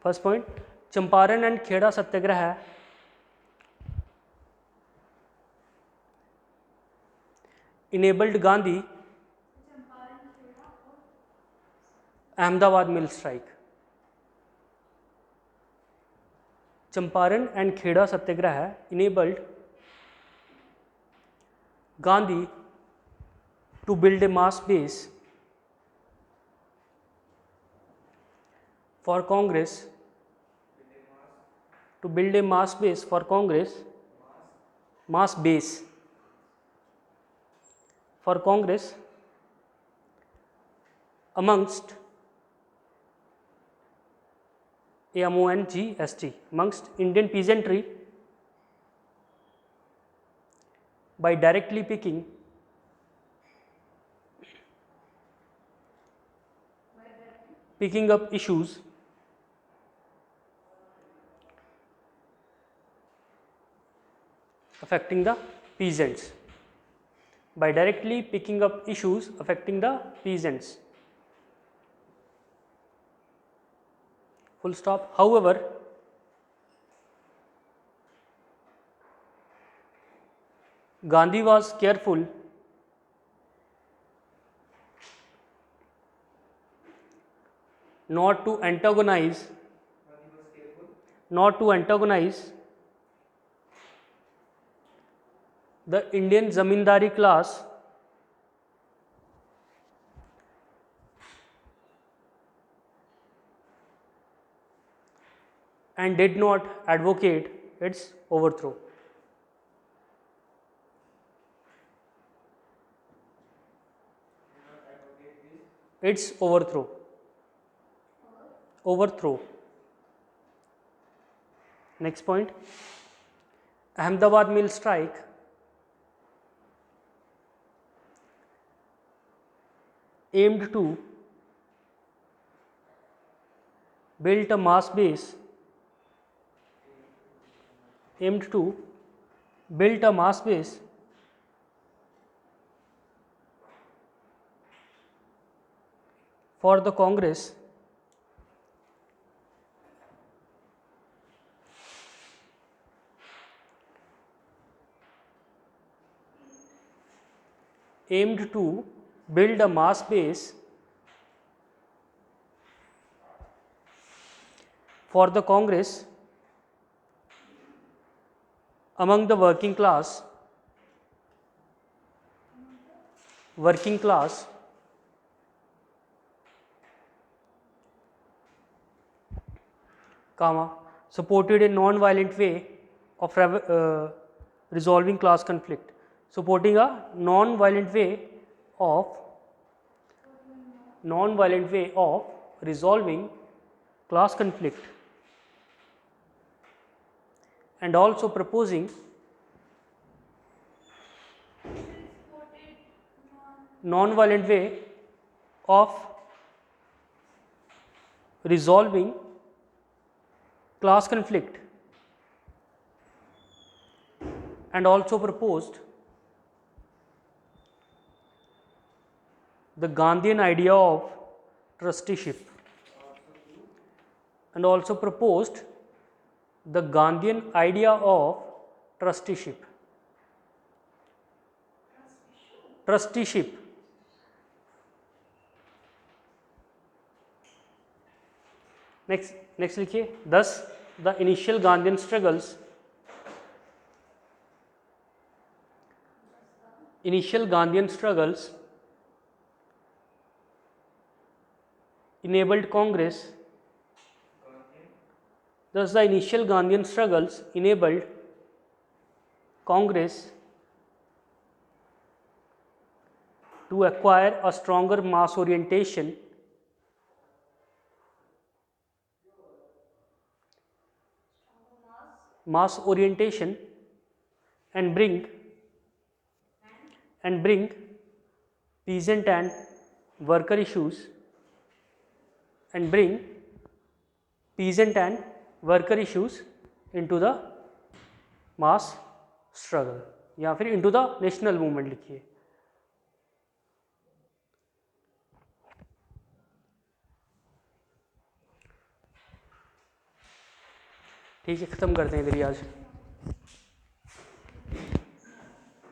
First point, Champaran and Kheda Satyagraha enabled Gandhi Ahmedabad mill strike. Champaran and Kheda Satyagraha enabled Gandhi to build a mass base for Congress, to build a mass base for Congress, mass base for Congress amongst AMONGST, amongst Indian peasantry by directly picking up issues affecting the peasants. by directly picking up issues affecting the peasants. Full stop. However, Gandhi was careful not to antagonize the Indian zamindari class and did not advocate its overthrow. Its overthrow. Overthrow. Next point. Ahmedabad mill strike aimed to build a mass base for the Congress aimed to build a mass base for the Congress among the working class supported a non-violent way of resolving class conflict. Supporting a non-violent way of resolving class conflict, and also proposing non-violent way of resolving class conflict, and also proposed the Gandhian idea of trusteeship, Next लिखिए. Thus the initial Gandhian struggles enabled Congress to acquire a stronger mass orientation and bring peasant and worker issues into the mass struggle, या फिर into the national movement लिखिए. ठीक है, ख़त्म करते हैं इधर ही आज.